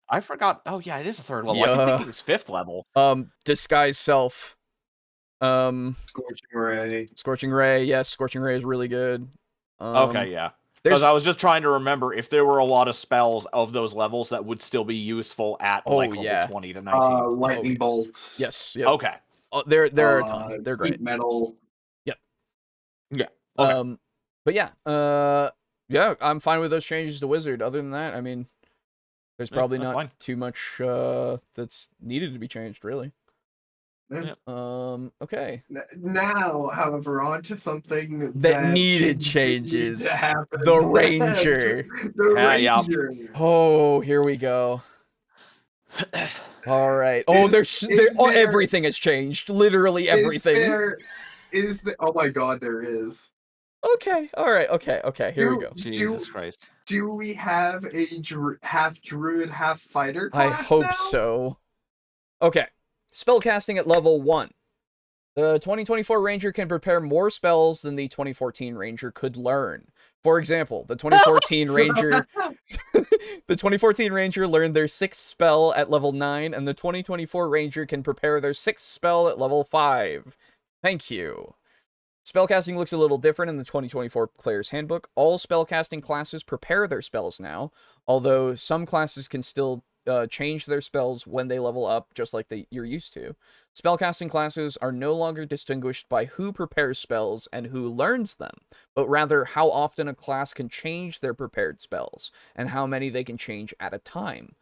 I forgot. Oh, yeah, it is a 3rd level. I keep thinking it's 5th level. Disguise Self. Scorching Ray. Scorching Ray. Yes, Scorching Ray is really good. Okay, yeah. Because I was just trying to remember if there were a lot of spells of those levels that would still be useful at level 20 to 19. Lightning Bolts. Yes. Yep. Okay. There are a ton. They're great. Metal. Yep. Yeah. Okay. But yeah. Yeah, I'm fine with those changes to Wizard. Other than that, I mean, there's probably not too much that's needed to be changed, really. Okay. Now, however, on to something That needed changes. Need to happen. The Ranger. The Yeah. Ranger. Oh, here we go. All right. Oh, everything has changed. Literally everything. Oh my god, there is. Okay. All right. Okay. Here we go. Jesus Christ. Do we have a half druid, half fighter class I hope now? so. Okay. Spellcasting at level 1. The 2024 Ranger can prepare more spells than the 2014 Ranger could learn. For example, the 2014 Ranger the 2014 Ranger learned their 6th spell at level 9, and the 2024 Ranger can prepare their 6th spell at level 5. Thank you. Spellcasting looks a little different in the 2024 Player's Handbook. All spellcasting classes prepare their spells now, although some classes can still change their spells when they level up, just like you're used to. Spellcasting classes are no longer distinguished by who prepares spells and who learns them, but rather how often a class can change their prepared spells, and how many they can change at a time.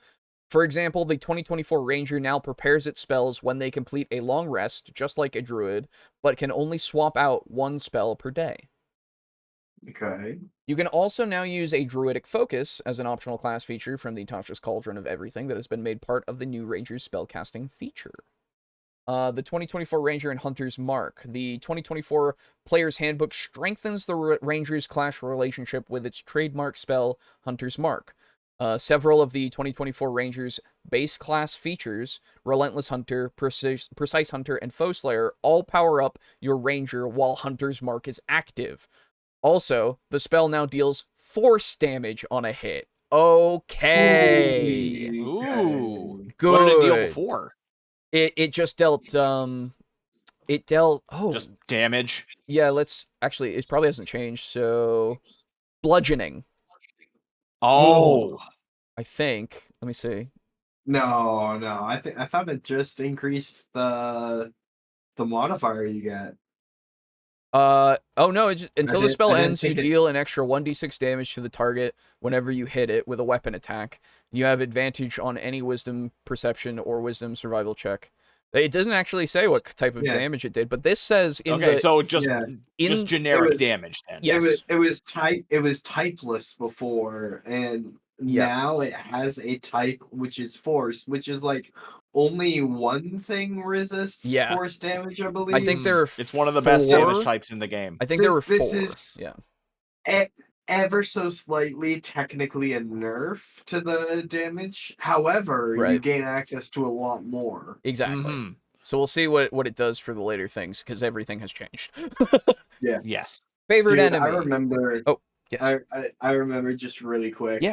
For example, the 2024 Ranger now prepares its spells when they complete a long rest, just like a druid, but can only swap out 1 spell per day. Okay. You can also now use a Druidic Focus as an optional class feature from the Tasha's Cauldron of Everything that has been made part of the new Ranger's spellcasting feature. The 2024 Ranger and Hunter's Mark. The 2024 Player's Handbook strengthens the Ranger's class relationship with its trademark spell, Hunter's Mark. Several of the 2024 Ranger's base class features, Relentless Hunter, Precise Hunter, and Foe Slayer, all power up your Ranger while Hunter's Mark is active. Also, the spell now deals force damage on a hit. Okay. Ooh. Good. What did it deal before? It just dealt just damage. Yeah, it probably hasn't changed, so bludgeoning. Oh. I think. Let me see. No. I thought it just increased the modifier you get. Oh no, until the spell ends, you deal an extra 1d6 damage to the target whenever you hit it with a weapon attack. You have advantage on any wisdom, perception, or wisdom survival check. It doesn't actually say what type of damage it did, but this says just generic damage then. Yes. It was typeless before, and now it has a type which is force, which is like only one thing resists force damage, I believe. I think it's one of the best damage types in the game. I think there were 4. This is ever so slightly technically a nerf to the damage. However, you gain access to a lot more. Exactly. So we'll see what it does for the later things, because everything has changed. Yes. Favorite enemy. I remember. Oh, yes. I remember just really quick.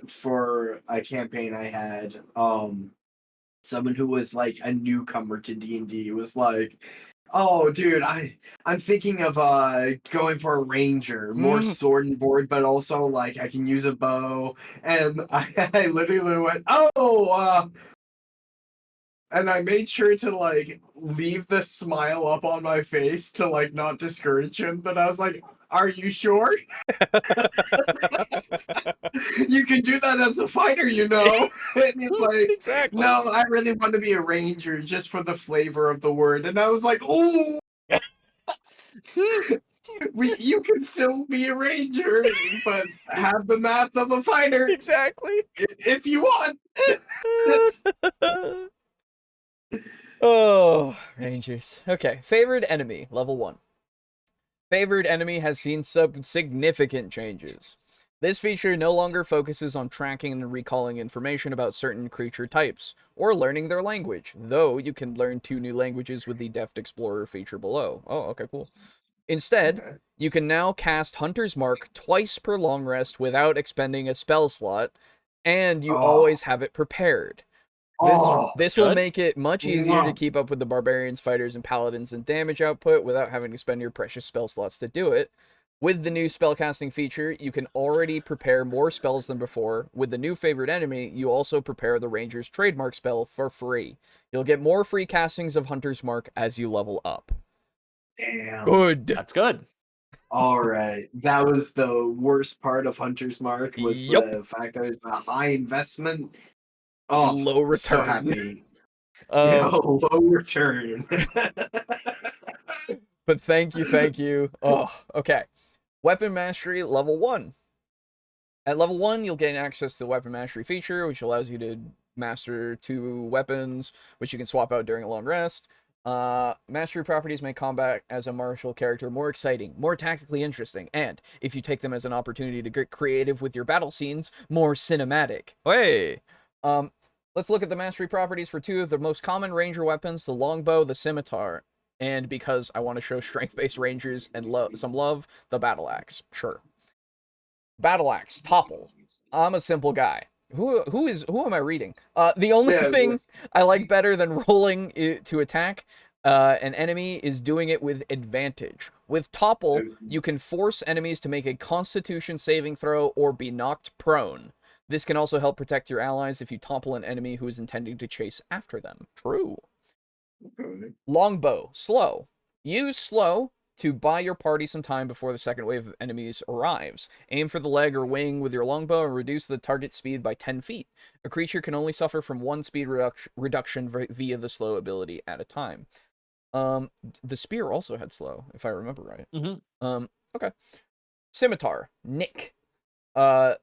For a campaign I had, someone who was like a newcomer to D&D was like, "Oh, dude, I'm thinking of going for a ranger, more sword and board, but also like I can use a bow." And I literally went, "Oh, and I made sure to like leave the smile up on my face to like not discourage him. But I was like, "Are you sure? You can do that as a fighter, you know." And he's like, exactly. "No, I really want to be a ranger just for the flavor of the word." And I was like, "Ooh." You can still be a ranger, but have the math of a fighter. Exactly. If you want. Oh, Rangers. Okay, favorite enemy, level 1. Favorite enemy has seen some significant changes. This feature no longer focuses on tracking and recalling information about certain creature types, or learning their language, though you can learn 2 new languages with the Deft Explorer feature below. Oh, okay, cool. Instead, you can now cast Hunter's Mark twice per long rest without expending a spell slot, and you always have it prepared. This will make it much easier to keep up with the barbarians, fighters, and paladins and damage output without having to spend your precious spell slots to do it. With the new spellcasting feature, you can already prepare more spells than before. With the new favorite enemy, you also prepare the Ranger's trademark spell for free. You'll get more free castings of Hunter's Mark as you level up. Damn. Good. That's good. All right. That was the worst part of Hunter's Mark, was the fact that it was a high investment. Oh, low return. So happy. Yo, low return. But thank you. Oh, okay. Weapon Mastery level 1. At level 1, you'll gain access to the Weapon Mastery feature, which allows you to master 2 weapons, which you can swap out during a long rest. Mastery properties make combat as a martial character more exciting, more tactically interesting, and, if you take them as an opportunity to get creative with your battle scenes, more cinematic. Hey! Let's look at the mastery properties for 2 of the most common ranger weapons, the longbow, the scimitar, and because I want to show strength-based rangers and some love, the battle axe. Sure. Battle axe, topple. I'm a simple guy. Who am I reading? The only thing I like better than rolling to attack an enemy is doing it with advantage. With topple, you can force enemies to make a constitution saving throw or be knocked prone. This can also help protect your allies if you topple an enemy who is intending to chase after them. True. Longbow, slow. Use slow to buy your party some time before the second wave of enemies arrives. Aim for the leg or wing with your longbow and reduce the target speed by 10 feet. A creature can only suffer from 1 speed reduction via the slow ability at a time. The spear also had slow, if I remember right. Okay. Scimitar, Nick.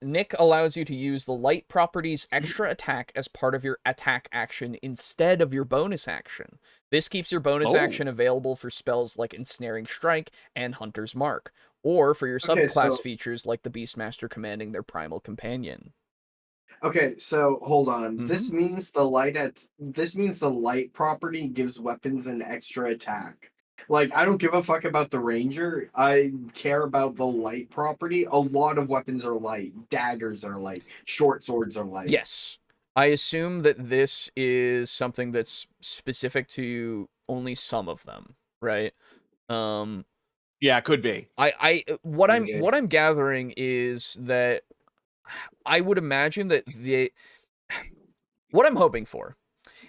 Nick allows you to use the light property's extra attack as part of your attack action instead of your bonus action. This keeps your bonus action available for spells like Ensnaring Strike and Hunter's Mark, or for your subclass features like the Beastmaster commanding their primal companion. Okay, so hold on. This means the light property gives weapons an extra attack. Like, I don't give a fuck about the ranger. I care about the light property. A lot of weapons are light. Daggers are light. Short swords are light. Yes. I assume that this is something that's specific to only some of them, right? Yeah, it could be. What I'm gathering is that I would imagine that what I'm hoping for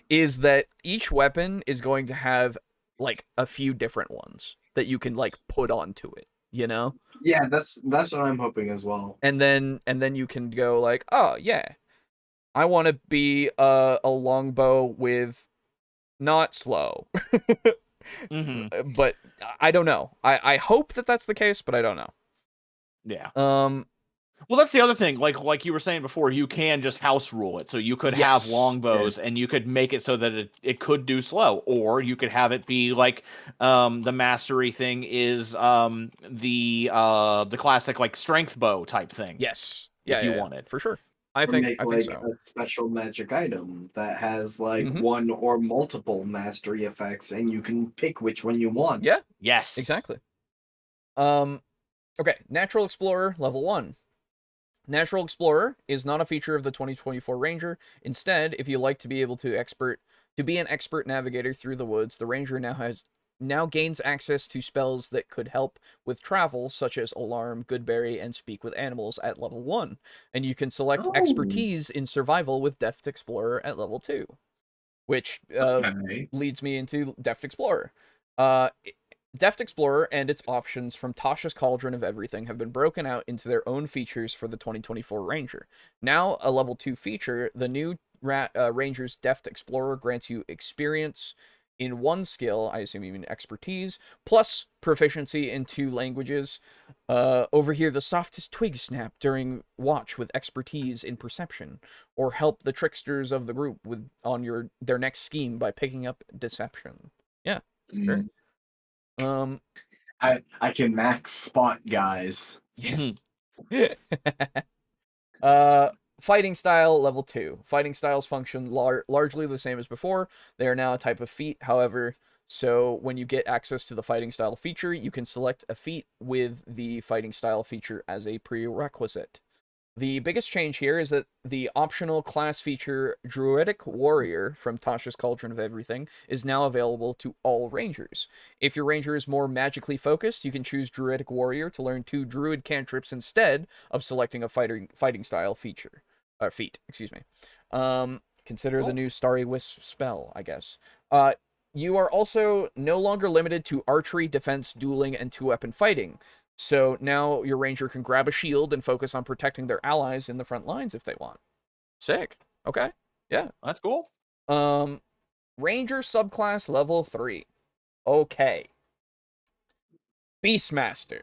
is that each weapon is going to have like a few different ones that you can like put onto it, you know? Yeah, that's what I'm hoping as well. And then you can go like, oh yeah, I want to be a longbow with not slow. But I don't know. I hope that that's the case, but I don't know. Yeah. Well, that's the other thing. Like you were saying before, you can just house rule it. So you could have longbows and you could make it so that it could do slow, or you could have it be like the mastery thing is the classic like strength bow type thing. Yes. If you want it. For sure. I think so. A special magic item that has like one or multiple mastery effects, and you can pick which one you want. Yeah. Yes. Exactly. Okay. Natural Explorer level 1. Natural Explorer is not a feature of the 2024 Ranger. Instead, if you like to be able to be an expert navigator through the woods, the Ranger now gains access to spells that could help with travel, such as Alarm, Goodberry, and Speak with Animals at level 1. And you can select Expertise in Survival with Deft Explorer at level 2. Which leads me into Deft Explorer. Deft Explorer and its options from Tasha's Cauldron of Everything have been broken out into their own features for the 2024 Ranger. Now a level 2 feature, the new Ranger's Deft Explorer grants you experience in 1 skill, I assume you mean expertise, plus proficiency in 2 languages. Over here, the softest twig snap during watch with expertise in perception, or help the tricksters of the group on their next scheme by picking up deception. Yeah, sure. I can max spot guys. Yeah. Fighting style level 2. Fighting styles function largely the same as before. They are now a type of feat, however, so when you get access to the fighting style feature, you can select a feat with the fighting style feature as a prerequisite. The biggest change here is that the optional class feature Druidic Warrior from Tasha's Cauldron of Everything is now available to all Rangers. If your Ranger is more magically focused, you can choose Druidic Warrior to learn 2 Druid cantrips instead of selecting a fighting style feat. Consider the new Starry Wisp spell, I guess. You are also no longer limited to archery, defense, dueling, and 2-weapon fighting. So now your Ranger can grab a shield and focus on protecting their allies in the front lines if they want. Sick. Okay. Yeah. That's cool. Ranger subclass level 3. Okay. Beastmaster.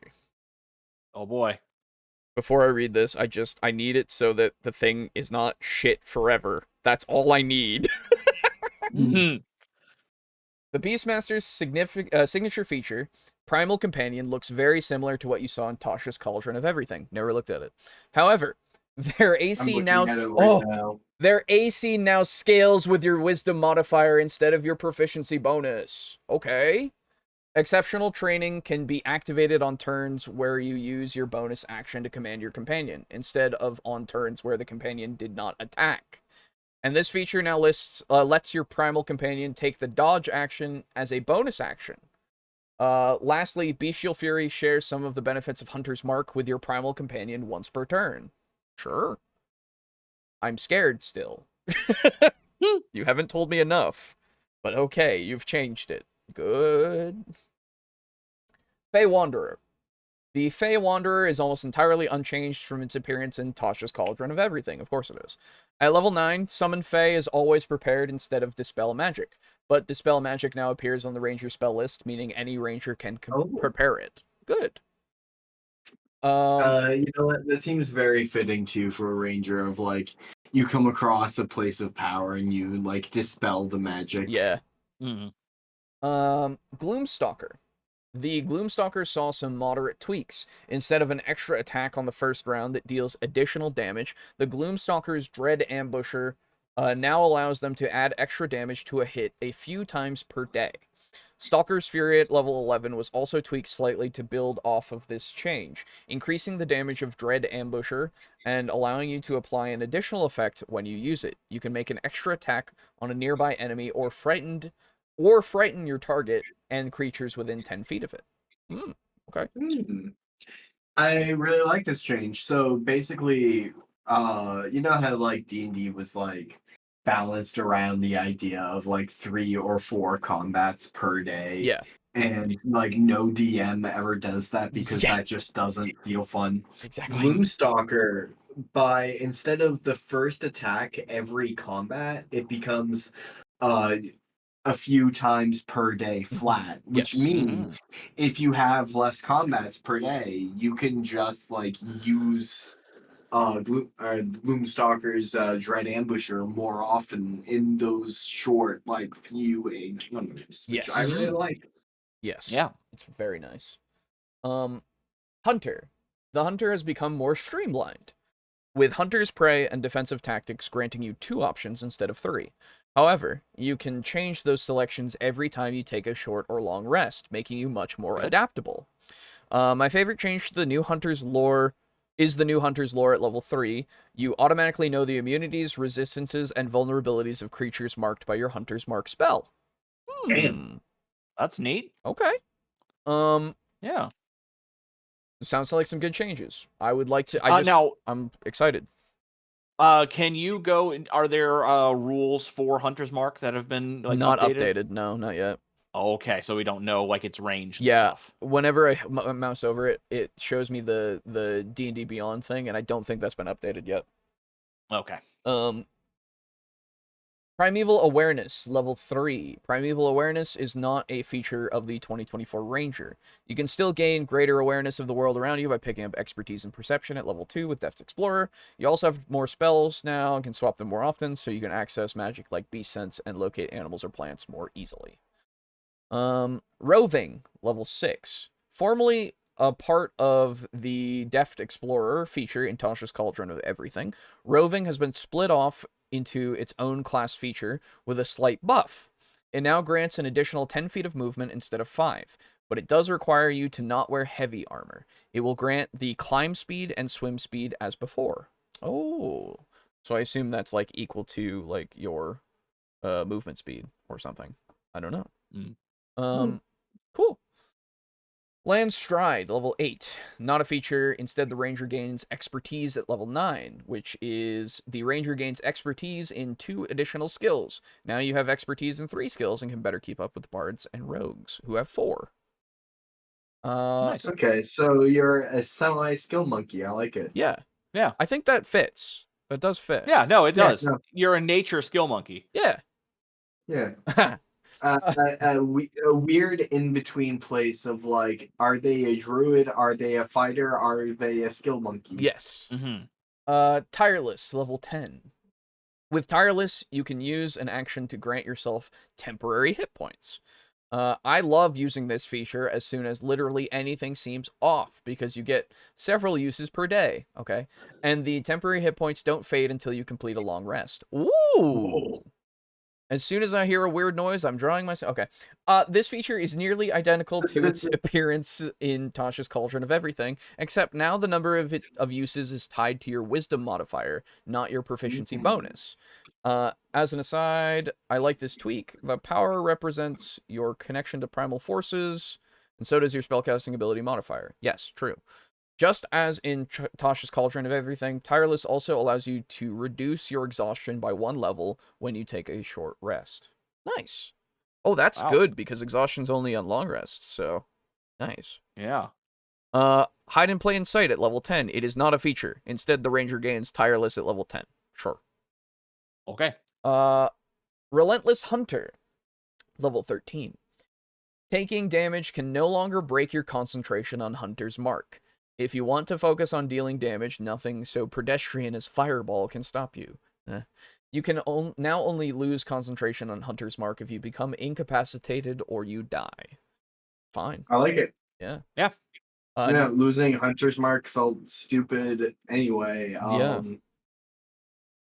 Oh boy. Before I read this, I need it so that the thing is not shit forever. That's all I need. Mhm. The Beastmaster's signature feature, Primal Companion, looks very similar to what you saw in Tasha's Cauldron of Everything. Never looked at it. However, their I'm AC looking now at it right now. their AC now scales with your wisdom modifier instead of your proficiency bonus. Okay. Exceptional training can be activated on turns where you use your bonus action to command your companion, instead of on turns where the companion did not attack. And this feature now lets your primal companion take the dodge action as a bonus action. Lastly, Bestial Fury shares some of the benefits of Hunter's Mark with your primal companion once per turn. Sure. I'm scared still. You haven't told me enough. But okay, you've changed it. Good. Fey Wanderer. The Fey Wanderer is almost entirely unchanged from its appearance in Tasha's Cauldron of Everything. Of course it is. At level 9, Summon Fey is always prepared instead of Dispel Magic. But Dispel Magic now appears on the Ranger spell list, meaning any Ranger can prepare it. Good. You know what? That seems very fitting too for a ranger of like you come across a place of power and you like dispel the magic. Yeah. Mhm. Gloomstalker. The Gloomstalker saw some moderate tweaks. Instead of an extra attack on the first round that deals additional damage, the Gloomstalker's Dread Ambusher now allows them to add extra damage to a hit a few times per day. Stalker's Fury at level 11 was also tweaked slightly to build off of this change, increasing the damage of Dread Ambusher and allowing you to apply an additional effect when you use it. You can make an extra attack on a nearby enemy or frighten your target and creatures within 10 feet of it. Okay. I really like this change. So basically, you know how like D&D was like balanced around the idea of like 3 or 4 combats per day. Yeah. And like no DM ever does that because Yeah. that just doesn't feel fun. Exactly. Gloomstalker, by instead of the first attack every combat, it becomes a few times per day flat, which Yes. means if you have less combats per day, you can just like use Gloomstalker's Dread Ambusher more often in those short like few encounters, which I Yes. really like. Yes. Yeah. It's very nice. Hunter. The Hunter has become more streamlined, with Hunter's Prey and Defensive Tactics granting you 2 options instead of 3. However, you can change those selections every time you take a short or long rest, making you much more adaptable. My favorite change to the new Hunter's lore is the new Hunter's lore at level 3. You automatically know the immunities, resistances, and vulnerabilities of creatures marked by your Hunter's Mark spell. Damn. That's neat. Okay. Yeah. Sounds like some good changes. I would like to. Now, I'm excited. can you go? Are there rules for Hunter's Mark that have been like Not updated? updated. No, not yet. Okay, so we don't know like its range and Yeah. stuff. Whenever I mouse over it, it shows me the D&D Beyond thing, and I don't think that's been updated yet. Okay. Primeval Awareness, level 3. Primeval Awareness is not a feature of the 2024 Ranger. You can still gain greater awareness of the world around you by picking up Expertise and Perception at level 2 with Deft Explorer. You also have more spells now and can swap them more often, so you can access magic like Beast Sense and locate animals or plants more easily. Roving, level 6. Formerly a part of the Deft Explorer feature in Tasha's Cauldron of Everything, Roving has been split off into its own class feature with a slight buff. It now grants an additional 10 feet of movement instead of 5, but it does require you to not wear heavy armor. It will grant the climb speed and swim speed as before. Oh, so I assume that's like equal to like your movement speed or something. I don't know. Cool. Land Stride, level 8. Not a feature. Instead, the Ranger gains Expertise at level 9, which is the Ranger gains Expertise in 2 additional skills. Now you have Expertise in 3 skills and can better keep up with the Bards and Rogues, who have 4. Nice. Okay, so you're a semi-skill monkey. I like it. Yeah. Yeah. I think that fits. That does fit. Yeah, no, it does. no. You're a nature skill monkey. Yeah. Yeah. A weird in-between place of like, are they a druid? Are they a fighter? Are they a skill monkey? Yes. Mm-hmm. Tireless, level 10. With Tireless, you can use an action to grant yourself temporary hit points. I love using this feature as soon as literally anything seems off, because you get several uses per day, okay? And the temporary hit points don't fade until you complete a long rest. Ooh! As soon as I hear a weird noise, I'm drawing myself. Okay. This feature is nearly identical to its appearance in Tasha's Cauldron of Everything, except now the number of uses is tied to your wisdom modifier, not your proficiency bonus. As an aside, I like this tweak. The power represents your connection to primal forces, and so does your spellcasting ability modifier. Yes, true. Just as in Tasha's Cauldron of Everything, Tireless also allows you to reduce your exhaustion by 1 level when you take a short rest. Nice. Oh, that's good, because exhaustion's only on long rests, so nice. Yeah. Hide in Plain Sight at level 10. It is not a feature. Instead, the Ranger gains Tireless at level 10. Sure. Okay. Relentless Hunter, level 13. Taking damage can no longer break your concentration on Hunter's Mark. If you want to focus on dealing damage, nothing so pedestrian as Fireball can stop you. You can now only lose concentration on Hunter's Mark if you become incapacitated or you die. Fine. I like it. Yeah. Yeah. Yeah, losing Hunter's Mark felt stupid anyway. Yeah.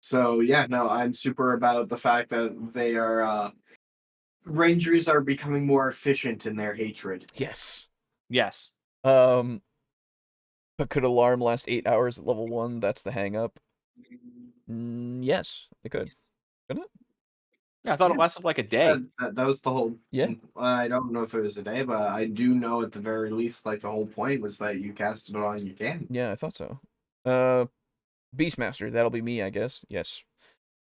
So yeah, no, I'm super about the fact that they are Rangers are becoming more efficient in their hatred. Yes. Yes. But could alarm last 8 hours at level 1? That's the hang up. Yes, it could. Couldn't it? Yeah, I thought it lasted like a day. That was the whole. Yeah. I don't know if it was a day, but I do know at the very least, like the whole point was that you casted it on you can. Yeah, I thought so. Beastmaster, that'll be me, I guess. Yes.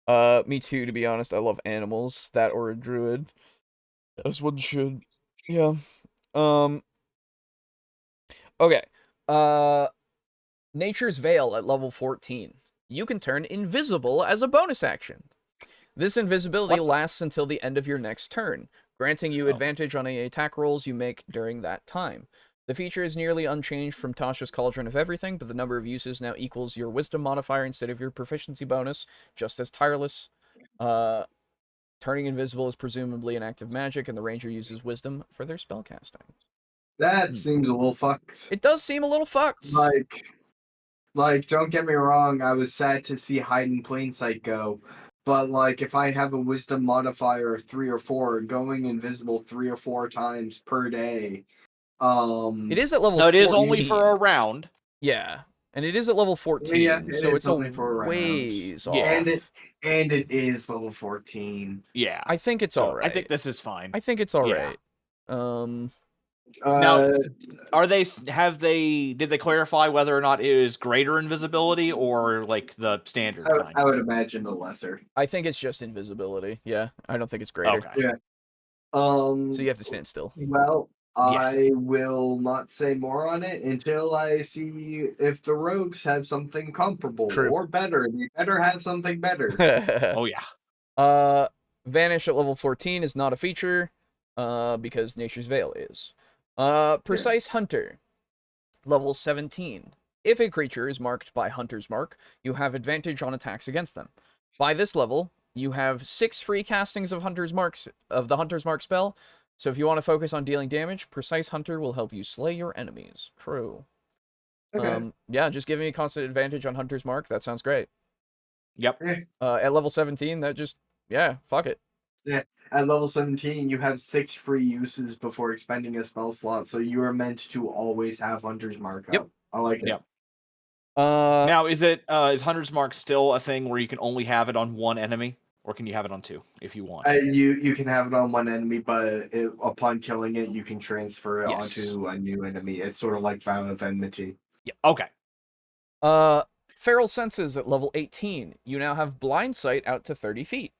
Me too, to be honest. I love animals. That or a druid. As one should. Yeah. Okay. Nature's Veil at level 14. You can turn invisible as a bonus action. This invisibility lasts until the end of your next turn, granting you advantage on any attack rolls you make during that time. The feature is nearly unchanged from Tasha's Cauldron of Everything, but the number of uses now equals your wisdom modifier instead of your proficiency bonus, just as Tireless. Turning invisible is presumably an act of magic, and the ranger uses wisdom for their spellcasting. That seems a little fucked. It does seem a little fucked. Like, don't get me wrong, I was sad to see Hide in Plain Sight go. But, like, if I have a wisdom modifier of 3 or 4, going invisible 3 or 4 times per day. It is at level 14. No, it is only for a round. Yeah. And it is at level 14, yeah, so it's only for a ways off. And it is level 14. Yeah. I think it's alright. I think this is fine. I think it's alright. Now, did they clarify whether or not it is greater invisibility or like the standard kind? I would imagine the lesser. I think it's just invisibility. Yeah, I don't think it's greater. Okay. Yeah. So you have to stand still. Well, Yes. I will not say more on it until I see if the rogues have something comparable or better. They better have something better. Oh yeah. Vanish at level 14 is not a feature, because Nature's Veil is. Precise Hunter, level 17. If a creature is marked by Hunter's Mark, you have advantage on attacks against them. By this level, you have 6 free castings of the Hunter's Mark spell. So if you want to focus on dealing damage, Precise Hunter will help you slay your enemies. True. Okay. Yeah, just giving a constant advantage on Hunter's Mark. That sounds great. Yep. At level 17, that just, yeah, fuck it. Yeah. At level 17, you have 6 free uses before expending a spell slot, so you are meant to always have Hunter's Mark up. Yep. I like it. Yep. Now, is Hunter's Mark still a thing where you can only have it on one enemy? Or can you have it on 2 if you want? You can have it on one enemy, but upon killing it, you can transfer it onto a new enemy. It's sort of like Vow of Enmity. Yeah. Okay. Feral Senses at level 18. You now have Blind Sight out to 30 feet.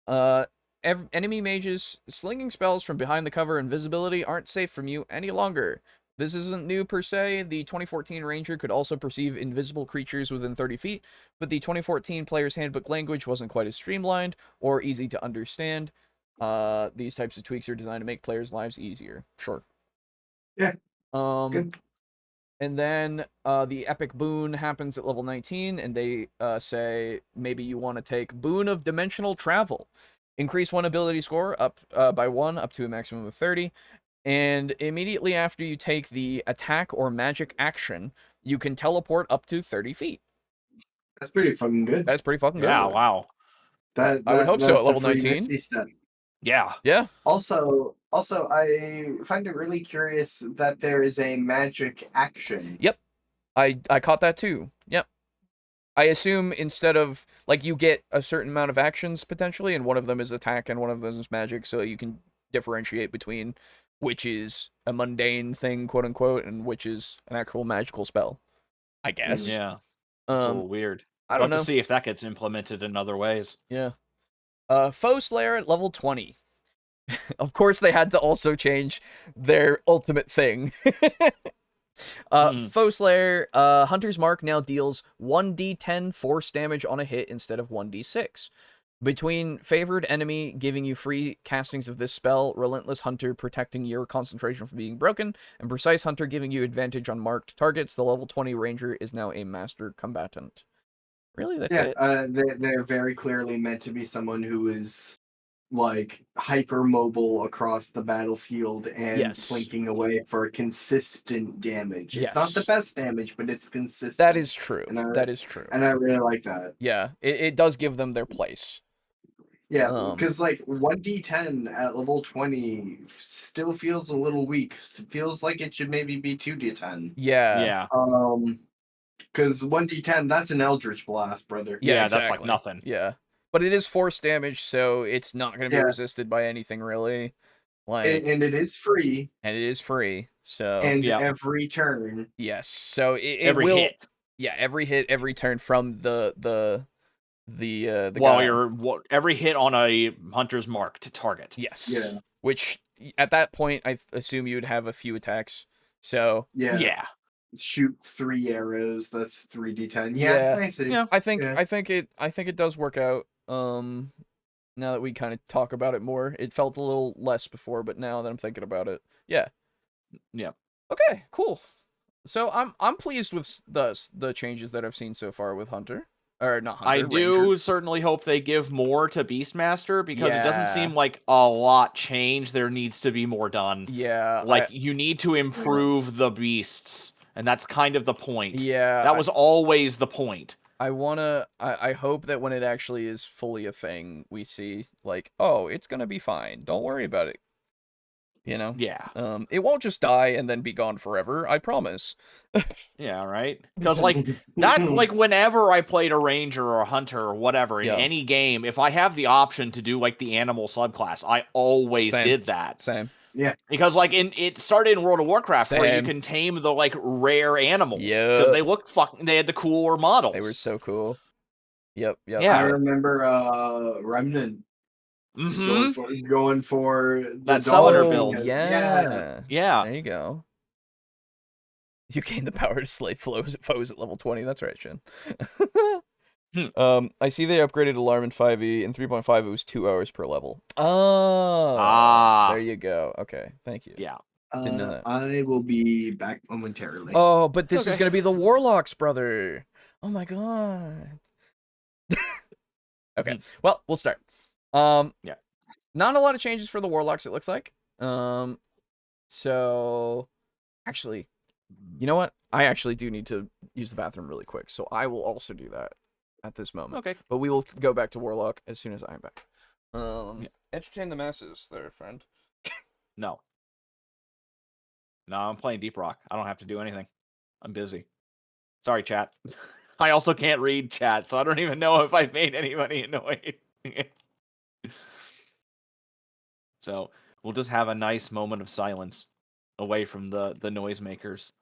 Enemy mages slinging spells from behind the cover invisibility aren't safe from you any longer. This isn't new per se. The 2014 Ranger could also perceive invisible creatures within 30 feet, but the 2014 Player's Handbook language wasn't quite as streamlined or easy to understand. These types of tweaks are designed to make players' lives easier. Sure. Yeah. Good. And then the epic boon happens at level 19, and they say maybe you want to take Boon of Dimensional Travel. Increase one ability score up by 1 up to a maximum of 30. And immediately after you take the attack or magic action, you can teleport up to 30 feet. That's pretty fucking good. That's pretty fucking good. Yeah, wow. I would hope so at level 19. Yeah. Yeah. Also, I find it really curious that there is a magic action. Yep. I caught that too. Yep. I assume instead of, like, you get a certain amount of actions potentially, and one of them is attack and one of them is magic, so you can differentiate between which is a mundane thing, quote unquote, and which is an actual magical spell, I guess. Yeah. It's a little weird. I don't know. To see if that gets implemented in other ways. Yeah. Foe Slayer at level 20. Of course, they had to also change their ultimate thing. Foe Slayer, Hunter's Mark now deals 1d10 force damage on a hit instead of 1d6. Between favored enemy giving you free castings of this spell, Relentless Hunter protecting your concentration from being broken, and Precise Hunter giving you advantage on marked targets, the level 20 Ranger is now a master combatant. Really? That's it? They're very clearly meant to be someone who is like hypermobile across the battlefield and flanking away for consistent damage. It's not the best damage, but it's consistent. That is true. That is true. And I really like that. Yeah, it does give them their place. Yeah, because like 1d10 at level 20 still feels a little weak. Feels like it should maybe be 2d10. Yeah. Because 1d10, that's an Eldritch Blast, brother. Yeah, exactly. That's like nothing. Yeah. But it is force damage, so it's not going to be resisted by anything, really. Like, and it is free. And it is free, so... And every turn. Yes, so every hit. Yeah, every hit, every turn from the every hit on a Hunter's Mark to target. Yes. Yeah. Which, at that point, I assume you'd have a few attacks, so... Yeah. Shoot 3 arrows, that's 3d10. Yeah, I see. Yeah, I think it does work out. Now that we kind of talk about it more, it felt a little less before, but now that I'm thinking about it, yeah. Okay, cool. So I'm pleased with the changes that I've seen so far with Hunter, or not Hunter. I do Ranger. certainly hope they give more to Beastmaster because it doesn't seem like a lot changed. There needs to be more done. Yeah, like you need to improve the beasts, and that's kind of the point. Yeah, that was always the point. I hope that when it actually is fully a thing, we see, like, oh, it's gonna be fine. Don't worry about it. You know? Yeah. It won't just die and then be gone forever, I promise. Yeah, right? Because, like, whenever I played a Ranger or a Hunter or whatever in any game, if I have the option to do, like, the animal subclass, I always did that. Same. Yeah. Because, like, it started in World of Warcraft where you can tame the, like, rare animals. Because they looked they had the cooler models. They were so cool. Yep. Yeah. I remember Remnant going for that summoner build. Yeah. There you go. You gain the power to slay foes at level 20. That's right, Shin. I see they upgraded Alarm in 5e. In 3.5, it was 2 hours per level. Oh. There you go. Okay. Thank you. Yeah. Didn't know that. I will be back momentarily. Oh, but this is going to be the Warlocks, brother. Oh my god. Okay. Well, we'll start. Yeah. Not a lot of changes for the Warlocks, it looks like. So actually, you know what? I actually do need to use the bathroom really quick, so I will also do that at this moment. Okay. But we will go back to Warlock as soon as I'm back. Entertain the masses there, friend. No, I'm playing Deep Rock. I don't have to do anything. I'm busy. Sorry, chat. I also can't read chat, so I don't even know if I made anybody annoyed. So we'll just have a nice moment of silence away from the noisemakers.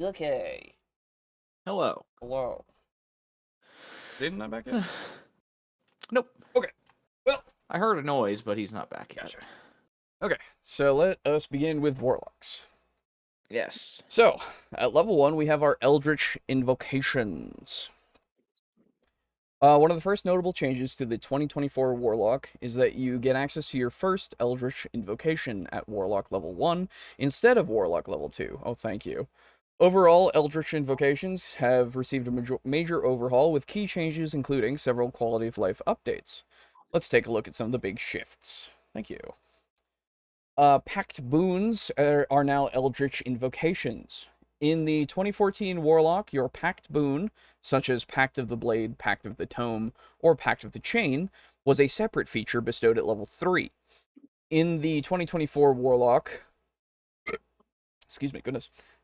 Okay. Hello. Hello. Aiden not back yet? Nope. Okay. Well, I heard a noise, but he's not back yet. Gotcha. Okay, so let us begin with Warlocks. Yes. So, at level 1, we have our Eldritch Invocations. One of the first notable changes to the 2024 Warlock is that you get access to your first Eldritch Invocation at Warlock level 1 instead of Warlock level 2. Oh, thank you. Overall, Eldritch Invocations have received a major overhaul with key changes including several quality of life updates. Let's take a look at some of the big shifts. Thank you. Pact Boons are now Eldritch Invocations. In the 2014 Warlock, your Pact Boon, such as Pact of the Blade, Pact of the Tome, or Pact of the Chain, was a separate feature bestowed at level 3. In the 2024 Warlock,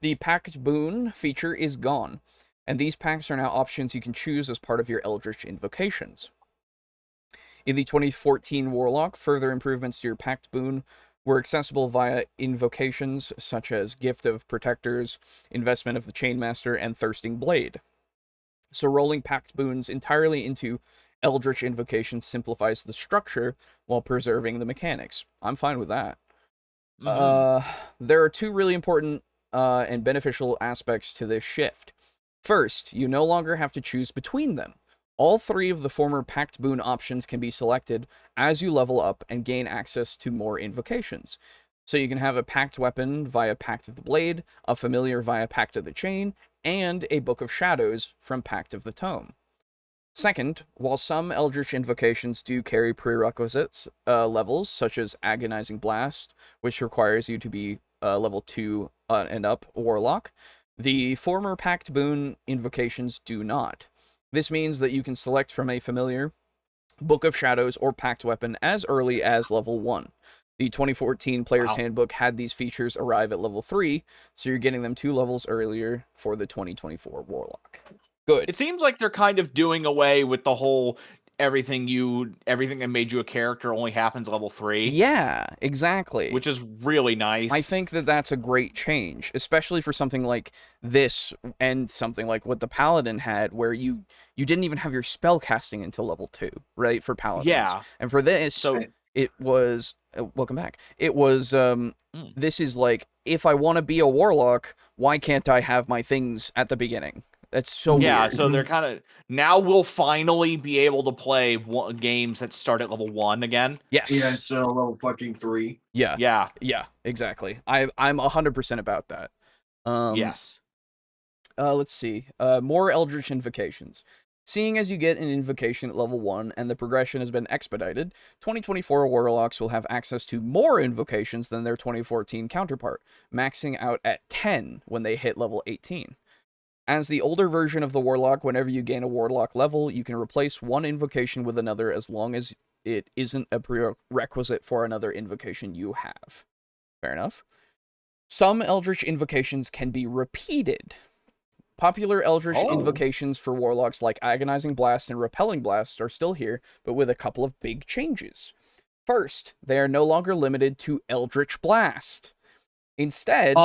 the Pact Boon feature is gone, and these pacts are now options you can choose as part of your Eldritch Invocations. In the 2014 Warlock, further improvements to your Pact Boon were accessible via invocations such as Gift of Protectors, Investment of the Chainmaster, and Thirsting Blade. So rolling Pact Boons entirely into Eldritch Invocations simplifies the structure while preserving the mechanics. I'm fine with that. There are two really important and beneficial aspects to this shift. First, you no longer have to choose between them. All three of the former Pact Boon options can be selected as you level up and gain access to more invocations. So you can have a Pact Weapon via Pact of the Blade, a Familiar via Pact of the Chain, and a Book of Shadows from Pact of the Tome. Second, while some Eldritch Invocations do carry prerequisites levels, such as Agonizing Blast, which requires you to be level 2 and up Warlock, the former Pact Boon invocations do not. This means that you can select from a Familiar, Book of Shadows, or Pact Weapon as early as level 1. The 2014 Player's Handbook had these features arrive at level 3, so you're getting them 2 levels earlier for the 2024 Warlock. Good. It seems like they're kind of doing away with the whole everything that made you a character only happens level 3. Yeah, exactly. Which is really nice. I think that that's a great change, especially for something like this and something like what the Paladin had, where you didn't even have your spell casting until level 2, right? For Paladins. Yeah. And for this, it was welcome back. It was this is like, if I want to be a Warlock, why can't I have my things at the beginning? That's so weird. So they're kind of now we'll finally be able to play games that start at level 1 again. Yes. Yeah, instead of level fucking 3. Yeah, exactly. I'm 100% about that. Yes. Let's see. More Eldritch Invocations. Seeing as you get an invocation at level 1 and the progression has been expedited, 2024 Warlocks will have access to more invocations than their 2014 counterpart, maxing out at 10 when they hit level 18. As the older version of the Warlock, whenever you gain a Warlock level, you can replace one invocation with another as long as it isn't a prerequisite for another invocation you have. Fair enough. Some Eldritch Invocations can be repeated. Popular Eldritch Invocations for Warlocks like Agonizing Blast and Repelling Blast are still here, but with a couple of big changes. First, they are no longer limited to Eldritch Blast. Instead,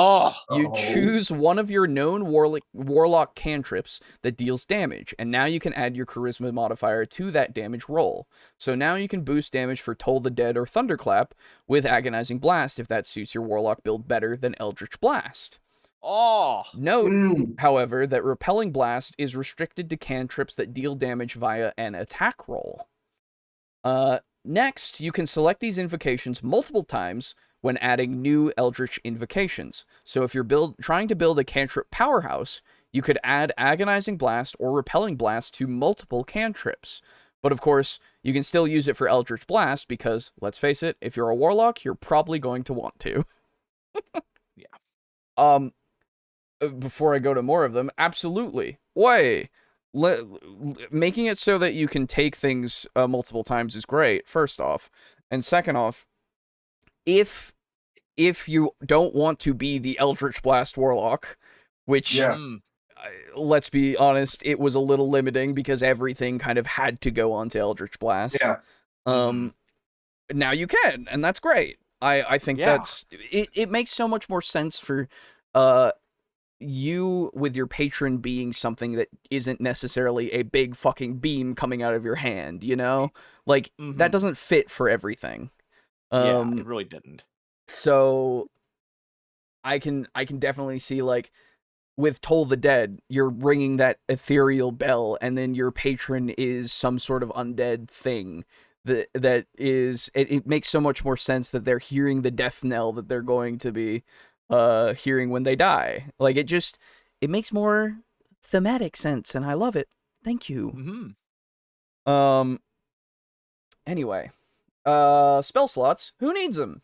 you choose one of your known Warlock cantrips that deals damage, and now you can add your Charisma modifier to that damage roll. So now you can boost damage for Toll the Dead or Thunderclap with Agonizing Blast if that suits your Warlock build better than Eldritch Blast. Note, however, that Repelling Blast is restricted to cantrips that deal damage via an attack roll. Next, you can select these invocations multiple times when adding new Eldritch Invocations. So if you're trying to build a cantrip powerhouse, you could add Agonizing Blast or Repelling Blast to multiple cantrips. But of course, you can still use it for Eldritch Blast because, let's face it, if you're a Warlock, you're probably going to want to. Yeah. Before I go to more of them, absolutely. Making it so that you can take things multiple times is great, first off. And second off, if you don't want to be the Eldritch Blast Warlock, which, let's be honest, it was a little limiting because everything kind of had to go onto Eldritch Blast. Yeah. Now you can, and that's great. I think that's... It makes so much more sense for you with your patron being something that isn't necessarily a big fucking beam coming out of your hand, you know? Like, that doesn't fit for everything. Yeah, it really didn't. So I can definitely see, like, with Toll the Dead, you're ringing that ethereal bell, and then your patron is some sort of undead thing. That is, it makes so much more sense that they're hearing the death knell that they're going to be hearing when they die. Like, it makes more thematic sense, and I love it. Thank you. Anyway, spell slots. Who needs them?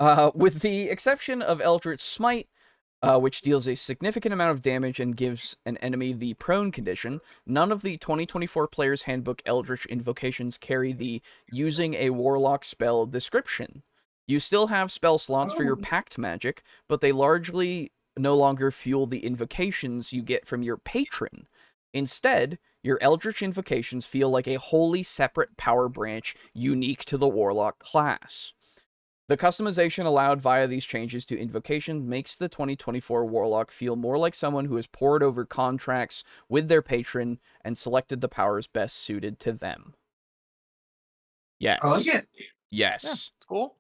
With the exception of Eldritch Smite, which deals a significant amount of damage and gives an enemy the prone condition, none of the 2024 Player's Handbook Eldritch invocations carry the using a warlock spell description. You still have spell slots for your pact magic, but they largely no longer fuel the invocations you get from your patron. Instead, your Eldritch invocations feel like a wholly separate power branch unique to the warlock class. The customization allowed via these changes to invocation makes the 2024 Warlock feel more like someone who has pored over contracts with their patron and selected the powers best suited to them. Yes. I like it. Yes. Yeah, it's cool.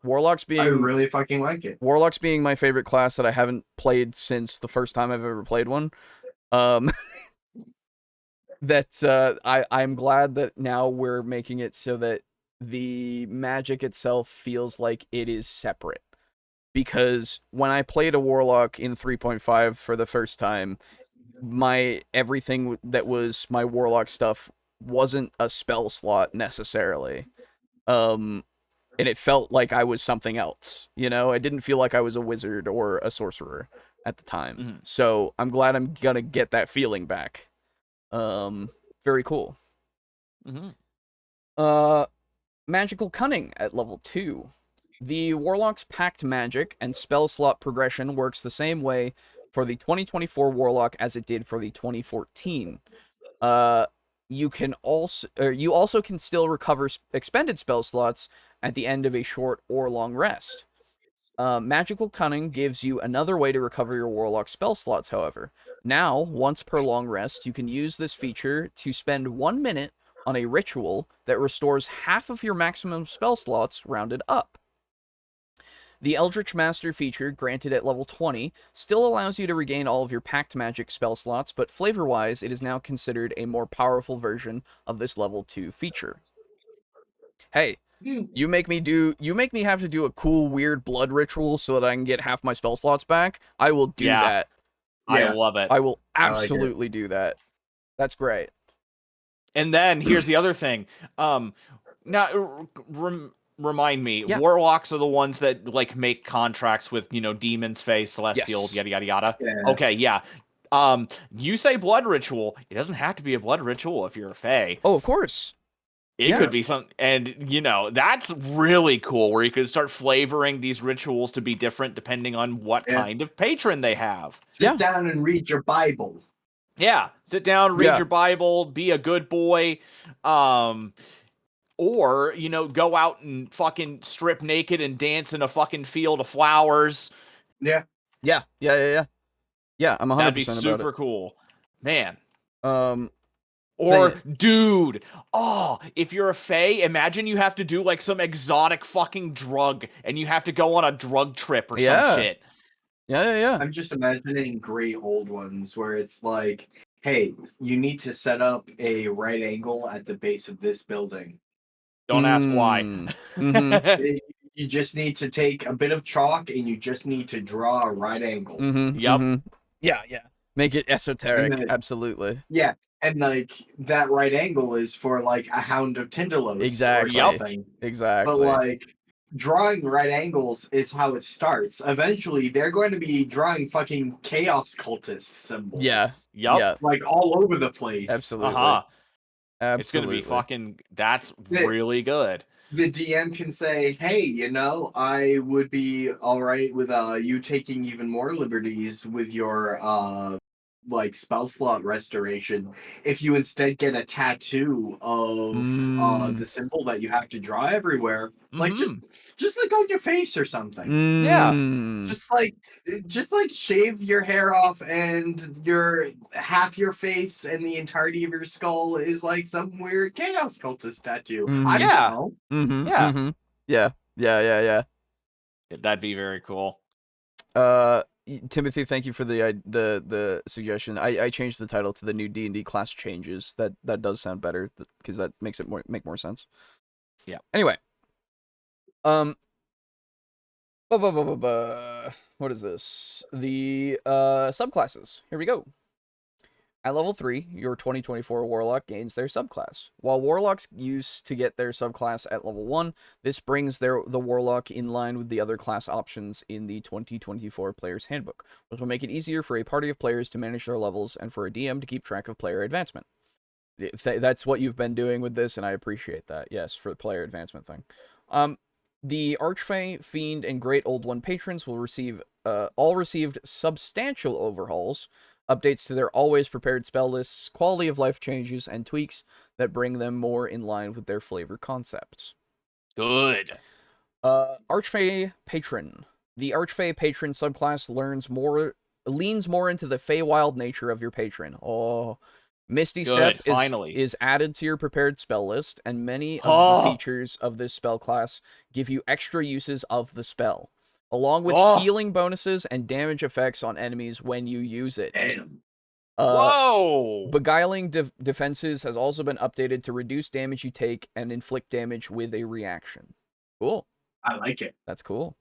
I really fucking like it. Warlocks being my favorite class that I haven't played since the first time I've ever played one. I'm glad that now we're making it so that the magic itself feels like it is separate. Because when I played a warlock in 3.5 for the first time, my everything that was my warlock stuff wasn't a spell slot necessarily. And it felt like I was something else, you know? It didn't feel like I was a wizard or a sorcerer at the time. So I'm glad I'm gonna get that feeling back. Very cool. Magical Cunning at level 2. The Warlock's Pact magic and spell slot progression works the same way for the 2024 Warlock as it did for the 2014. You also can still recover expended spell slots at the end of a short or long rest. Magical Cunning gives you another way to recover your Warlock spell slots, however. Now, once per long rest, you can use this feature to spend 1 minute on a ritual that restores half of your maximum spell slots rounded up. The Eldritch Master feature, granted at level 20, still allows you to regain all of your Pact Magic spell slots, but flavor-wise, it is now considered a more powerful version of this level 2 feature. Hey, you make me have to do a cool, weird blood ritual so that I can get half my spell slots back. I will do that. I love it. I will absolutely do that. That's great. And then here's the other thing. Now remind me, warlocks are the ones that like make contracts with, demons, fae, celestials, yada yada yada. Yeah. Okay, yeah. You say blood ritual. It doesn't have to be a blood ritual if you're a fae. Oh, of course. It could be something, and that's really cool. Where you could start flavoring these rituals to be different depending on what kind of patron they have. Sit down and read your Bible. Yeah, sit down, read your Bible, be a good boy, or go out and fucking strip naked and dance in a fucking field of flowers. Yeah, I'm 100% That'd be about super it. cool, man. Or, dude, if you're a fae, imagine you have to do like some exotic fucking drug, and you have to go on a drug trip or some shit. Yeah. I'm just imagining great old ones where it's like, hey, you need to set up a right angle at the base of this building. Don't ask why. You just need to take a bit of chalk and you just need to draw a right angle. Yeah. Make it esoteric, absolutely. Yeah, and like that right angle is for like a Hound of Tindalos or something. Exactly. But like drawing right angles is how it starts. Eventually, they're going to be drawing fucking chaos cultist symbols. Like all over the place. Absolutely. It's gonna be fucking. That's really good. The DM can say, hey, I would be all right with you taking even more liberties with your like spell slot restoration if you instead get a tattoo of the symbol that you have to draw everywhere, like just like on your face or something. Yeah. Just like shave your hair off and your half your face and the entirety of your skull is like some weird chaos cultist tattoo. I don't Yeah. know. Yeah. Yeah. That'd be very cool. Timothy, thank you for the suggestion. I changed the title to the new D&D class changes. That does sound better because that makes it make more sense. Yeah. Anyway, what is this? The subclasses. Here we go. At level 3, your 2024 Warlock gains their subclass. While Warlocks used to get their subclass at level 1, this brings the Warlock in line with the other class options in the 2024 Player's Handbook, which will make it easier for a party of players to manage their levels and for a DM to keep track of player advancement. That's what you've been doing with this, and I appreciate that, yes, for the player advancement thing. The Archfey, Fiend, and Great Old One patrons will all received substantial overhauls, updates to their always prepared spell lists, quality of life changes, and tweaks that bring them more in line with their flavor concepts. Good. Archfey Patron. The Archfey Patron subclass leans more into the Feywild nature of your patron. Oh, Misty Step is added to your prepared spell list, and many of the features of this spell class give you extra uses of the spell, along with healing bonuses and damage effects on enemies when you use it. Damn. Whoa! Beguiling defenses has also been updated to reduce damage you take and inflict damage with a reaction. Cool. I like it. That's cool.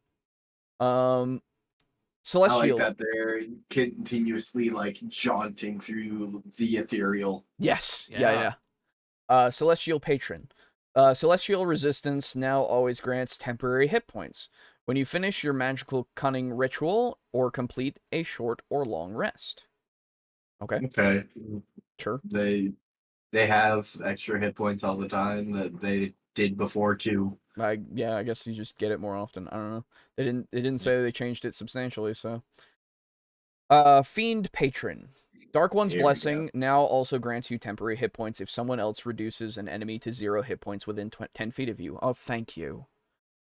Celestial. I like that they're continuously like jaunting through the ethereal. Yes. Yeah. Celestial Patron. Celestial Resistance now always grants temporary hit points when you finish your magical cunning ritual or complete a short or long rest. Okay. Sure. They have extra hit points all the time that they did before too. I guess you just get it more often. I don't know. They didn't say they changed it substantially, so. Fiend Patron. Dark One's Blessing now also grants you temporary hit points if someone else reduces an enemy to 0 hit points within 10 feet of you. Oh, thank you.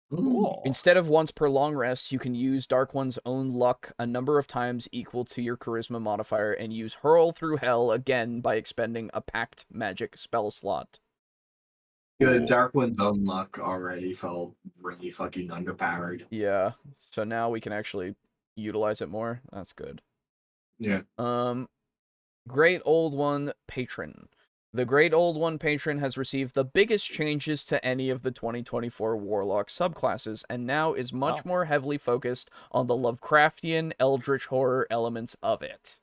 Cool. Instead of once per long rest, you can use Dark One's own luck a number of times equal to your charisma modifier and use Hurl Through Hell again by expending a packed magic spell slot. Good. Dark One's own luck already felt really fucking underpowered. Yeah, so now we can actually utilize it more. That's good. Yeah. Great Old One Patron. The Great Old One Patron has received the biggest changes to any of the 2024 Warlock subclasses, and now is much more heavily focused on the Lovecraftian Eldritch Horror elements of it.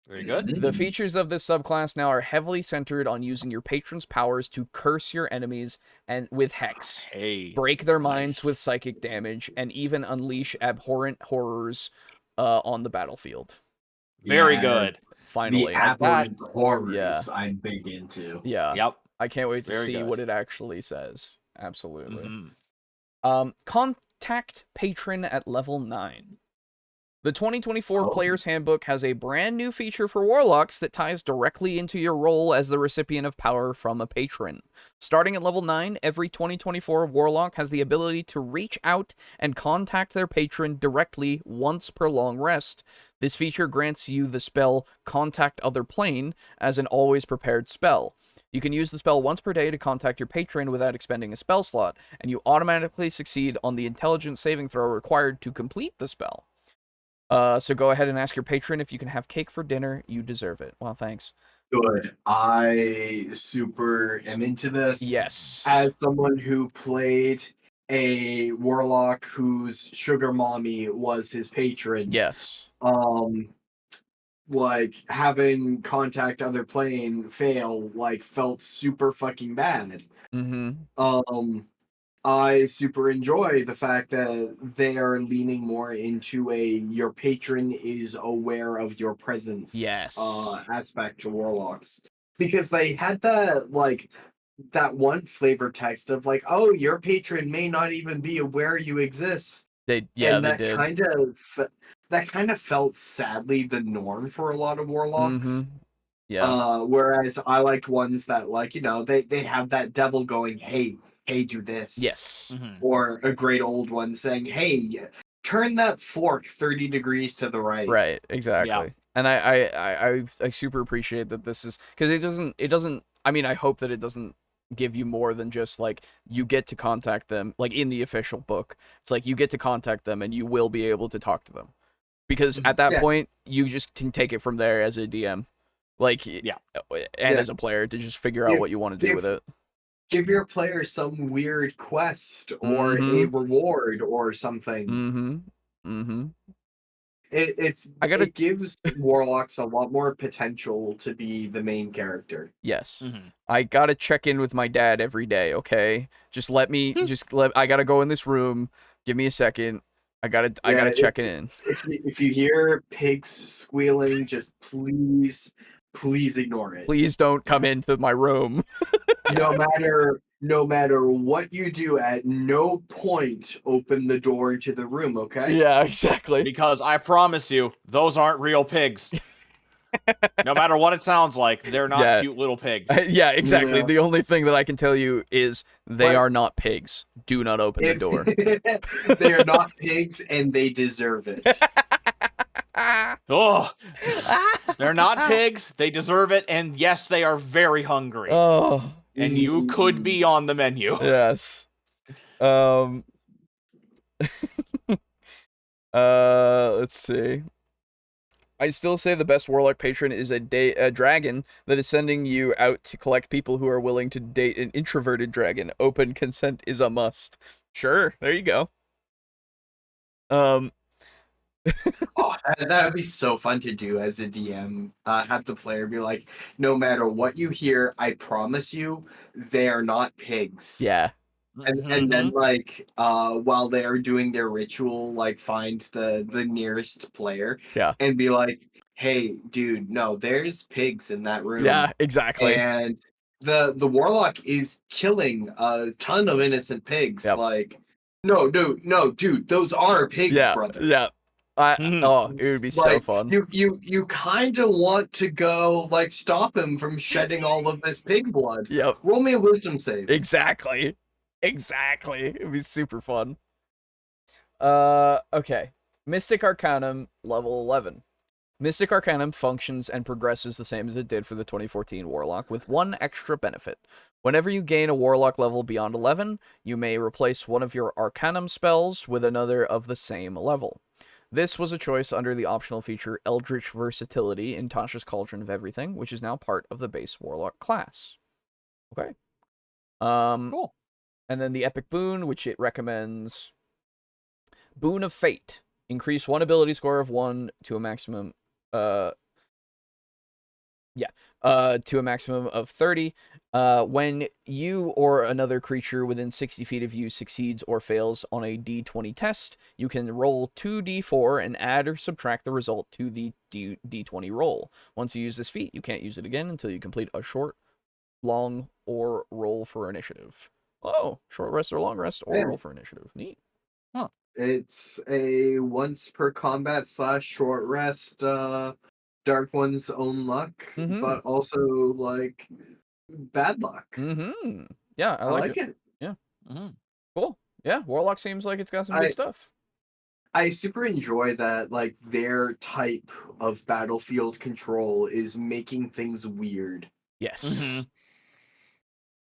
Very good. The features of this subclass now are heavily centered on using your patron's powers to curse your enemies and with hex, break their minds with psychic damage, and even unleash abhorrent horrors on the battlefield. Very good. Finally. The abhorrent horrors I'm big into. Yeah. Yep. I can't wait to see what it actually says. Absolutely. Mm-hmm. Contact Patron at level 9. The 2024 Player's Handbook has a brand new feature for Warlocks that ties directly into your role as the recipient of power from a patron. Starting at level 9, every 2024 Warlock has the ability to reach out and contact their patron directly once per long rest. This feature grants you the spell Contact Other Plane as an always prepared spell. You can use the spell once per day to contact your patron without expending a spell slot, and you automatically succeed on the intelligence saving throw required to complete the spell. So go ahead and ask your patron if you can have cake for dinner. You deserve it. Well, thanks. Good. I super am into this. Yes. As someone who played a warlock whose sugar mommy was his patron. Yes. Like having contact other plane fail felt super fucking bad. I super enjoy the fact that they are leaning more into your patron is aware of your presence aspect to Warlocks. Because they had that one flavor text of your patron may not even be aware you exist. They did. Kind of that kind of felt sadly the norm for a lot of warlocks. Yeah. Whereas I liked ones that, like, they have that devil going, hey, do this. Yes. Or a great old one saying, hey, turn that fork 30 degrees to the right. Right, exactly. And I super appreciate that this is, because it doesn't I mean, I hope that it doesn't give you more than just like you get to contact them, like in the official book. It's like you get to contact them and you will be able to talk to them. Because at that point you just can take it from there as a DM. Like and as a player to just figure out what you want to do with it. Give your player some weird quest or a reward or something. It gives warlocks a lot more potential to be the main character. Yes. I gotta check in with my dad every day, okay? Just let me I gotta go in this room. Give me a second. I gotta check in. If you hear pigs squealing, just please ignore it. Please don't come into my room. No matter what you do, at no point open the door to the room, okay? Yeah, exactly. Because I promise you, those aren't real pigs. No matter what it sounds like, they're not cute little pigs. Yeah, exactly. The only thing that I can tell you is they are not pigs. Do not open the door. They are not pigs, and they deserve it. Oh, they're not pigs. They deserve it, and yes, they are very hungry. Oh, and you could be on the menu. Yes. Let's see. I still say the best warlock patron is a dragon that is sending you out to collect people who are willing to date an introverted dragon. Open consent is a must. Sure, there you go. Oh, that would be so fun to do as a DM. Have the player be like, no matter what you hear, I promise you, they are not pigs. Yeah. And then, like, while they are doing their ritual, like, find the nearest player and be like, hey, dude, no, there's pigs in that room. Yeah, exactly. And the warlock is killing a ton of innocent pigs. Like, no, dude, those are pigs, brother. Yeah. Oh, it would be so fun. You kind of want to go, like, stop him from shedding all of this pig blood. Yep. Roll me a wisdom save. Exactly. It'd be super fun. Okay. Mystic Arcanum, level 11. Mystic Arcanum functions and progresses the same as it did for the 2014 Warlock, with one extra benefit. Whenever you gain a Warlock level beyond 11, you may replace one of your Arcanum spells with another of the same level. This was a choice under the optional feature Eldritch Versatility in Tasha's Cauldron of Everything, which is now part of the base Warlock class. Okay. Cool. And then the Epic Boon, which it recommends. Boon of Fate. Increase one ability score of 1 to a maximum to a maximum of 30. When you or another creature within 60 feet of you succeeds or fails on a d20 test, you can roll 2d4 and add or subtract the result to the d20 roll. Once you use this feat, you can't use it again until you complete a short, long, or roll for initiative. Oh, short rest or long rest or roll for initiative. Neat. Huh. It's a once per combat / short rest, Dark One's own luck, but also, like, bad luck. Yeah, I like it. Yeah. Cool. Yeah, Warlock seems like it's got some good stuff. I super enjoy that, like, their type of battlefield control is making things weird. Yes.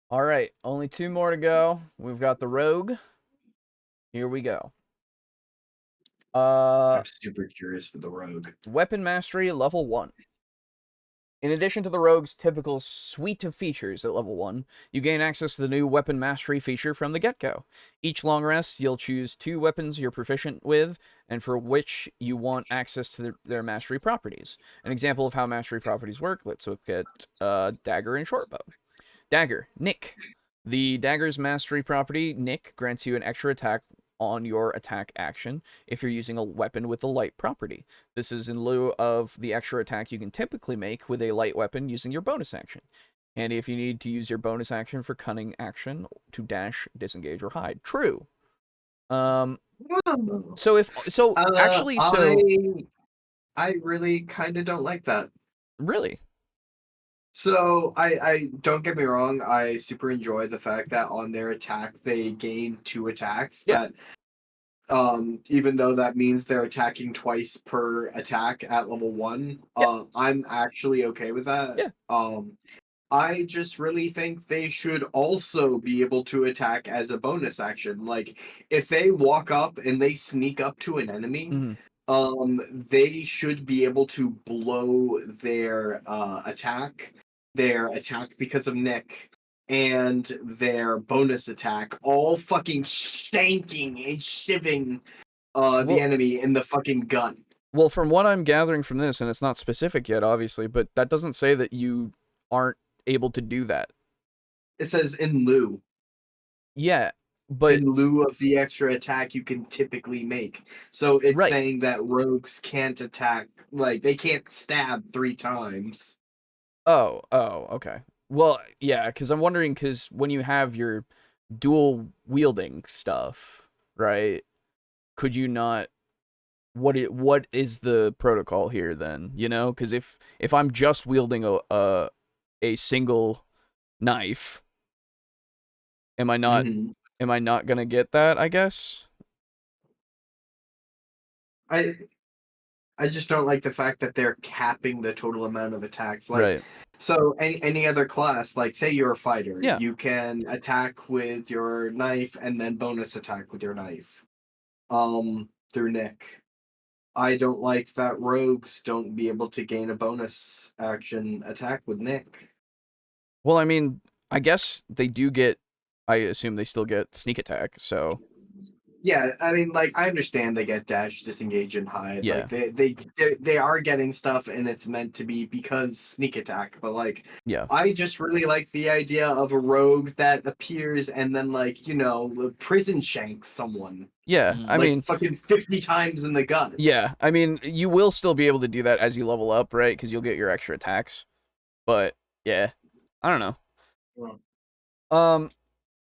All right, only 2 more to go. We've got the Rogue. Here we go. I'm super curious for the Rogue. Weapon Mastery, level 1. In addition to the Rogue's typical suite of features at level 1, you gain access to the new Weapon Mastery feature from the get-go. Each long rest, you'll choose 2 weapons you're proficient with, and for which you want access to their mastery properties. An example of how mastery properties work, let's look at Dagger and Shortbow. Dagger, Nick. The Dagger's mastery property, Nick, grants you an extra attack on your attack action if you're using a weapon with the light property. This is in lieu of the extra attack you can typically make with a light weapon using your bonus action. Handy if you need to use your bonus action for cunning action to dash, disengage, or hide. True. So actually, I really kind of don't like that. Really? So I don't get me wrong, I super enjoy the fact that on their attack they gain 2 attacks. Yeah. That even though that means they're attacking twice per attack at level 1, Yeah. I'm actually okay with that. Yeah. I just really think they should also be able to attack as a bonus action. Like, if they walk up and they sneak up to an enemy, they should be able to blow their attack because of Nick, and their bonus attack, all fucking shanking and shivving the enemy in the fucking gut. Well, from what I'm gathering from this, and it's not specific yet, obviously, but that doesn't say that you aren't able to do that. It says in lieu. Yeah, but in lieu of the extra attack you can typically make. So it's Right. saying that rogues can't attack, like, they can't stab 3 times. Oh, okay. Well, yeah, because I'm wondering, because when you have your dual wielding stuff, right? Could you not? What is the protocol here then? You know, because if I'm just wielding a single knife, am I not gonna get that? I guess. I just don't like the fact that they're capping the total amount of attacks. Like, Right. so any other class, like say you're a fighter, Yeah. you can attack with your knife and then bonus attack with your knife. Through Nick. I don't like that rogues don't be able to gain a bonus action attack with Nick. Well, I mean, I guess they do get. I assume they still get sneak attack. So Yeah, I mean, like, I understand they get dash, disengage, and hide. Yeah. Like, they are getting stuff, and it's meant to be because sneak attack. But like, yeah, I just really like the idea of a rogue that appears and then, like, prison shanks someone. yeah. I Like, mean, fucking 50 times in the gut. yeah. I mean, you will still be able to do that as you level up, right? Because you'll get your extra attacks. But yeah, I don't know.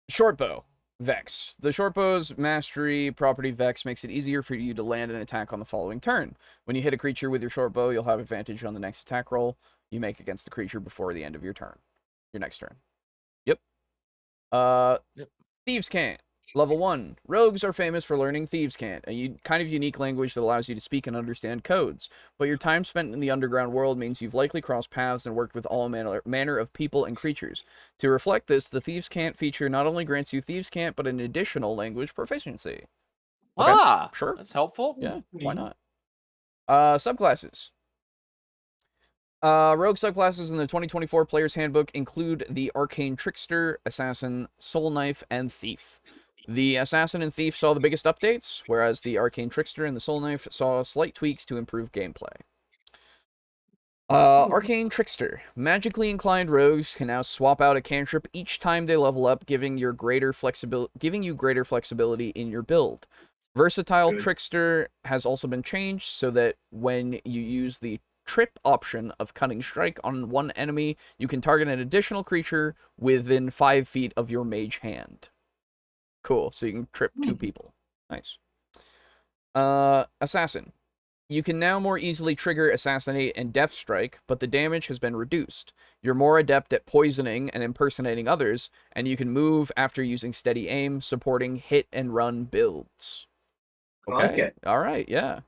Short bow. Vex. The short bow's mastery property Vex makes it easier for you to land an attack on the following turn. When you hit a creature with your short bow, you'll have advantage on the next attack roll you make against the creature before the end of your next turn. Yep. Thieves' Cant. Level 1. Rogues are famous for learning Thieves' Cant, a kind of unique language that allows you to speak and understand codes. But your time spent in the underground world means you've likely crossed paths and worked with all manner of people and creatures. To reflect this, the Thieves' Cant feature not only grants you Thieves' Cant, but an additional language proficiency. Okay, sure. That's helpful. Yeah, why not? Subclasses. Rogue subclasses in the 2024 Player's Handbook include the Arcane Trickster, Assassin, Soul Knife, and Thief. The Assassin and Thief saw the biggest updates, whereas the Arcane Trickster and the Soul Knife saw slight tweaks to improve gameplay. Arcane Trickster. Magically inclined rogues can now swap out a cantrip each time they level up, giving you greater flexibility in your build. Versatile Trickster has also been changed so that when you use the trip option of Cunning Strike on one enemy, you can target an additional creature within 5 feet of your mage hand. Cool, so you can trip 2 people. Nice. Assassin. You can now more easily trigger Assassinate and Death Strike, but the damage has been reduced. You're more adept at poisoning and impersonating others, and you can move after using steady aim, supporting hit and run builds. Okay. Okay. All right, yeah.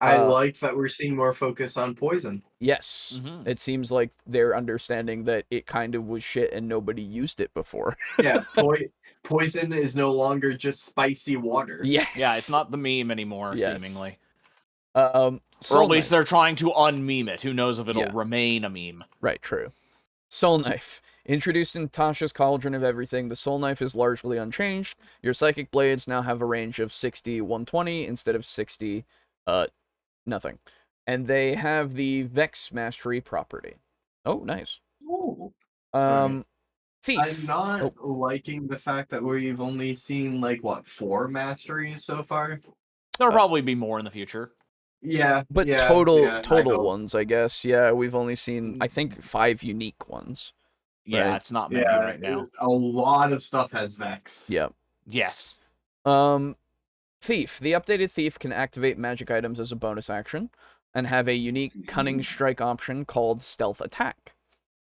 I like that we're seeing more focus on poison. Yes. It seems like they're understanding that it kind of was shit and nobody used it before. Yeah, poison is no longer just spicy water. Yes. Yeah, it's not the meme anymore, Yes. seemingly. Or at least they're trying to unmeme it. Who knows if it'll remain a meme. Right, true. Soul Knife. Introduced in Tasha's Cauldron of Everything, the Soul Knife is largely unchanged. Your Psychic Blades now have a range of 60, 120 instead of 60, nothing. And they have the Vex Mastery property. Oh, nice. Ooh. Thief. I'm not liking the fact that we've only seen, 4 masteries so far? There'll probably be more in the future. Yeah. But yeah, total ones, I guess. Yeah, we've only seen, I think, 5 unique ones. Yeah, right? it's not many right now. A lot of stuff has Vex. Yep. Yes. Thief. The updated Thief can activate magic items as a bonus action and have a unique Cunning Strike option called Stealth Attack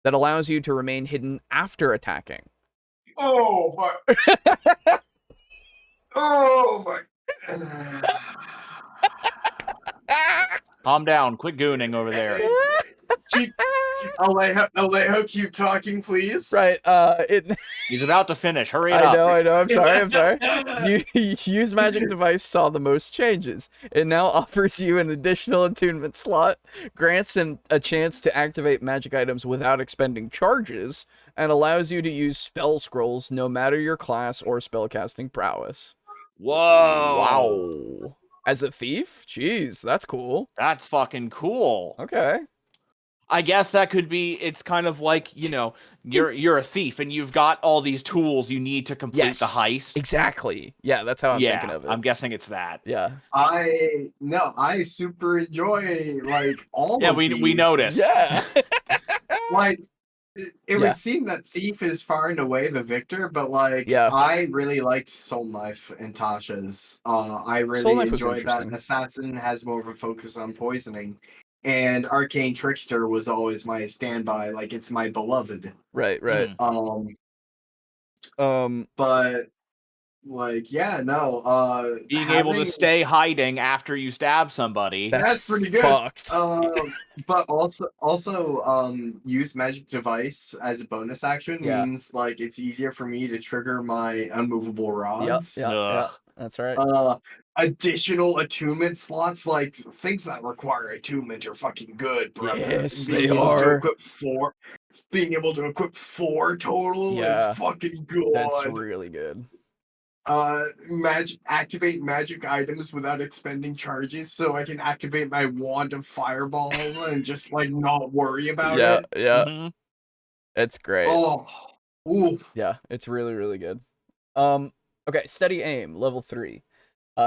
that allows you to remain hidden after attacking. Oh my! Oh my! Calm down. Quit gooning over there. Alejo, keep talking, please. Right. He's about to finish. Hurry it up. I know. I'm sorry. Use Magic Device saw the most changes. It now offers you an additional attunement slot, grants a chance to activate magic items without expending charges, and allows you to use spell scrolls no matter your class or spellcasting prowess. Whoa. Wow. As a thief? Jeez, that's cool. That's fucking cool. Okay. I guess that could be, it's kind of like, you're a thief and you've got all these tools you need to complete the heist. Exactly. Yeah, that's how I'm thinking of it. I'm guessing it's that. Yeah. I super enjoy all of we these. noticed. Yeah. It would seem that Thief is far and away the victor, but I really liked Soul Knife and Tasha's. I really enjoyed that Assassin has more of a focus on poisoning. And Arcane Trickster was always my standby, it's my beloved. Right. But being able to stay hiding after you stab somebody. That's pretty good. Fucked. But also use Magic Device as a bonus action means it's easier for me to trigger my unmovable rods. Yeah. That's right. Additional attunement slots, things that require attunement are fucking good, bro. Yes, they are. Being able to equip 4 total is fucking good. That's really good. Activate magic items without expending charges, so I can activate my wand of fireball and just not worry about it. Yeah. Mm-hmm. It's great. Oh, ooh. Yeah, it's really, really good. Okay, Steady Aim, level 3.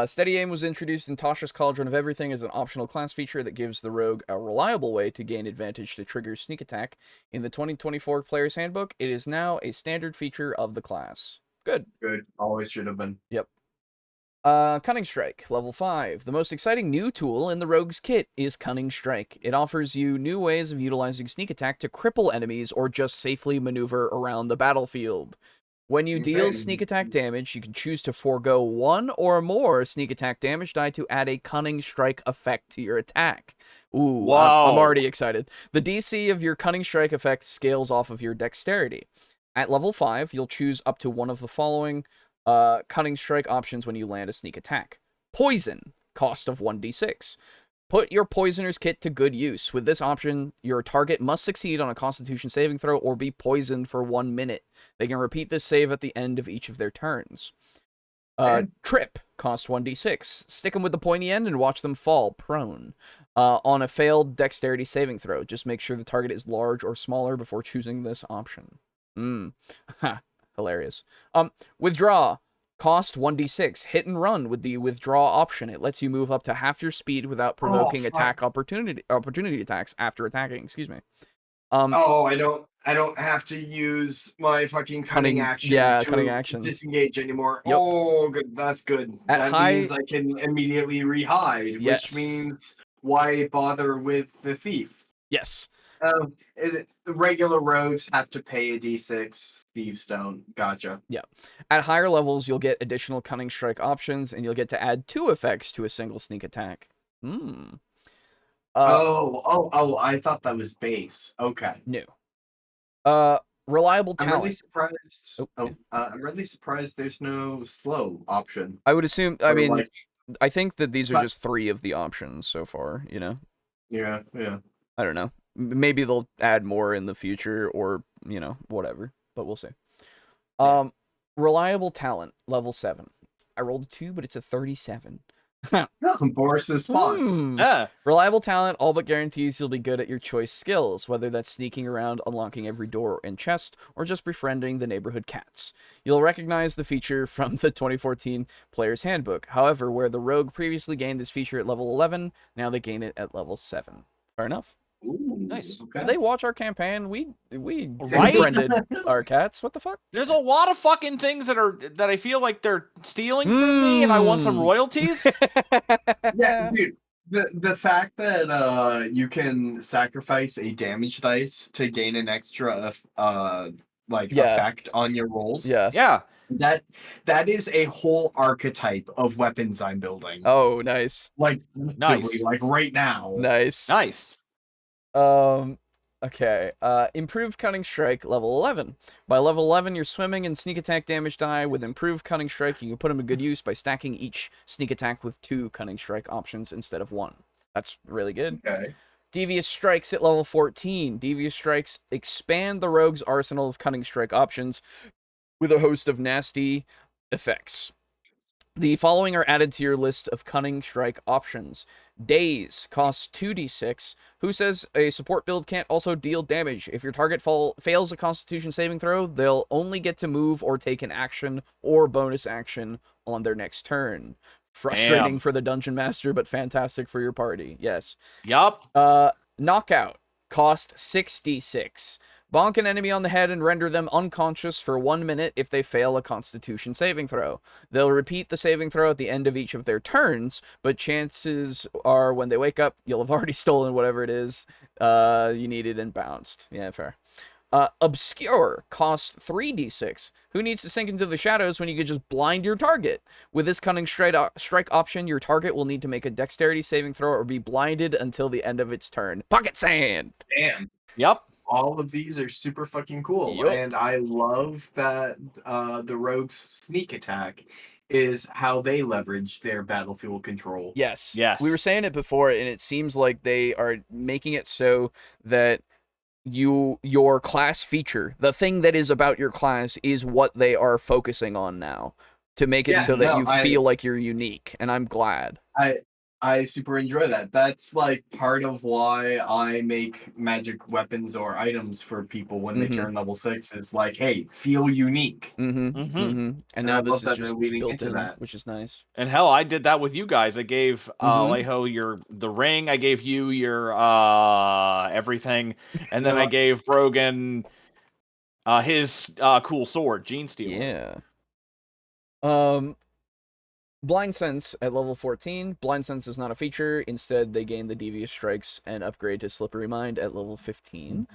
Steady Aim was introduced in Tasha's Cauldron of Everything as an optional class feature that gives the rogue a reliable way to gain advantage to trigger sneak attack. In the 2024 Player's Handbook, it is now a standard feature of the class. Good. Always should have been. Yep. Cunning Strike, level 5. The most exciting new tool in the Rogue's kit is Cunning Strike. It offers you new ways of utilizing sneak attack to cripple enemies or just safely maneuver around the battlefield. When you deal sneak attack damage, you can choose to forego 1 or more sneak attack damage die to add a Cunning Strike effect to your attack. Ooh, I'm already excited. The DC of your Cunning Strike effect scales off of your dexterity. At level 5, you'll choose up to one of the following Cunning Strike options when you land a sneak attack. Poison, cost of 1d6. Put your Poisoner's Kit to good use. With this option, your target must succeed on a Constitution saving throw or be poisoned for 1 minute. They can repeat this save at the end of each of their turns. Trip, cost 1d6. Stick them with the pointy end and watch them fall prone. On a failed Dexterity saving throw, just make sure the target is large or smaller before choosing this option. Hilarious. Withdraw. Cost 1d6. Hit and run with the withdraw option. It lets you move up to half your speed without provoking attack opportunity attacks after attacking. Excuse me. I don't have to use my fucking cunning action. Yeah, cunning action. Disengage anymore. Yep. Oh, good. That's good. That means I can immediately rehide, which means why bother with the thief? Yes. The regular rogues have to pay a d6. Thieves don't. Gotcha. Yeah. At higher levels, you'll get additional Cunning Strike options, and you'll get to add 2 effects to a single sneak attack. I thought that was base. Okay. No. Reliable Talent. I'm really surprised. I'm really surprised there's no slow option. I would assume. I mean, I think that these are just 3 of the options so far. Yeah. I don't know. Maybe they'll add more in the future, or whatever. But we'll see. Reliable Talent, level 7. I rolled a 2, but it's a 37. Boris's spawn. Reliable Talent all but guarantees you'll be good at your choice skills, whether that's sneaking around, unlocking every door and chest, or just befriending the neighborhood cats. You'll recognize the feature from the 2014 Player's Handbook. However, where the rogue previously gained this feature at level 11, now they gain it at level 7. Fair enough. Ooh, Nice. Okay. Did they watch our campaign? We Right? befriended our cats. What the fuck? There's a lot of fucking things that I feel like they're stealing from me, and I want some royalties. Yeah, dude. The fact that you can sacrifice a damage dice to gain an extra Yeah. effect on your rolls. Yeah. Yeah. That is a whole archetype of weapons I'm building. Oh, nice. Like Nice. like right now. Nice. Nice. Okay. Improved Cunning Strike, level 11. By level 11, your swimming and sneak attack damage die. With Improved Cunning Strike, you can put them to good use by stacking each sneak attack with 2 Cunning Strike options instead of 1. That's really good. Okay. Devious Strikes at level 14. Devious Strikes expand the rogue's arsenal of Cunning Strike options with a host of nasty effects. The following are added to your list of Cunning Strike options. Daze costs 2d6. Who says a support build can't also deal damage? If your target fails a Constitution saving throw, they'll only get to move or take an action or bonus action on their next turn. Frustrating Damn. for the Dungeon Master, but fantastic for your party. Yes. Yup. Knockout cost 6d6. Bonk an enemy on the head and render them unconscious for 1 minute if they fail a Constitution saving throw. They'll repeat the saving throw at the end of each of their turns, but chances are when they wake up, you'll have already stolen whatever it is you needed and bounced. Yeah, fair. Obscure costs 3d6. Who needs to sink into the shadows when you could just blind your target? With this Cunning Strike option, your target will need to make a Dexterity saving throw or be blinded until the end of its turn. Pocket Sand! Damn. Yep. All of these are super fucking cool. Yup. And I love that the rogue's sneak attack is how they leverage their battlefield control. Yes. Yes. We were saying it before, and it seems like they are making it so that your class feature, the thing that is about your class, is what they are focusing on now to make it Yeah, so that no, you feel like you're unique, and I'm glad. I super enjoy that. That's like part of why I make magic weapons or items for people when they turn level 6 is like, hey, feel unique. And now I this love is that just they're leading built into in, that. which is nice. And hell, I did that with you guys. I gave Alejo the ring. I gave you your everything, and then I gave Brogan his cool sword, Gene Stealer. Yeah. Blind Sense at level 14. Blind Sense is not a feature. Instead, they gain the Devious Strikes and upgrade to Slippery Mind at level 15.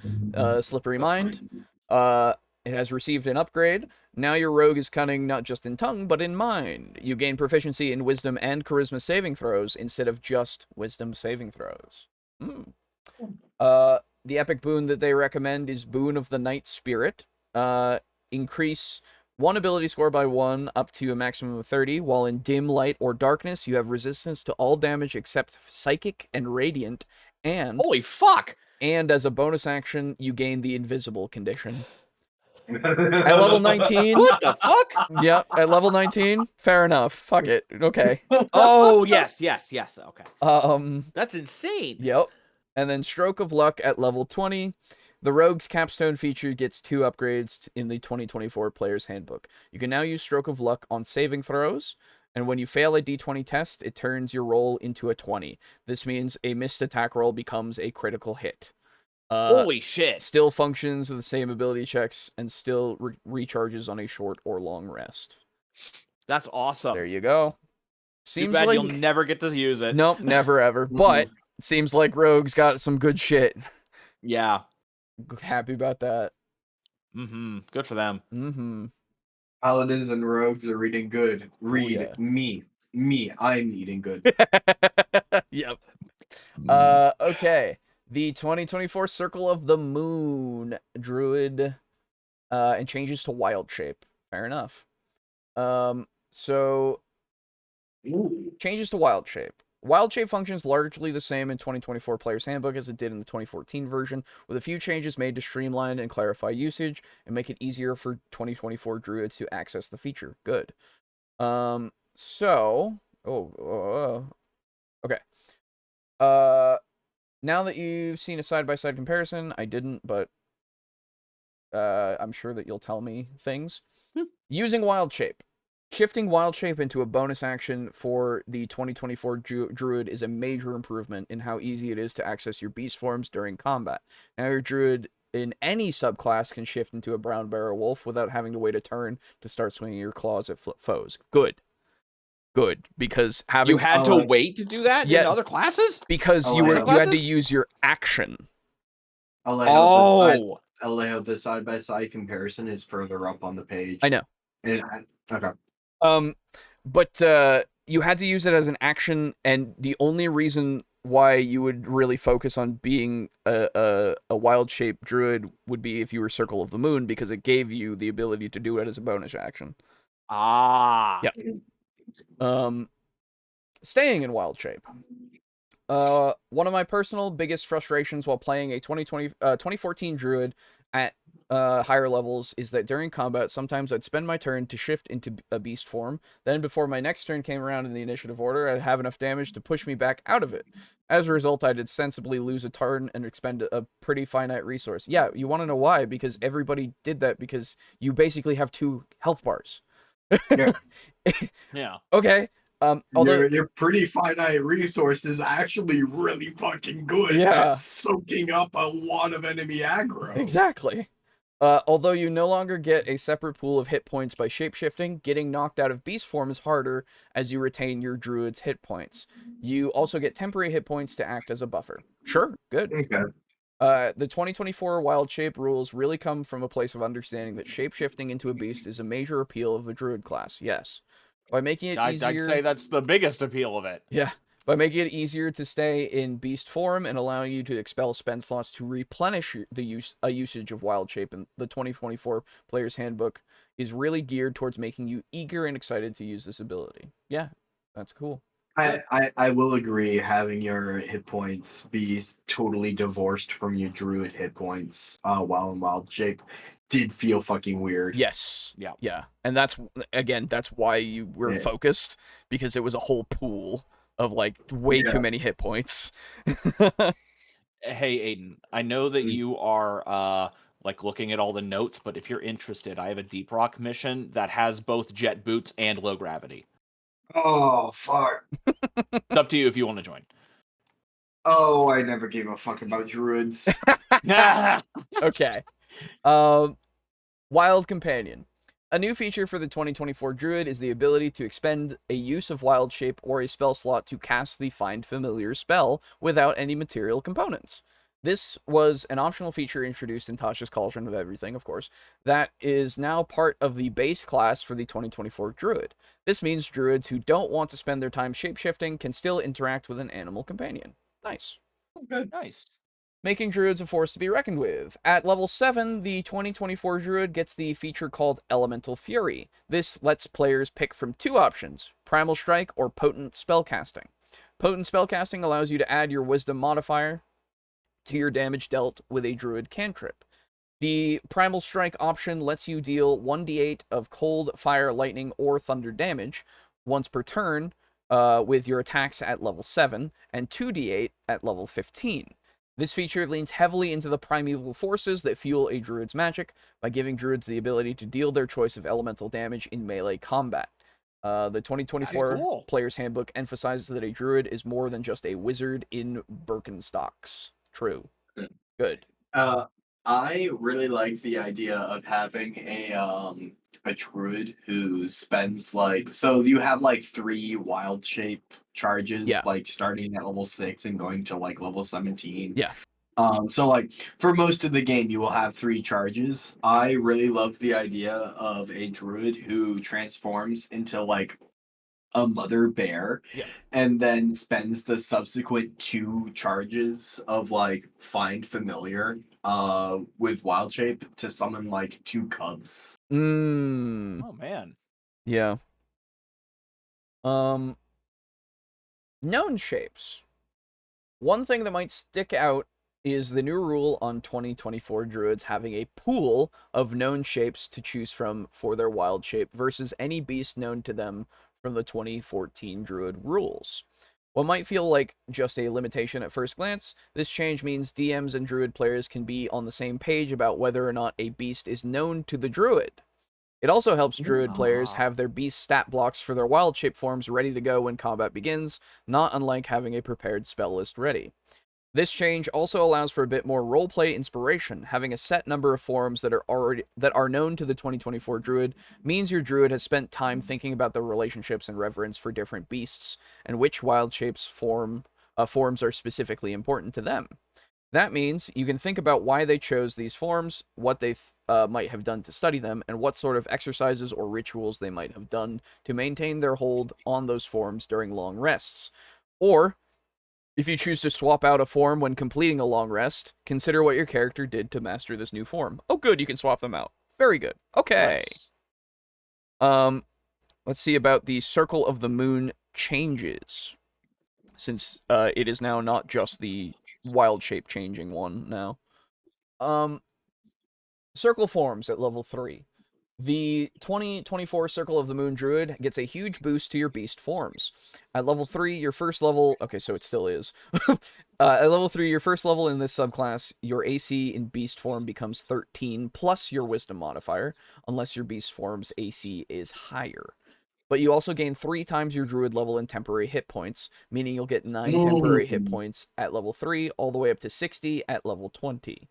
Slippery Mind, it has received an upgrade. Now your rogue is cunning not just in tongue, but in mind. You gain proficiency in Wisdom and Charisma saving throws instead of just Wisdom saving throws. The epic boon that they recommend is Boon of the Night Spirit. Increase 1 ability score by 1 up to a maximum of 30. While in dim light or darkness, you have resistance to all damage except psychic and radiant. And Holy fuck! And as a bonus action, you gain the invisible condition. At level 19. What the fuck? Yep, at level 19. Fair enough. Fuck it. Okay. Oh, yes. Okay. That's insane. Yep. And then Stroke of Luck at level 20. The Rogue's Capstone feature gets 2 upgrades in the 2024 Player's Handbook. You can now use Stroke of Luck on saving throws, and when you fail a d20 test, it turns your roll into a 20. This means a missed attack roll becomes a critical hit. Holy shit. Still functions with the same ability checks, and still recharges on a short or long rest. That's awesome. There you go. Seems too bad like you'll never get to use it. Nope, never ever. But it seems like Rogue's got some good shit. Yeah. Happy about that. Good for them. Paladins and rogues are reading good. Read me. I'm eating good. Yep. Okay. The 2024 Circle of the Moon Druid and changes to Wild Shape. Fair enough. So changes to Wild Shape. Wild Shape functions largely the same in 2024 Player's Handbook as it did in the 2014 version, with a few changes made to streamline and clarify usage and make it easier for 2024 druids to access the feature. Good. Okay. Now that you've seen a side-by-side comparison, I didn't, but I'm sure that you'll tell me things. Using Wild Shape. Shifting Wild Shape into a bonus action for the 2024 Druid is a major improvement in how easy it is to access your beast forms during combat. Now your Druid in any subclass can shift into a brown bear or wolf without having to wait a turn to start swinging your claws at foes. Good. Because having You had to wait to do that in other classes? Because you had to use your action. Alejo, the side-by-side comparison is further up on the page. I know. Okay. But you had to use it as an action, and the only reason why you would really focus on being a wild shape druid would be if you were Circle of the Moon, because it gave you the ability to do it as a bonus action. Ah. Yep. Staying in wild shape. One of my personal biggest frustrations while playing a 2014 druid at higher levels is that during combat, sometimes I'd spend my turn to shift into a beast form. Then before my next turn came around in the initiative order, I'd have enough damage to push me back out of it. As a result, I'd sensibly lose a turn and expend a pretty finite resource. Yeah, you want to know why? Because everybody did that because you basically have 2 health bars. Yeah. Okay. Although your pretty finite resource is actually really fucking good at soaking up a lot of enemy aggro. Exactly. Although you no longer get a separate pool of hit points by shapeshifting, getting knocked out of beast form is harder as you retain your druid's hit points. You also get temporary hit points to act as a buffer. Sure, good. Okay. The 2024 wild shape rules really come from a place of understanding that shapeshifting into a beast is a major appeal of the druid class. Yes. By making it easier... I'd say that's the biggest appeal of it. Yeah. By making it easier to stay in beast form and allowing you to expel spend slots to replenish a usage of wild shape, and the 2024 Player's Handbook is really geared towards making you eager and excited to use this ability. Yeah, that's cool. I will agree, having your hit points be totally divorced from your druid hit points while in wild shape did feel fucking weird. Yes. Yeah. Yeah. And that's why you were focused, because it was a whole pool of like way too many hit points. Hey, Aiden, I know that you are like looking at all the notes, but if you're interested, I have a Deep Rock mission that has both jet boots and low gravity. Oh, fuck. It's up to you if you want to join. Oh, I never gave a fuck about druids. Okay. Wild Companion. A new feature for the 2024 Druid is the ability to expend a use of Wild Shape or a spell slot to cast the Find Familiar spell without any material components. This was an optional feature introduced in Tasha's Cauldron of Everything, of course, that is now part of the base class for the 2024 Druid. This means Druids who don't want to spend their time shapeshifting can still interact with an animal companion. Nice. Good. Nice. Making Druids a force to be reckoned with. At level 7, the 2024 Druid gets the feature called Elemental Fury. This lets players pick from 2 options, Primal Strike or Potent Spellcasting. Potent Spellcasting allows you to add your Wisdom modifier to your damage dealt with a Druid cantrip. The Primal Strike option lets you deal 1d8 of cold, fire, lightning, or thunder damage once per turn with your attacks at level 7, and 2d8 at level 15. This feature leans heavily into the primeval forces that fuel a druid's magic by giving druids the ability to deal their choice of elemental damage in melee combat. The 2024 Player's Handbook emphasizes that a druid is more than just a wizard in Birkenstocks. True. Good. I really like the idea of having a druid who spends so you have 3 wild shape charges, starting at level 6 and going to level 17. Yeah. So for most of the game you will have 3 charges. I really love the idea of a druid who transforms into a mother bear, and then spends the subsequent 2 charges of Find Familiar with wild shape to summon 2 cubs. Oh man. Yeah. Known shapes. One thing that might stick out is the new rule on 2024 druids having a pool of known shapes to choose from for their wild shape versus any beast known to them from the 2014 druid rules. What might feel like just a limitation at first glance, this change means DMs and druid players can be on the same page about whether or not a beast is known to the druid. It also helps druid players Ah. have their beast stat blocks for their wild shape forms ready to go when combat begins, not unlike having a prepared spell list ready. This change also allows for a bit more roleplay inspiration. Having a set number of forms that are known to the 2024 druid means your druid has spent time thinking about the relationships and reverence for different beasts and which wild shapes forms are specifically important to them. That means you can think about why they chose these forms, what they might have done to study them, and what sort of exercises or rituals they might have done to maintain their hold on those forms during long rests. Or, if you choose to swap out a form when completing a long rest, consider what your character did to master this new form. Oh, good, you can swap them out. Very good. Okay. Nice. Let's see about the Circle of the Moon changes, since it is now not just the wild shape changing one now. Circle forms at level 3. The 2024 Circle of the Moon Druid gets a huge boost to your beast forms. At level 3, your first level... Okay, so it still is. At level 3, your first level in this subclass, your AC in beast form becomes 13 plus your wisdom modifier, unless your beast form's AC is higher. But you also gain 3 times your druid level in temporary hit points, meaning you'll get 9 temporary hit points at level 3, all the way up to 60 at level 20.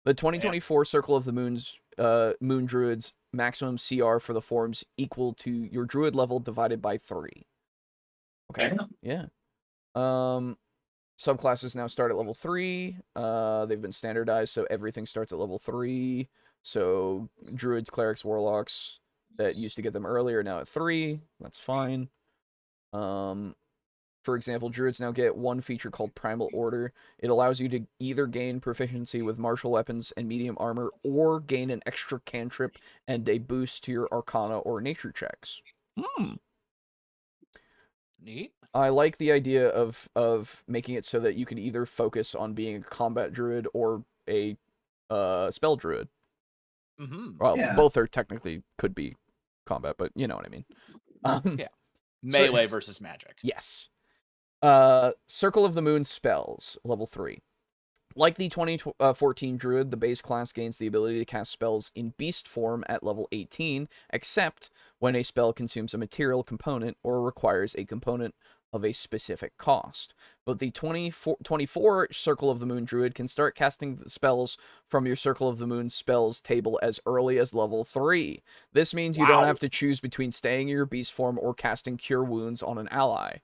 The 2024 Circle of the Moon Druid's maximum CR for the forms equal to your druid level divided by 3. Okay. Yeah. Subclasses now start at level 3. They've been standardized, so everything starts at level 3. So druids, clerics, warlocks that used to get them earlier now at 3. That's fine. For example, druids now get one feature called Primal Order. It allows you to either gain proficiency with martial weapons and medium armor, or gain an extra cantrip and a boost to your arcana or nature checks. Neat. I like the idea of making it so that you can either focus on being a combat druid or a spell druid. Well, Yeah. both are technically could be combat, but you know what I mean. Yeah. Melee versus magic. Yes. Circle of the Moon spells, level 3. Like the 2014 Druid, the base class gains the ability to cast spells in beast form at level 18, except when a spell consumes a material component or requires a component of a specific cost. But the 24 Circle of the Moon Druid can start casting spells from your Circle of the Moon spells table as early as level 3. This means you don't have to choose between staying in your beast form or casting Cure Wounds on an ally.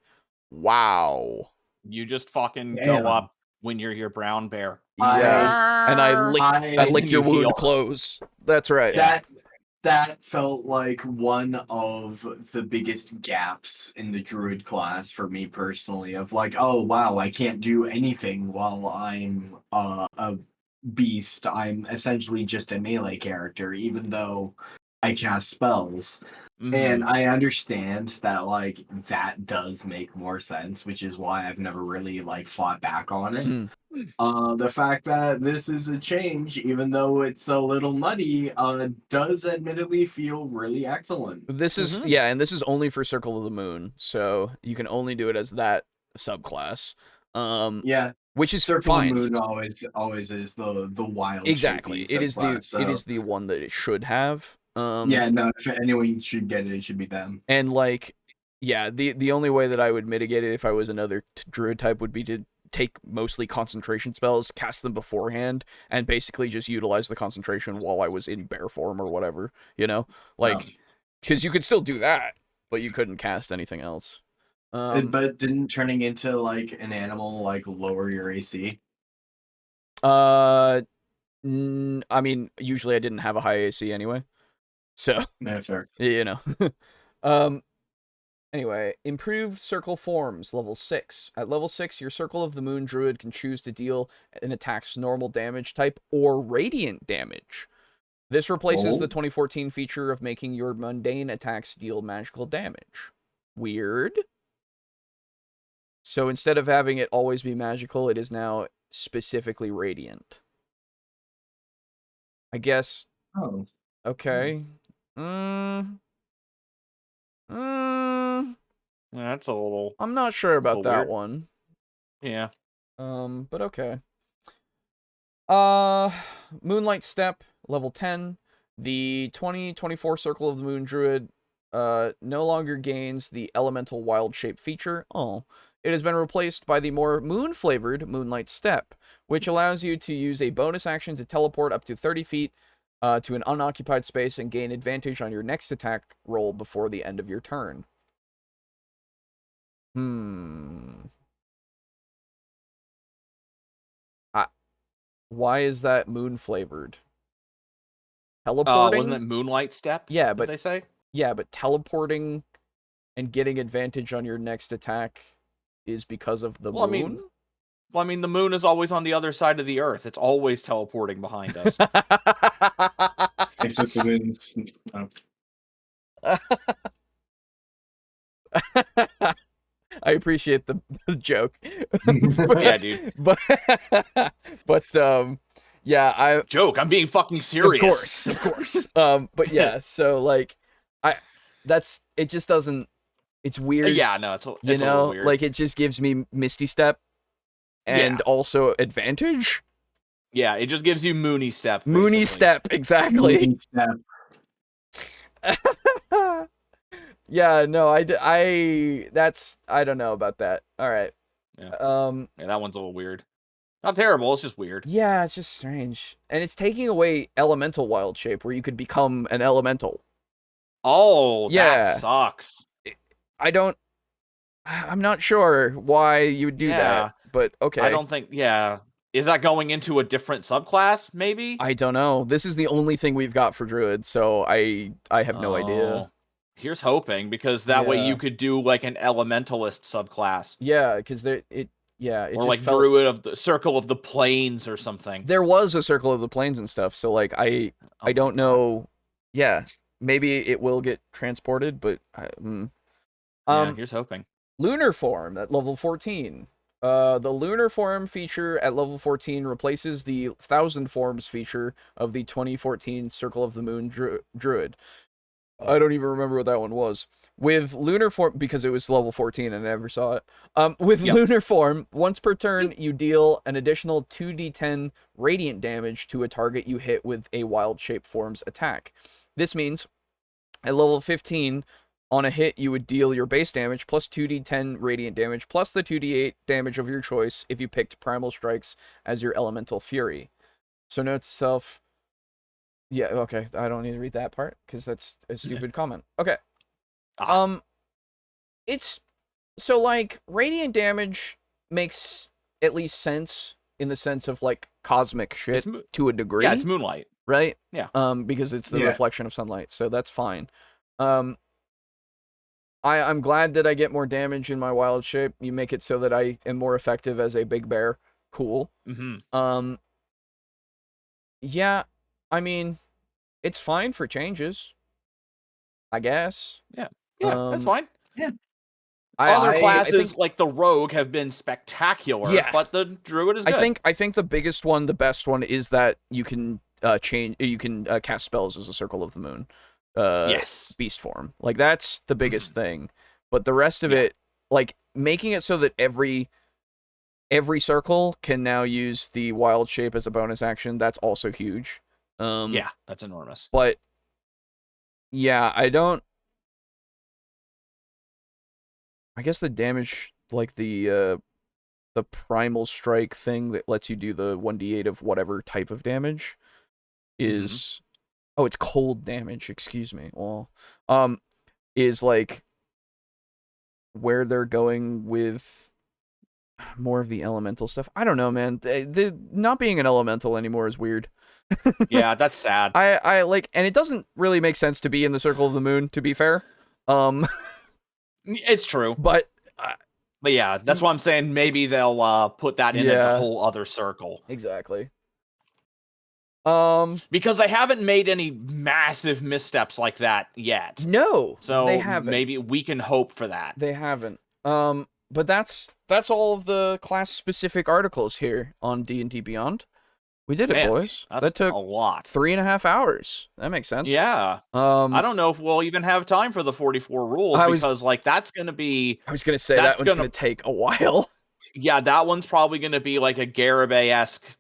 Wow. You just fucking go up when you're your brown bear. Yeah. And I lick your wound close. That's right. That felt like one of the biggest gaps in the druid class for me personally, of like, oh wow, I can't do anything while I'm a beast. I'm essentially just a melee character, even though I cast spells. And I understand that, like, that does make more sense, which is why I've never really, like, fought back on it. The fact that this is a change, even though it's a little nutty, does admittedly feel really excellent. This is, yeah, and this is only for Circle of the Moon, so you can only do it as that subclass. Yeah. Which is Circle fine. of the Moon always is the wild. Exactly. It is the one that it should have. Yeah, no, if anyone should get it, it should be them. And like, yeah, the only way that I would mitigate it if I was another druid type would be to take mostly concentration spells, cast them beforehand, and basically just utilize the concentration while I was in bear form or whatever, you know? Like, because you could still do that, but you couldn't cast anything else. But didn't turning into, like, an animal, like, lower your AC? I mean, usually I didn't have a high AC anyway. So, No, fair. You know. Anyway, improved circle forms, level 6. At level 6, your Circle of the Moon Druid can choose to deal an attack's normal damage type or radiant damage. This replaces the 2014 feature of making your mundane attacks deal magical damage. Weird. So instead of having it always be magical, it is now specifically radiant. I guess. Oh. Okay. That's a little. I'm not sure about that weird. one. Yeah. But okay. Moonlight Step, level 10. The 2024 Circle of the Moon Druid no longer gains the elemental wild shape feature. Oh. It has been replaced by the more moon-flavored Moonlight Step, which allows you to use a bonus action to teleport up to 30 feet to an unoccupied space and gain advantage on your next attack roll before the end of your turn. Why is that moon-flavored? Teleporting? Wasn't it Moonlight Step? Yeah, but they say? Yeah, but teleporting and getting advantage on your next attack is because of the moon? I mean, the moon is always on the other side of the Earth. It's always teleporting behind us. Except the moon's... No. I appreciate the joke. Yeah, dude. But yeah, joke. I'm being fucking serious. Of course. But yeah, so like, it just doesn't. It's weird. Yeah, no, it's a you know, little weird. like it just gives me Misty Step, and also advantage. Yeah, it just gives you Moony Step. Basically. Moony Step, exactly. Moony Step. Yeah, no, I don't know about that. All right. Yeah. Yeah, that one's a little weird. Not terrible, it's just weird. Yeah, it's just strange. And it's taking away elemental wild shape where you could become an elemental. Oh, yeah. That sucks. I'm not sure why you would do that, but okay. I don't think, Is that going into a different subclass, maybe? I don't know. This is the only thing we've got for Druid, so I have no idea. Here's hoping, because that way you could do like an elementalist subclass. Yeah, because it or just like felt... Druid of the Circle of the Plains or something. There was a Circle of the Plains and stuff, so like I don't know. Yeah, maybe it will get transported, but here's hoping. Lunar Form at level 14. The Lunar Form feature at level 14 replaces the 1,000 Forms feature of the 2014 Circle of the Moon Druid. I don't even remember what that one was. With Lunar Form, because it was level 14 and I never saw it. With Lunar Form, once per turn, you deal an additional 2d10 radiant damage to a target you hit with a Wild Shape Form's attack. This means, at level 15, on a hit, you would deal your base damage plus 2d10 radiant damage plus the 2d8 damage of your choice if you picked Primal Strikes as your Elemental Fury. So note to self... Yeah, okay, I don't need to read that part, because that's a stupid comment. Okay. It's... So, like, radiant damage makes at least sense in the sense of, like, cosmic shit to a degree. Yeah, it's moonlight. Right? Yeah. Because it's the reflection of sunlight, so that's fine. I'm glad that I get more damage in my wild shape. You make it so that I am more effective as a big bear. Cool. Mm-hmm. Yeah, I mean, it's fine for changes, I guess. Yeah, that's fine. Yeah. Other classes, like the Rogue, have been spectacular, but the Druid is good. I think the biggest one, the best one, is that you can cast spells as a Circle of the Moon. Beast form. Like, that's the biggest thing. But the rest of it, like, making it so that every circle can now use the wild shape as a bonus action, that's also huge. Yeah, that's enormous. But yeah, I guess the damage, like the primal strike thing that lets you do the 1d8 of whatever type of damage is oh, it's cold damage, excuse me. Well, is like where they're going with more of the elemental stuff. I don't know, man. The not being an elemental anymore is weird. Yeah, that's sad. I like, and it doesn't really make sense to be in the Circle of the Moon, to be fair. It's true. But yeah, that's what I'm saying. Maybe they'll put that in a whole other circle. Exactly. Because they haven't made any massive missteps like that yet. No, so they haven't. Maybe we can hope for that. They haven't. But that's all of the class-specific articles here on D&D Beyond. We did it, boys. That took a lot. 3.5 hours. That makes sense. Yeah. I don't know if we'll even have time for the 44 rules because, like, that's going to be... I was going to say that one's going to take a while. Yeah, that one's probably going to be like a Garibay-esque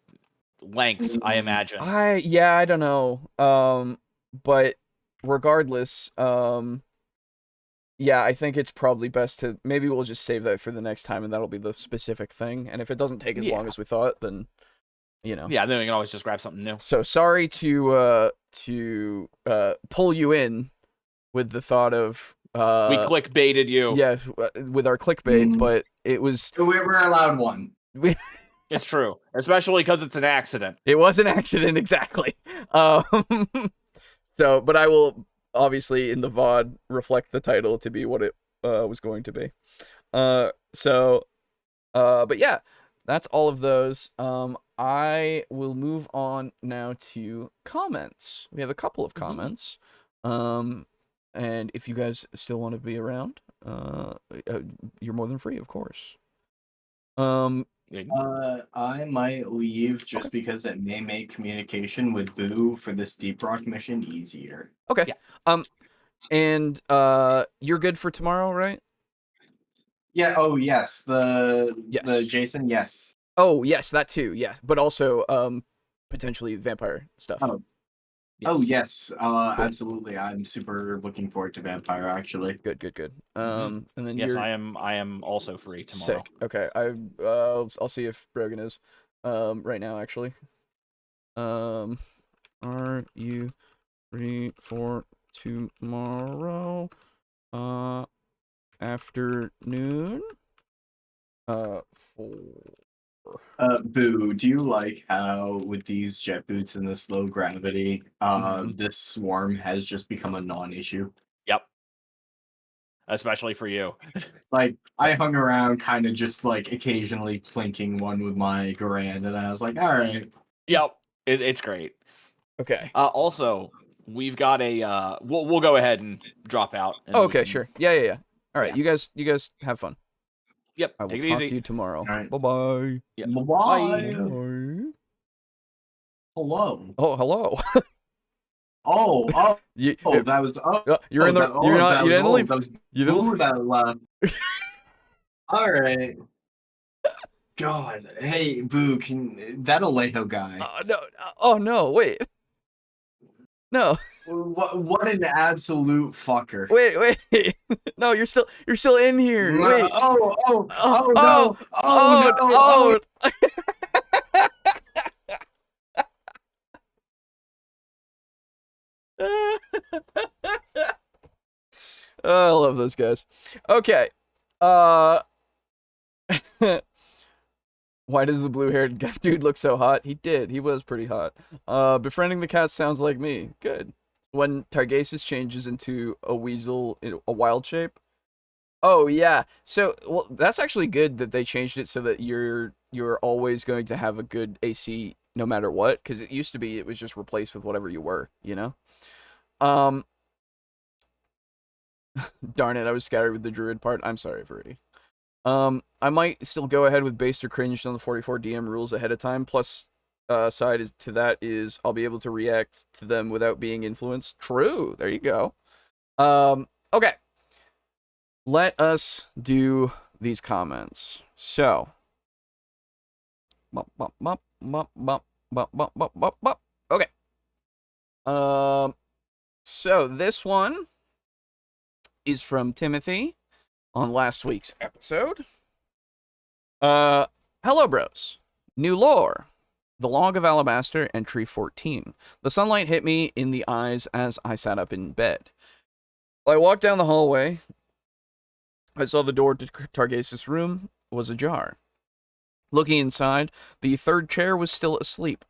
length, I imagine. I don't know. but regardless, yeah, I think it's probably best to maybe we'll just save that for the next time, and that'll be the specific thing. And if it doesn't take as long as we thought, then Yeah, then we can always just grab something new. So sorry to pull you in with the thought of We clickbaited you. Yeah, with our clickbait, but it was we were allowed one. It's true, especially because it's an accident. It was an accident, exactly. So, but I will obviously in the VOD reflect the title to be what it was going to be. But yeah, that's all of those. I will move on now to comments. We have a couple of comments. And if you guys still want to be around, you're more than free, of course. I might leave just because it may make communication with Boo for this Deep Rock mission easier. Okay. Yeah. And you're good for tomorrow, right? Yeah. Oh yes. The Jason. Yes. Oh yes, that too. Yeah, but also potentially vampire stuff. Yes. Oh yes. Absolutely. I'm super looking forward to vampire. Actually. Good. And then yes, I am also free tomorrow. Sick. Okay. I'll see if Brogan is right now actually. Are you free for tomorrow afternoon? Boo, do you like how with these jet boots and this low gravity, this swarm has just become a non-issue? Yep. Especially for you. Like, I hung around kind of just like occasionally plinking one with my Garand, and I was like, all right. Yep. It's great. Okay. Also, we've got a we'll go ahead and drop out. And okay, sure. Yeah. All right, Yeah. you guys have fun. Yep. I will Take it talk easy. to you tomorrow. All right. Bye-bye. Yeah. Bye. Hello. Oh, hello. Oh, you, that was you're in the you're not you didn't leave. That was You didn't Boo that left. All right. God, hey Boo, can that Alejo guy? No. Oh no, wait. No. What an absolute fucker. Wait. No, you're still in here. Wait. Oh no. I love those guys. Okay. Why does the blue-haired dude look so hot? He did. He was pretty hot. Befriending the cat sounds like me. Good. When Targasis changes into a weasel in a wild shape. Oh yeah. So well, that's actually good that they changed it so that you're always going to have a good AC no matter what. Because it used to be it was just replaced with whatever you were. You know. Darn it! I was scattered with the druid part. I'm sorry, Verity. I might still go ahead with based or cringed on the 44 DM rules ahead of time. Plus, side to that is I'll be able to react to them without being influenced. True. There you go. Okay. Let us do these comments. So. Okay. So this one is from Timothy on last week's episode. Hello, bros. New lore. The Log of Alabaster, entry 14. The sunlight hit me in the eyes as I sat up in bed. I walked down the hallway. I saw the door to Targasis' room was ajar. Looking inside, the third chair was still asleep.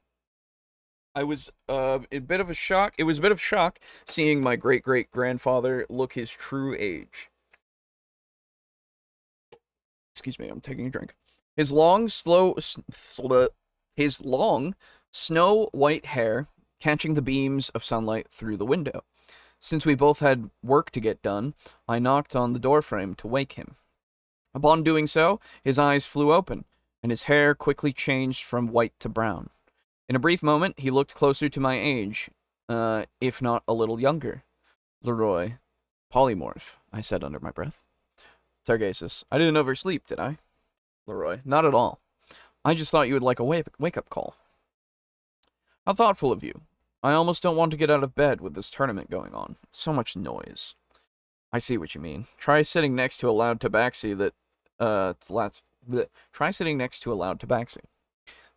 I was a bit of a shock. It was a bit of shock seeing my great-great-grandfather look his true age. Excuse me, I'm taking a drink. His long, snow white hair catching the beams of sunlight through the window. Since we both had work to get done, I knocked on the doorframe to wake him. Upon doing so, his eyes flew open, and his hair quickly changed from white to brown. In a brief moment, he looked closer to my age, if not a little younger. Leroy, polymorph, I said under my breath. Targasis, I didn't oversleep, did I? Leroy, not at all. I just thought you would like a wake-up call. How thoughtful of you. I almost don't want to get out of bed with this tournament going on. So much noise. I see what you mean. Try sitting next to a loud tabaxi that, try sitting next to a loud tabaxi.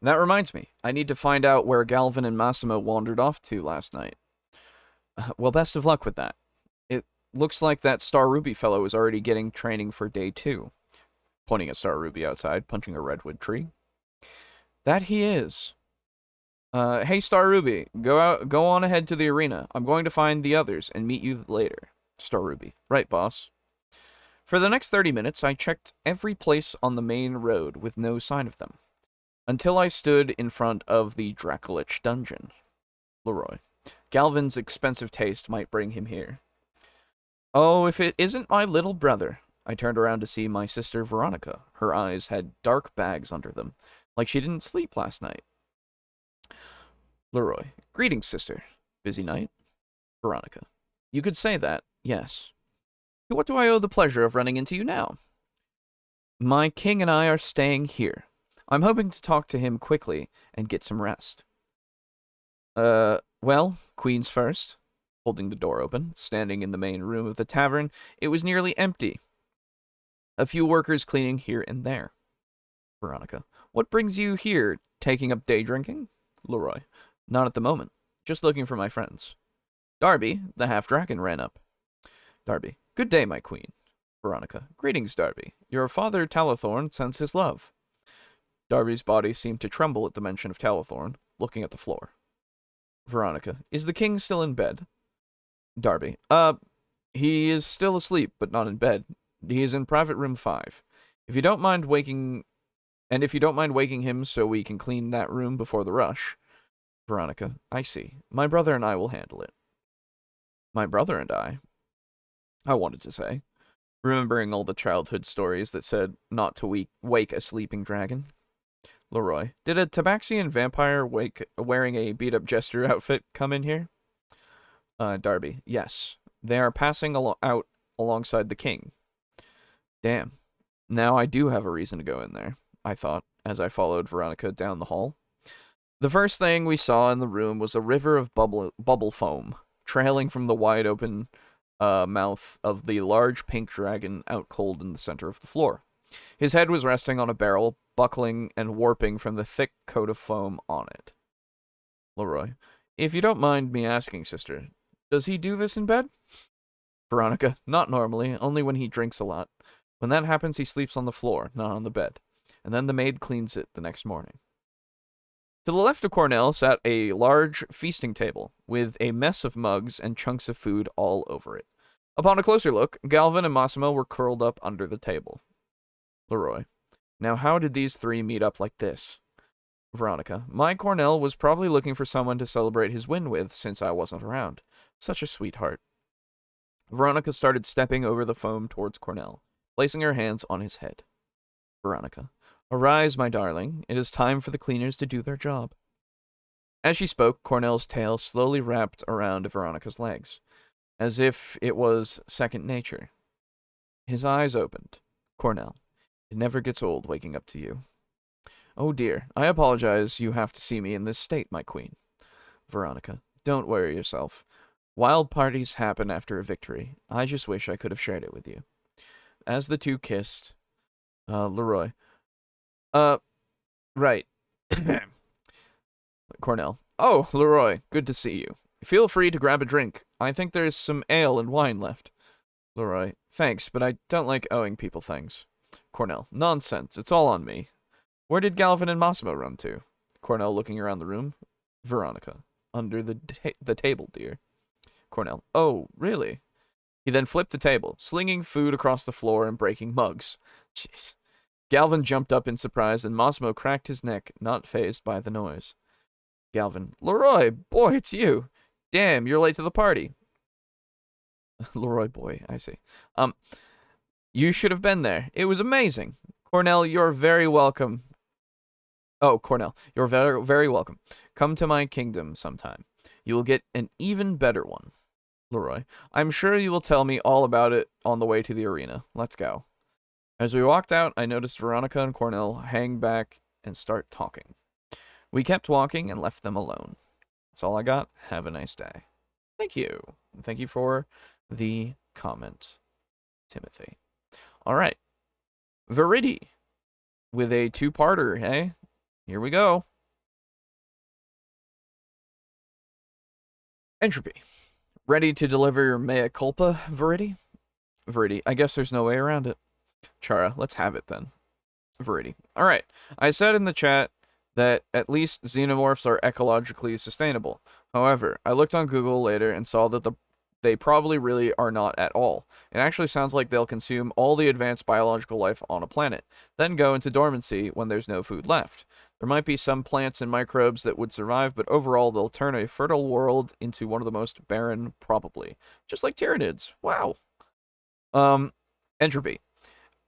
That reminds me, I need to find out where Galvin and Massimo wandered off to last night. Well, best of luck with that. It looks like that Star Ruby fellow is already getting training for day 2. Pointing at Star Ruby outside, punching a redwood tree. That he is. Hey Star Ruby, go on ahead to the arena. I'm going to find the others and meet you later. Star Ruby. Right, boss. For the next 30 minutes, I checked every place on the main road with no sign of them. Until I stood in front of the Dracolich dungeon. Leroy. Galvin's expensive taste might bring him here. Oh, if it isn't my little brother. I turned around to see my sister Veronica. Her eyes had dark bags under them, like she didn't sleep last night. Leroy. Greetings, sister. Busy night? Veronica. You could say that, yes. To what do I owe the pleasure of running into you now? My king and I are staying here. I'm hoping to talk to him quickly and get some rest. Well, queens first. Holding the door open, standing in the main room of the tavern, it was nearly empty. A few workers cleaning here and there. Veronica. What brings you here? Taking up day drinking? Leroy. Not at the moment. Just looking for my friends. Darby, the half-dragon, ran up. Darby. Good day, my queen. Veronica. Greetings, Darby. Your father, Talathorn, sends his love. Darby's body seemed to tremble at the mention of Talathorn, looking at the floor. Veronica. Is the king still in bed? Darby. He is still asleep, but not in bed. He is in private room 5. If you don't mind waking him so we can clean that room before the rush. Veronica. I see. My brother and I will handle it. My brother and I wanted to say, remembering all the childhood stories that said not to wake a sleeping dragon. Leroy. Did a Tabaxian vampire wearing a beat-up jester outfit come in here? Darby. Yes. They are passing out alongside the king. Damn. Now I do have a reason to go in there, I thought, as I followed Veronica down the hall. The first thing we saw in the room was a river of bubble foam, trailing from the wide-open mouth of the large pink dragon out cold in the center of the floor. His head was resting on a barrel, buckling and warping from the thick coat of foam on it. Leroy. If you don't mind me asking, sister, does he do this in bed? Veronica. Not normally, only when he drinks a lot. When that happens, he sleeps on the floor, not on the bed. And then the maid cleans it the next morning. To the left of Cornell sat a large feasting table, with a mess of mugs and chunks of food all over it. Upon a closer look, Galvin and Massimo were curled up under the table. Leroy. Now how did these three meet up like this? Veronica. My Cornell was probably looking for someone to celebrate his win with since I wasn't around. Such a sweetheart. Veronica started stepping over the foam towards Cornell, placing her hands on his head. Veronica. Arise, my darling. It is time for the cleaners to do their job. As she spoke, Cornell's tail slowly wrapped around Veronica's legs, as if it was second nature. His eyes opened. Cornell. It never gets old waking up to you. Oh dear, I apologize you have to see me in this state, my queen. Veronica. Don't worry yourself. Wild parties happen after a victory. I just wish I could have shared it with you. As the two kissed, Leroy. Right. Cornell. Oh, Leroy, good to see you. Feel free to grab a drink. I think there's some ale and wine left. Leroy. Thanks, but I don't like owing people things. Cornell. Nonsense. It's all on me. Where did Galvin and Massimo run to? Cornell looking around the room. Veronica. Under the table, dear. Cornell. Oh, really? He then flipped the table, slinging food across the floor and breaking mugs. Jeez. Galvin jumped up in surprise, and Massimo cracked his neck, not fazed by the noise. Galvin. Leroy, boy, it's you. Damn, you're late to the party. Leroy, boy, I see. You should have been there. It was amazing. Cornell, you're very welcome. Oh, Cornell, you're very, very welcome. Come to my kingdom sometime. You will get an even better one. Leroy. I'm sure you will tell me all about it on the way to the arena. Let's go. As we walked out, I noticed Veronica and Cornell hang back and start talking. We kept walking and left them alone. That's all I got. Have a nice day. Thank you. Thank you for the comment, Timothy. All right. Viridi with a two-parter, hey? Here we go. Entropy. Ready to deliver your mea culpa, Viridi? Viridi, I guess there's no way around it. Chara, let's have it then. Viridi. Alright, I said in the chat that at least xenomorphs are ecologically sustainable. However, I looked on Google later and saw that they probably really are not at all. It actually sounds like they'll consume all the advanced biological life on a planet, then go into dormancy when there's no food left. There might be some plants and microbes that would survive, but overall they'll turn a fertile world into one of the most barren, probably. Just like Tyranids. Wow. Entropy.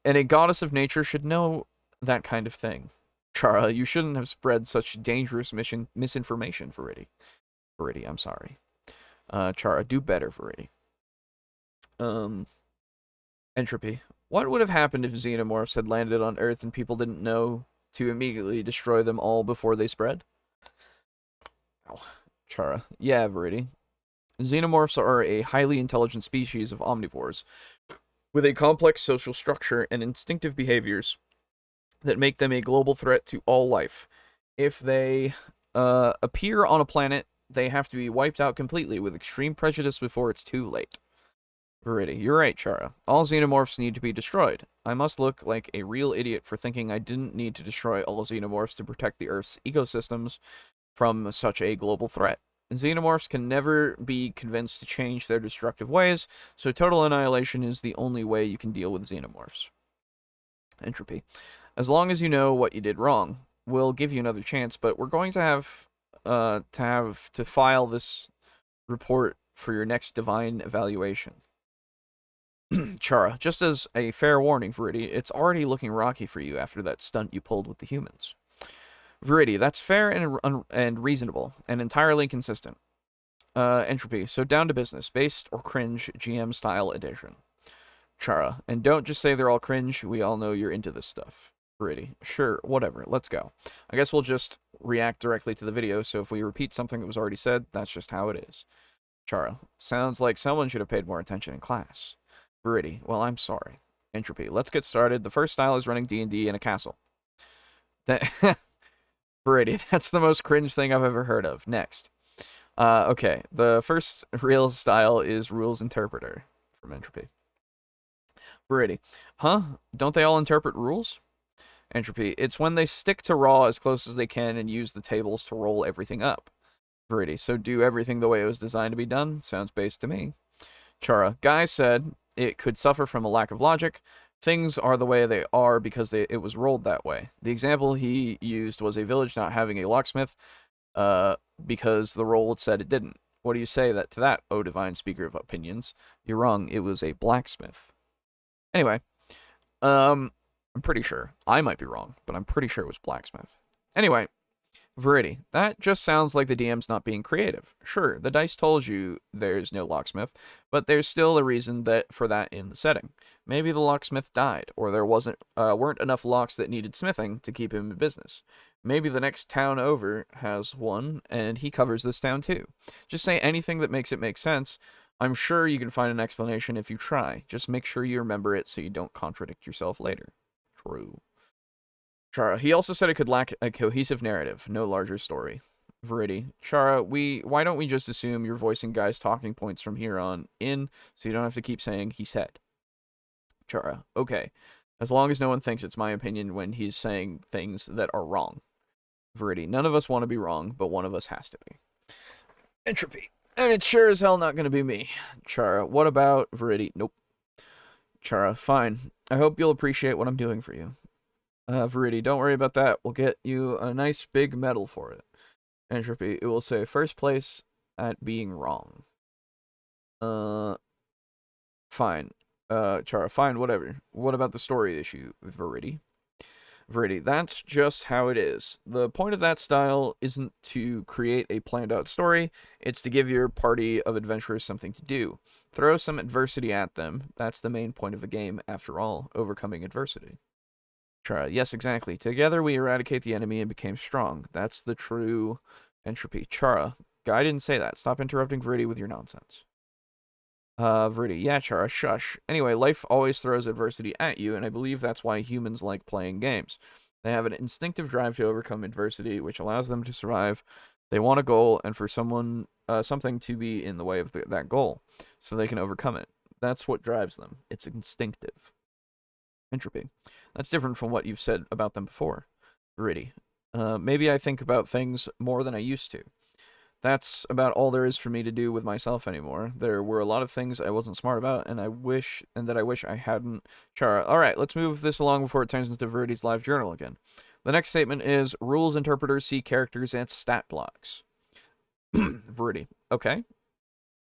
And a goddess of nature should know that kind of thing. Chara, you shouldn't have spread such dangerous misinformation, Viridi. Viridi, I'm sorry. Chara, do better, Viridi. Entropy. What would have happened if xenomorphs had landed on Earth and people didn't know to immediately destroy them all before they spread? Oh, Chara. Yeah, Viridi. Xenomorphs are a highly intelligent species of omnivores, with a complex social structure and instinctive behaviors that make them a global threat to all life. If they appear on a planet, they have to be wiped out completely with extreme prejudice before it's too late. Viridi, you're right, Chara. All xenomorphs need to be destroyed. I must look like a real idiot for thinking I didn't need to destroy all xenomorphs to protect the Earth's ecosystems from such a global threat. Xenomorphs can never be convinced to change their destructive ways, so total annihilation is the only way you can deal with xenomorphs. Entropy. As long as you know what you did wrong, we'll give you another chance, but we're going to have to file this report for your next divine evaluation. Chara, just as a fair warning, Viridi, it's already looking rocky for you after that stunt you pulled with the humans. Viridi, that's fair and reasonable, and entirely consistent. Entropy, so down to business, based or cringe GM-style edition. Chara, and don't just say they're all cringe, we all know you're into this stuff. Viridi, sure, whatever, let's go. I guess we'll just react directly to the video, so if we repeat something that was already said, that's just how it is. Chara, sounds like someone should have paid more attention in class. Viridi, well, I'm sorry. Entropy, let's get started. The first style is running D&D in a castle. Viridi, that's the most cringe thing I've ever heard of. Next. Okay, the first real style is Rules Interpreter from Entropy. Viridi, huh? Don't they all interpret rules? Entropy, it's when they stick to raw as close as they can and use the tables to roll everything up. Viridi, so do everything the way it was designed to be done? Sounds based to me. Chara, Guy said it could suffer from a lack of logic. Things are the way they are because it was rolled that way. The example he used was a village not having a locksmith because the roll said it didn't. What do you say to that, O divine speaker of opinions? You're wrong, it was a blacksmith. Anyway, I'm pretty sure. I might be wrong, but I'm pretty sure it was blacksmith. Anyway, Viridi, that just sounds like the DM's not being creative. Sure, the dice told you there's no locksmith, but there's still a reason for that in the setting. Maybe the locksmith died, or there weren't enough locks that needed smithing to keep him in business. Maybe the next town over has one, and he covers this town too. Just say anything that makes it make sense. I'm sure you can find an explanation if you try. Just make sure you remember it so you don't contradict yourself later. True. Chara, he also said it could lack a cohesive narrative, no larger story. Viridi, Chara, why don't we just assume you're voicing Guy's talking points from here on in, so you don't have to keep saying he said. Chara, okay. As long as no one thinks it's my opinion when he's saying things that are wrong. Viridi, none of us want to be wrong, but one of us has to be. Entropy, and it's sure as hell not going to be me. Chara, what about Viridi? Nope. Chara, fine. I hope you'll appreciate what I'm doing for you. Viridi, don't worry about that. We'll get you a nice big medal for it. Entropy, it will say first place at being wrong. Fine. Chara, fine, whatever. What about the story issue, Viridi? Viridi, that's just how it is. The point of that style isn't to create a planned out story, it's to give your party of adventurers something to do. Throw some adversity at them. That's the main point of the game, after all, overcoming adversity. Chara, yes, exactly. Together we eradicate the enemy and became strong. That's the true Entropy. Chara, Guy didn't say that. Stop interrupting Viridy with your nonsense. Viridy, yeah, Chara, shush. Anyway, life always throws adversity at you, and I believe that's why humans like playing games. They have an instinctive drive to overcome adversity, which allows them to survive. They want a goal, and for something to be in the way of that goal, so they can overcome it. That's what drives them. It's instinctive. Entropy. That's different from what you've said about them before. Viridy. Maybe I think about things more than I used to. That's about all there is for me to do with myself anymore. There were a lot of things I wasn't smart about, and I wish I hadn't. Chara, all right, let's move this along before it turns into Viridy's live journal again. The next statement is, rules interpreters see characters and stat blocks. Viridy, okay.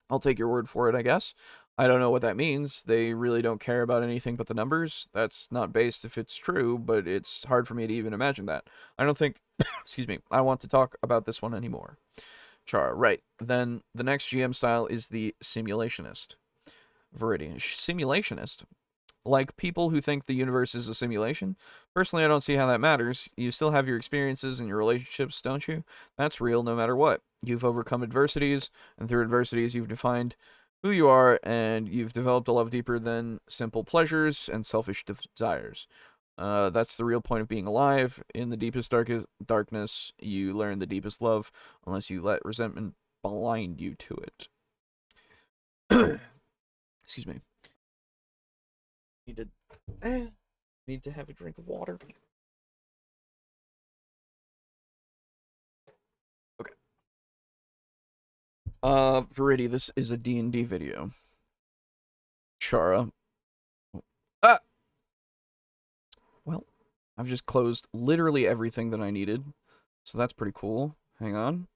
I'll take your word for it, I guess. I don't know what that means. They really don't care about anything but the numbers. That's not based if it's true, but it's hard for me to even imagine that. I don't think, excuse me, I want to talk about this one anymore. Chara, right. Then the next GM style is the simulationist. Viridy, simulationist? Like people who think the universe is a simulation? Personally, I don't see how that matters. You still have your experiences and your relationships, don't you? That's real no matter what. You've overcome adversities, and through adversities you've defined who you are, and you've developed a love deeper than simple pleasures and selfish desires. That's the real point of being alive. In the deepest darkness, you learn the deepest love, unless you let resentment blind you to it. Excuse me. Need to have a drink of water. Okay. Viridy, this is a D&D video. Chara. Ah! Well, I've just closed literally everything that I needed, so that's pretty cool. Hang on.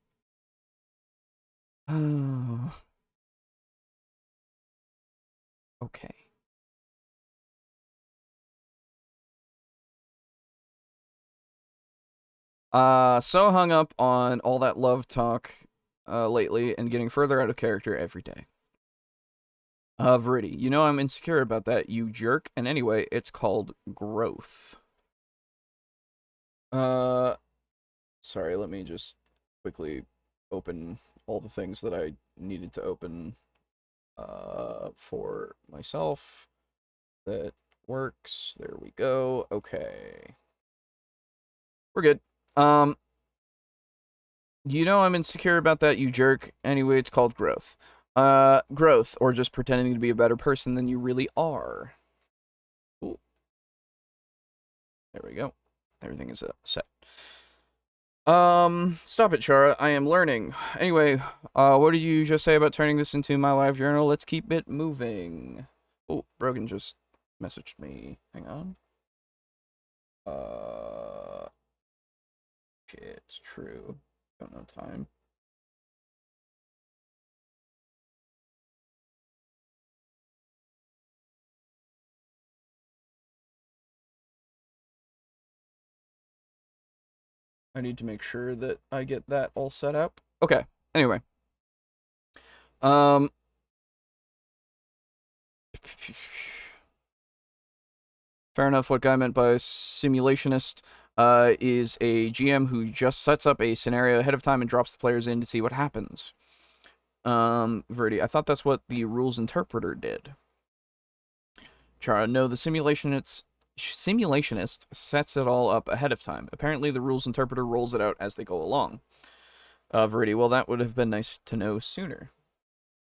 Okay. So hung up on all that love talk lately and getting further out of character every day. Viridy, you know I'm insecure about that, you jerk, and anyway, it's called growth. Sorry, let me just quickly open all the things that I needed to open for myself. That works. There we go. Okay. We're good. You know I'm insecure about that, you jerk. Anyway, it's called growth. Growth, or just pretending to be a better person than you really are. Cool. There we go. Everything is set. Stop it, Chara. I am learning. Anyway, what did you just say about turning this into my live journal? Let's keep it moving. Oh, Brogan just messaged me. Hang on. Shit, it's true. Don't know time. I need to make sure that I get that all set up. Okay, anyway. Fair enough, what Guy meant by simulationist is a GM who just sets up a scenario ahead of time and drops the players in to see what happens. Viridy, I thought that's what the rules interpreter did. Chara, no, the simulationist sets it all up ahead of time. Apparently, the rules interpreter rolls it out as they go along. Viridy, well, that would have been nice to know sooner.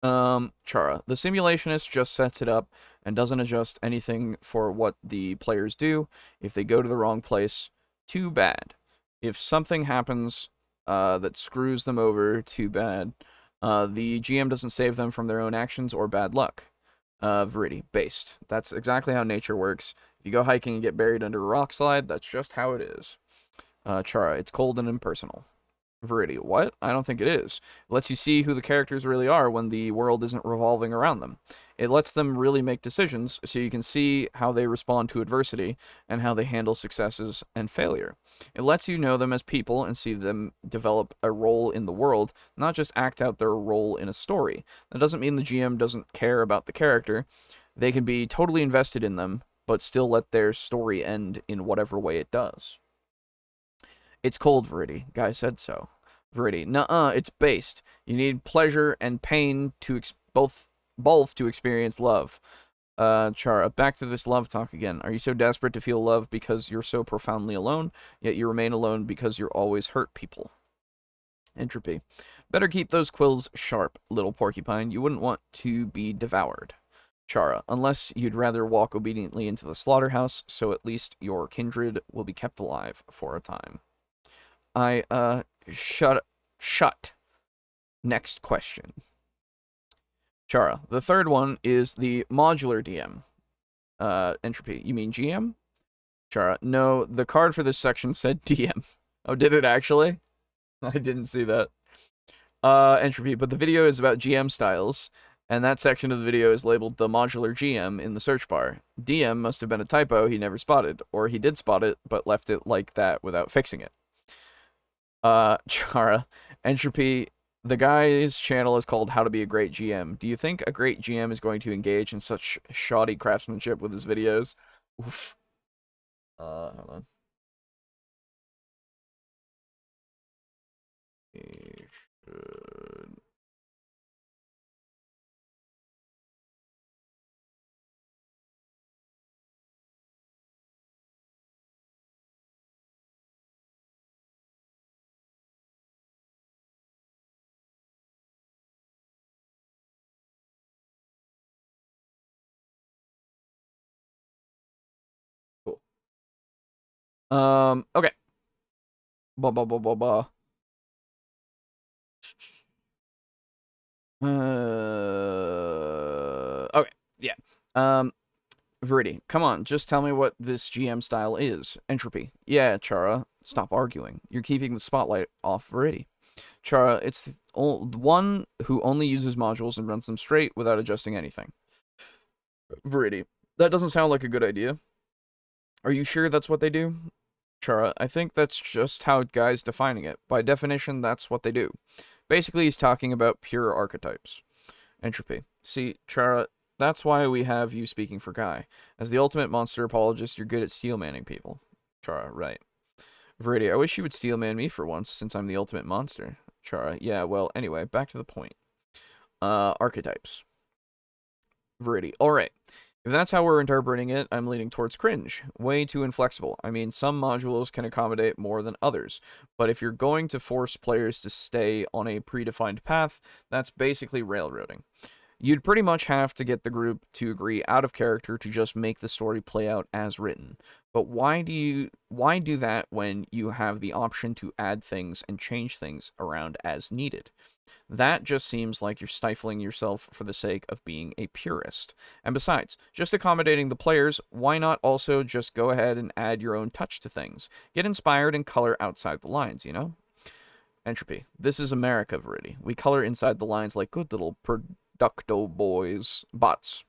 Chara, the simulationist just sets it up and doesn't adjust anything for what the players do. If they go to the wrong place, too bad. If something happens that screws them over, too bad. The GM doesn't save them from their own actions or bad luck. Viridy, based. That's exactly how nature works. If you go hiking and get buried under a rock slide, that's just how it is. Chara, it's cold and impersonal. Viridy, what? I don't think it is. It lets you see who the characters really are when the world isn't revolving around them. It lets them really make decisions so you can see how they respond to adversity and how they handle successes and failure. It lets you know them as people and see them develop a role in the world, not just act out their role in a story. That doesn't mean the GM doesn't care about the character. They can be totally invested in them, but still let their story end in whatever way it does. It's cold, Viridy. Guy said so. Verity, nuh-uh, it's based. You need pleasure and pain to both to experience love. Chara, back to this love talk again. Are you so desperate to feel love because you're so profoundly alone, yet you remain alone because you're always hurt people? Entropy. Better keep those quills sharp, little porcupine. You wouldn't want to be devoured. Chara, unless you'd rather walk obediently into the slaughterhouse, so at least your kindred will be kept alive for a time. Shut. Next question. Chara, the third one is the modular DM. Entropy, you mean GM? Chara, no, the card for this section said DM. Oh, did it actually? I didn't see that. Entropy, but the video is about GM styles, and that section of the video is labeled the modular GM in the search bar. DM must have been a typo he never spotted, or he did spot it, but left it like that without fixing it. Chara, Entropy, the guy's channel is called How to Be a Great GM. Do you think a great GM is going to engage in such shoddy craftsmanship with his videos? Oof. Hold on. He should... Cool. Okay. Blah, blah, blah, blah, blah. Okay, yeah. Verity, come on, just tell me what this GM style is. Entropy. Yeah, Chara, stop arguing. You're keeping the spotlight off Verity. Chara, it's the one who only uses modules and runs them straight without adjusting anything. Verity, that doesn't sound like a good idea. Are you sure that's what they do? Chara, I think that's just how Guy's defining it. By definition, that's what they do. Basically, he's talking about pure archetypes. Entropy. See, Chara, that's why we have you speaking for Guy. As the ultimate monster apologist, you're good at steelmanning people. Chara, right. Verity, I wish you would steelman me for once, since I'm the ultimate monster. Chara, yeah, well, anyway, back to the point. Archetypes. Verity, alright. If that's how we're interpreting it, I'm leaning towards cringe. Way too inflexible. I mean, some modules can accommodate more than others, but if you're going to force players to stay on a predefined path, that's basically railroading. You'd pretty much have to get the group to agree out of character to just make the story play out as written. But why do that when you have the option to add things and change things around as needed? That just seems like you're stifling yourself for the sake of being a purist. And besides, just accommodating the players, why not also just go ahead and add your own touch to things? Get inspired and color outside the lines, you know? Entropy. This is America, Verity. We color inside the lines like good little producto bots.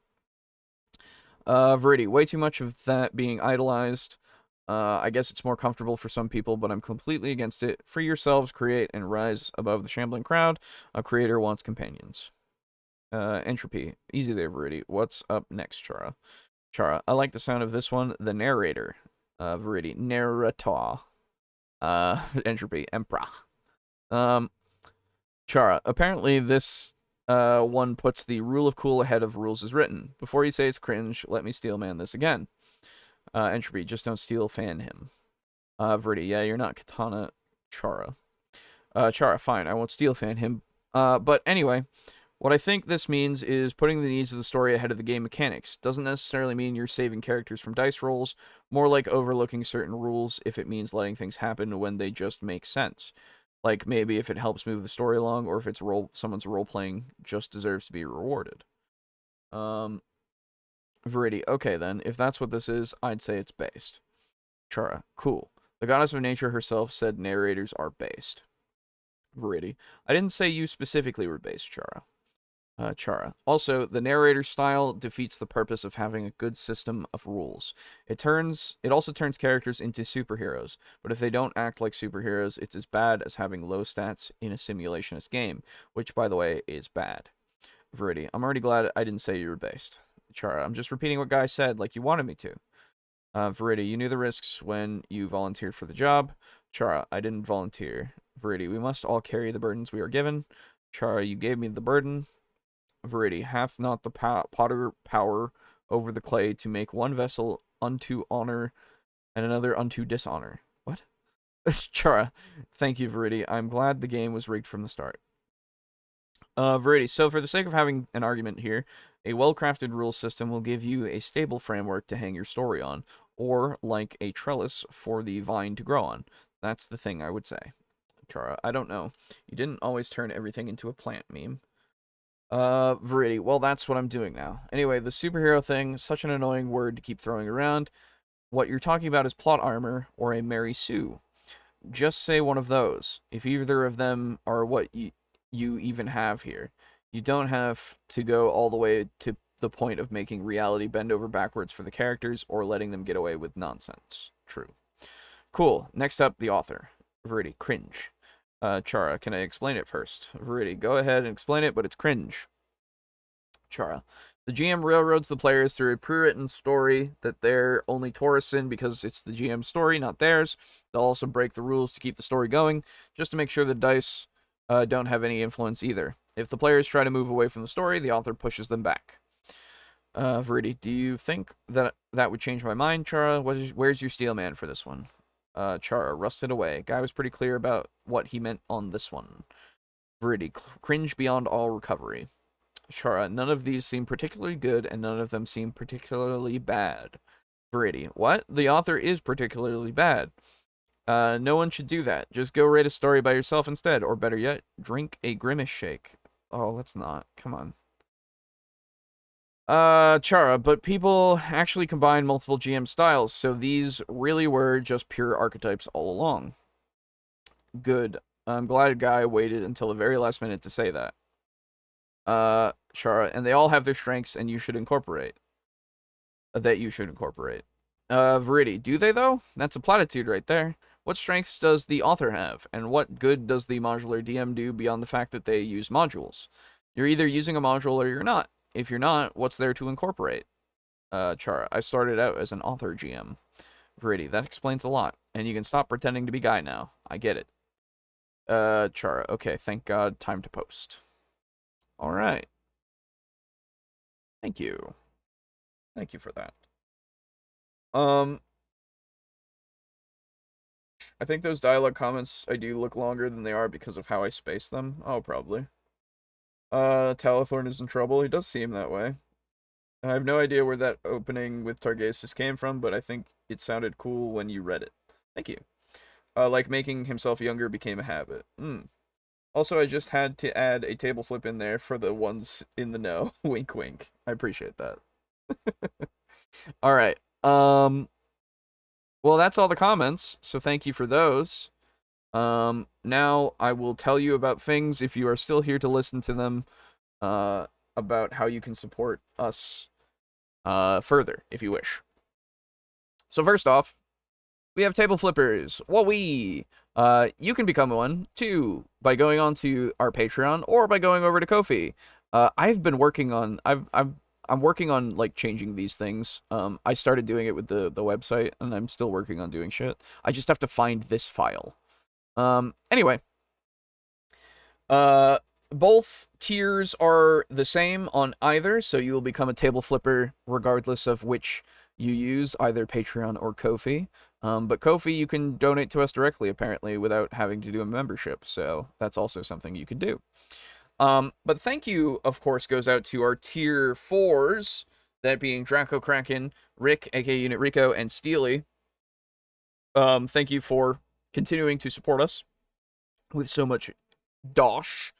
Verity. Way too much of that being idolized. I guess it's more comfortable for some people, but I'm completely against it. Free yourselves, create, and rise above the shambling crowd. A creator wants companions. Entropy. Easy there, Verity. What's up next, Chara? Chara. I like the sound of this one. The narrator. Verity. Narrator. Entropy. Emperor. Chara. Apparently this one puts the rule of cool ahead of rules as written. Before you say it's cringe, let me steelman this again. Entropy, just don't steel fan him. Verity, yeah, you're not Katana Chara. Chara, fine, I won't steel fan him. But anyway, what I think this means is putting the needs of the story ahead of the game mechanics. Doesn't necessarily mean you're saving characters from dice rolls, more like overlooking certain rules if it means letting things happen when they just make sense. Like maybe if it helps move the story along, or if it's someone's role-playing just deserves to be rewarded. Verity, okay then, if that's what this is, I'd say it's based. Chara, cool. The goddess of nature herself said narrators are based. Verity, I didn't say you specifically were based, Chara. Chara, also, the narrator style defeats the purpose of having a good system of rules. It also turns characters into superheroes, but if they don't act like superheroes, it's as bad as having low stats in a simulationist game, which, by the way, is bad. Verity, I'm already glad I didn't say you were based. Chara, I'm just repeating what Guy said like you wanted me to. Verity, you knew the risks when you volunteered for the job. Chara, I didn't volunteer. Verity, we must all carry the burdens we are given. Chara, you gave me the burden. Verity, hath not the potter power over the clay to make one vessel unto honor and another unto dishonor? What? Chara, thank you, Verity. I'm glad the game was rigged from the start. Verity, so for the sake of having an argument here, a well-crafted rule system will give you a stable framework to hang your story on, or like a trellis for the vine to grow on. That's the thing I would say. Chara, I don't know. You didn't always turn everything into a plant meme. Verity, well, that's what I'm doing now. Anyway, the superhero thing, such an annoying word to keep throwing around. What you're talking about is plot armor or a Mary Sue. Just say one of those. If either of them are what you even have here. You don't have to go all the way to the point of making reality bend over backwards for the characters or letting them get away with nonsense. True. Cool. Next up, the author. Verity, cringe. Chara, can I explain it first? Verity, go ahead and explain it, but it's cringe. Chara, the GM railroads the players through a pre-written story that they're only tourists in because it's the GM's story, not theirs. They'll also break the rules to keep the story going, just to make sure the dice don't have any influence either. If the players try to move away from the story, the author pushes them back. Verity, do you think that would change my mind, Chara? Where's your steel man for this one? Chara, rusted away. Guy was pretty clear about what he meant on this one. Verity, cringe beyond all recovery. Chara, none of these seem particularly good, and none of them seem particularly bad. Verity, what? The author is particularly bad. No one should do that. Just go write a story by yourself instead, or better yet, drink a grimace shake. Oh, let's not. Come on. Chara, but people actually combine multiple GM styles, so these really were just pure archetypes all along. Good. I'm glad a guy waited until the very last minute to say that. Chara, and they all have their strengths, and you should incorporate. That you should incorporate. Verity, do they though? That's a platitude right there. What strengths does the author have, and what good does the modular DM do beyond the fact that they use modules? You're either using a module or you're not. If you're not, what's there to incorporate? Chara, I started out as an author GM. Verity, that explains a lot, and you can stop pretending to be Guy now. I get it. Chara, okay, thank God, time to post. Alright. Thank you. Thank you for that. I think those dialogue comments I do look longer than they are because of how I space them. Oh, probably. Talathorn is in trouble. He does seem that way. I have no idea where that opening with Targasis came from, but I think it sounded cool when you read it. Thank you. Like making himself younger became a habit. Also, I just had to add a table flip in there for the ones in the know. Wink, wink. I appreciate that. Alright. Well, that's all the comments, so thank you for those. Now I will tell you about things, if you are still here to listen to them, about how you can support us further, if you wish. So first off, we have table flippers. You can become one, too, by going on to our Patreon, or by going over to Ko-fi. I've been working on... I'm working on, like, changing these things. I started doing it with the website, and I'm still working on doing shit. I just have to find this file. Anyway. Both tiers are the same on either, so you will become a table flipper regardless of which you use, either Patreon or Ko-fi. But Ko-fi, you can donate to us directly, apparently, without having to do a membership, so that's also something you could do. But thank you, of course, goes out to our tier 4s, that being Draco Kraken, Rick, aka Unit Rico, and Steely. Thank you for continuing to support us with so much dosh.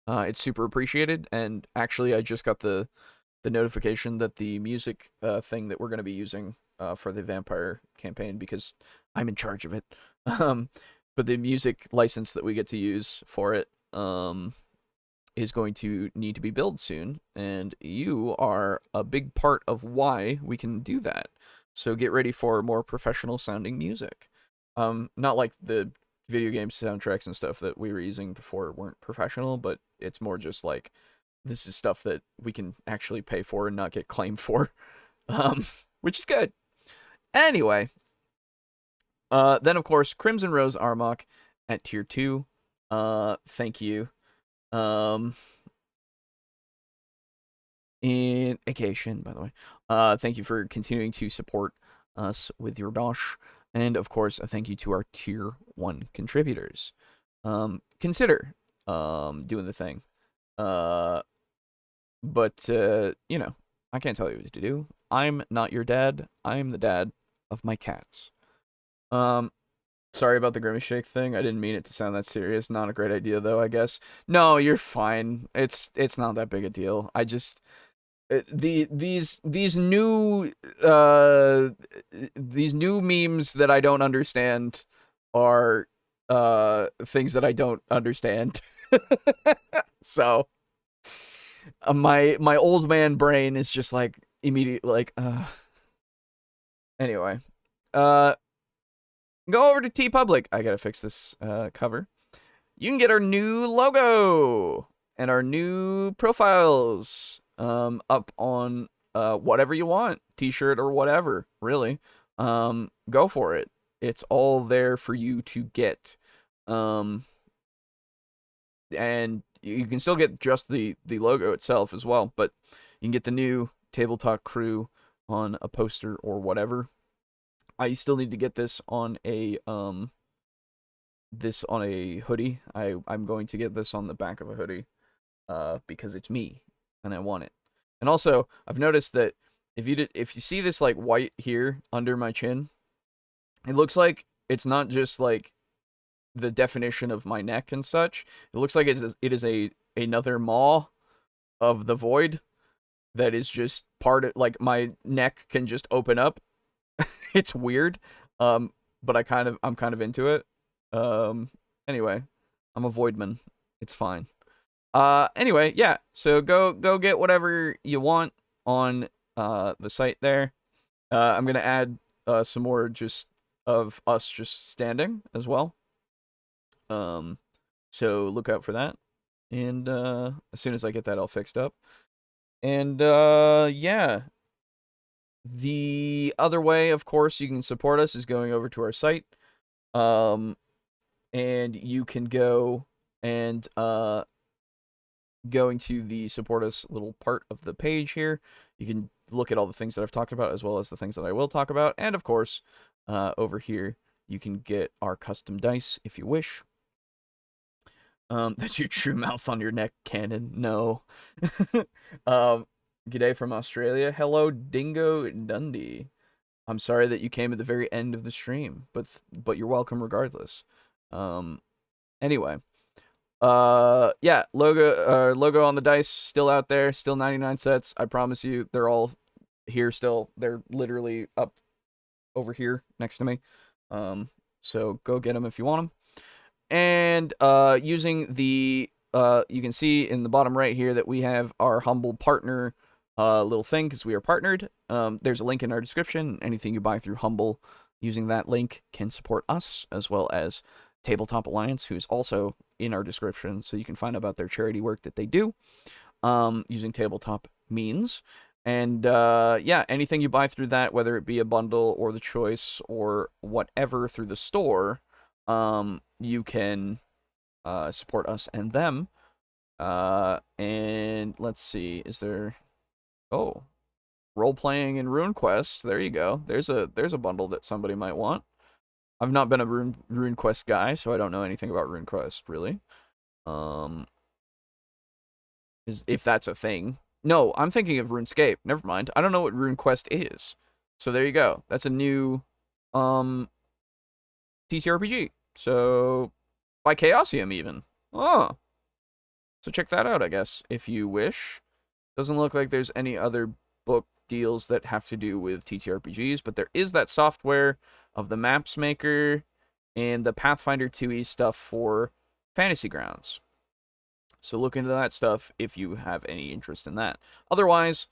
It's super appreciated, and actually I just got the notification that the music thing that we're going to be using for the vampire campaign, because I'm in charge of it, but the music license that we get to use for it is going to need to be billed soon, and you are a big part of why we can do that. So get ready for more professional sounding music. Not like the video game soundtracks and stuff that we were using before weren't professional, but it's more just like, this is stuff that we can actually pay for and not get claimed for, which is good. Anyway, Then of course, Crimson Rose Armok at tier 2. Thank you. In aka Shin, by the way. Thank you for continuing to support us with your dosh. And of course, a thank you to our tier 1 contributors. Consider doing the thing. But you know, I can't tell you what to do. I'm not your dad. I'm the dad of my cats. Sorry about the Grimace Shake thing. I didn't mean it to sound that serious. Not a great idea though, I guess. No, you're fine. It's not that big a deal. I just these new memes that I don't understand are things that I don't understand. So my old man brain is just like immediately like anyway. Go over to TeePublic. I gotta fix this cover. You can get our new logo and our new profiles up on whatever you want, t-shirt or whatever, really. Go for it. It's all there for you to get. And you can still get just the logo itself as well, but you can get the new TableTalk crew on a poster or whatever. I still need to get this on a hoodie. I'm going to get this on the back of a hoodie because it's me and I want it. And also, I've noticed that if you see this like white here under my chin, it looks like it's not just like the definition of my neck and such. It looks like it is another maw of the void that is just part of, like, my neck can just open up. It's weird, but I'm kind of into it. Anyway, I'm a voidman. It's fine. Anyway, yeah. So go get whatever you want on the site there. I'm gonna add some more just of us just standing as well. So look out for that. And as soon as I get that all fixed up. And yeah. The other way, of course, you can support us is going over to our site. And you can go and going to the support us little part of the page here. You can look at all the things that I've talked about as well as the things that I will talk about. And of course, over here, you can get our custom dice if you wish. That's your true mouth on your neck cannon. No. G'day from Australia. Hello, Dingo Dundee. I'm sorry that you came at the very end of the stream, but you're welcome regardless. Anyway. Yeah, logo on the dice still out there, still 99 sets. I promise you, they're all here still. They're literally up over here next to me. So go get them if you want them. And using the you can see in the bottom right here that we have our humble partner little thing because we are partnered. There's a link in our description. Anything you buy through Humble using that link can support us as well as Tabletop Alliance, who's also in our description, so you can find out about their charity work that they do using tabletop means. And yeah, anything you buy through that, whether it be a bundle or the choice or whatever through the store, you can support us and them. And let's see, is there... Oh, role-playing in RuneQuest. There you go. There's a bundle that somebody might want. I've not been a RuneQuest guy, so I don't know anything about RuneQuest, really. If that's a thing. No, I'm thinking of RuneScape. Never mind. I don't know what RuneQuest is. So there you go. That's a new ttrpg. So by Chaosium even. Oh. So check that out, I guess, if you wish. Doesn't look like there's any other book deals that have to do with TTRPGs, but there is that software of the Maps Maker and the Pathfinder 2e stuff for Fantasy Grounds. So look into that stuff if you have any interest in that. Otherwise,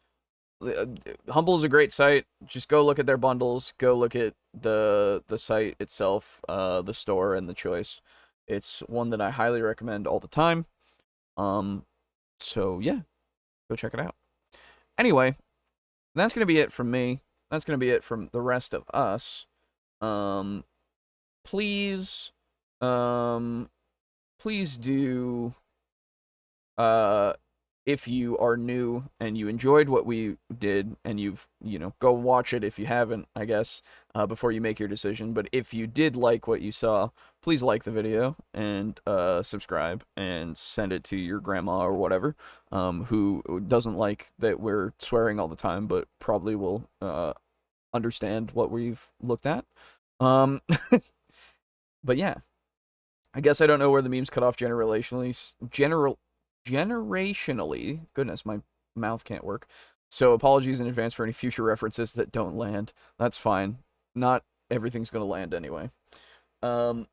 Humble is a great site. Just go look at their bundles. Go look at the site itself, the store, and the choice. It's one that I highly recommend all the time. So yeah, go check it out. Anyway, that's going to be it from me. That's going to be it from the rest of us. please, please do, if you are new and you enjoyed what we did, and you've, go watch it if you haven't, I guess, before you make your decision. But if you did like what you saw, please like the video and subscribe and send it to your grandma or whatever, who doesn't like that we're swearing all the time, but probably will understand what we've looked at. But yeah, I guess I don't know where the memes cut off generationally. Goodness, my mouth can't work. So apologies in advance for any future references that don't land. That's fine. Not everything's gonna land anyway. No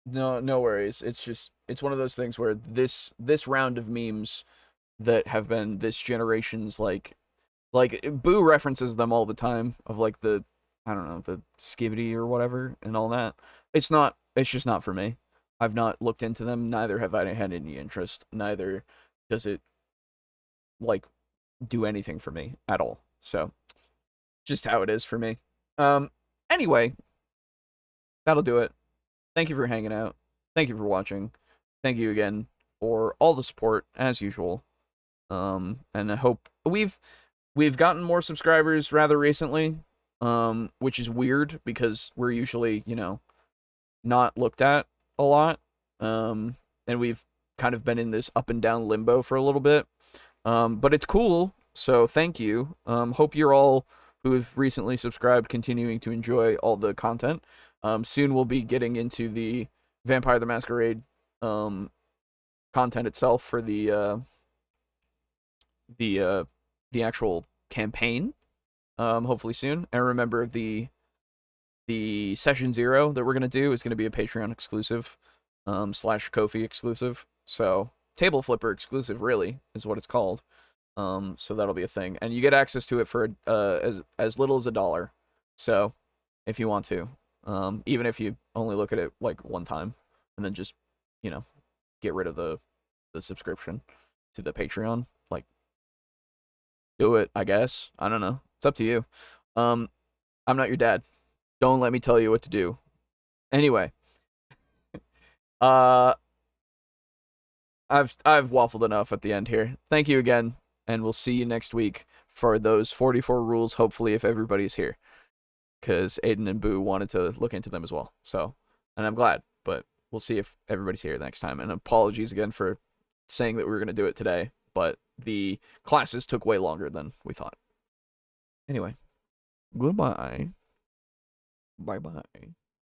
worries. It's one of those things where this round of memes that have been this generation's like Boo references them all the time, of like the, I don't know, the skibbity or whatever and all that. It's just not for me. I've not looked into them, neither have I had any interest, neither does it, like, do anything for me at all. So, just how it is for me. Anyway, that'll do it. Thank you for hanging out. Thank you for watching. Thank you again for all the support, as usual. And I hope we've gotten more subscribers rather recently, which is weird because we're usually, not looked at a lot, and we've kind of been in this up and down limbo for a little bit, but it's cool, so thank you. Hope you're all who have recently subscribed continuing to enjoy all the content. Soon we'll be getting into the Vampire the Masquerade content itself for the actual campaign, hopefully soon. And remember, the session 0 that we're gonna do is gonna be a Patreon exclusive, slash Ko-fi exclusive. So table flipper exclusive, really, is what it's called. So that'll be a thing, and you get access to it for as little as $1. So if you want to, even if you only look at it like one time, and then just, get rid of the subscription to the Patreon, like, do it, I guess. I don't know. It's up to you. I'm not your dad. Don't let me tell you what to do. Anyway, I've waffled enough at the end here. Thank you again, and we'll see you next week for those 44 rules, hopefully, if everybody's here. Because Aiden and Boo wanted to look into them as well. So, and I'm glad, but we'll see if everybody's here next time. And apologies again for saying that we were going to do it today, but the classes took way longer than we thought. Anyway, goodbye. Bye-bye.